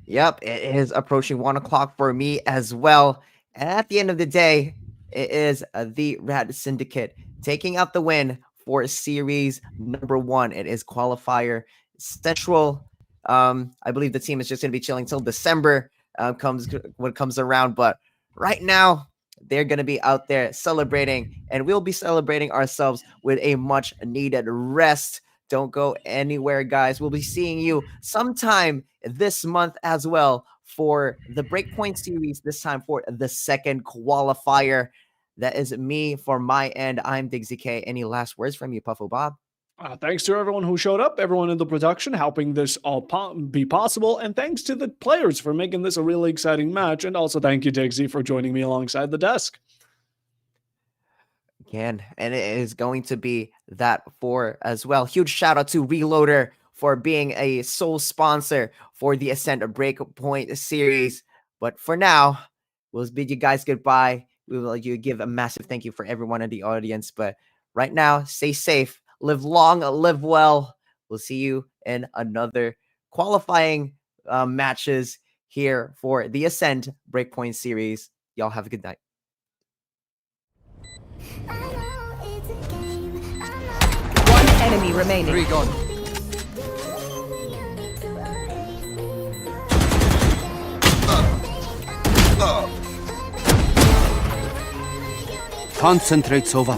Yep, it is approaching 1 o'clock for me as well. And at the end of the day, it is the RAD Syndicate taking out the win for series number 1. It is qualifier central. I believe the team is just going to be chilling till December comes around. But right now, they're going to be out there celebrating, and we'll be celebrating ourselves with a much needed rest. Don't go anywhere, guys. We'll be seeing you sometime this month as well for the Breakpoint series, this time for the second qualifier. That is me for my end. I'm Diggsy K. Any last words from you, Puffo Bob? Thanks to everyone who showed up, everyone in the production helping this all be possible, and thanks to the players for making this a really exciting match, and also thank you, Diggsy, for joining me alongside the desk. Again, and it is going to be that for as well. Huge shout out to Reloader for being a sole sponsor for the Ascend Breakpoint series. But for now, we'll bid you guys goodbye. We will give a massive thank you for everyone in the audience. But right now, stay safe. Live long, live well. We'll see you in another qualifying matches here for the Ascend Breakpoint series. Y'all have a good night. One enemy remaining. 3 gone. Concentrate, Sova.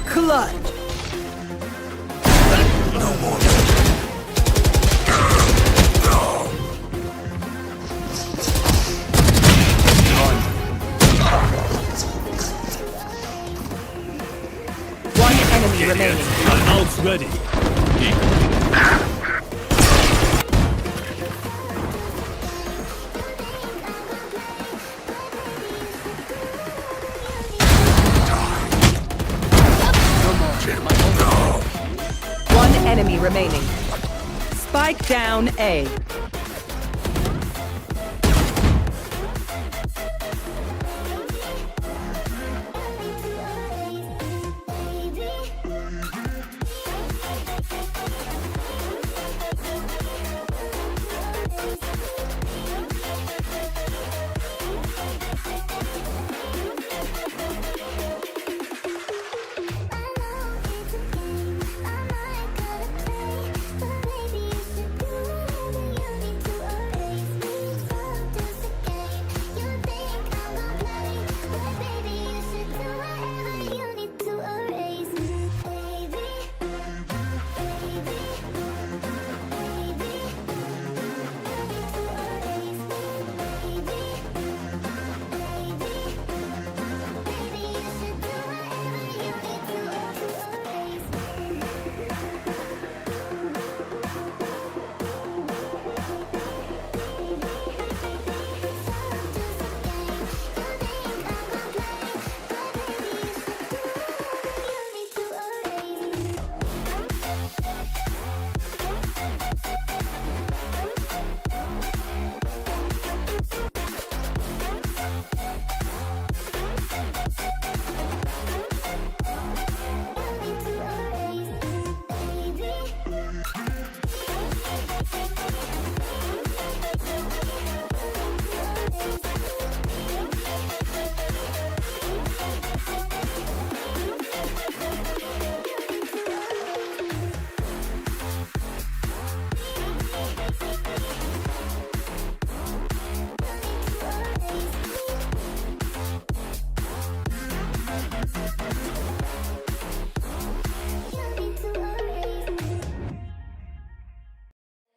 Clutch. No more. One enemy remaining. My ult's ready. One enemy remaining. Spike down A.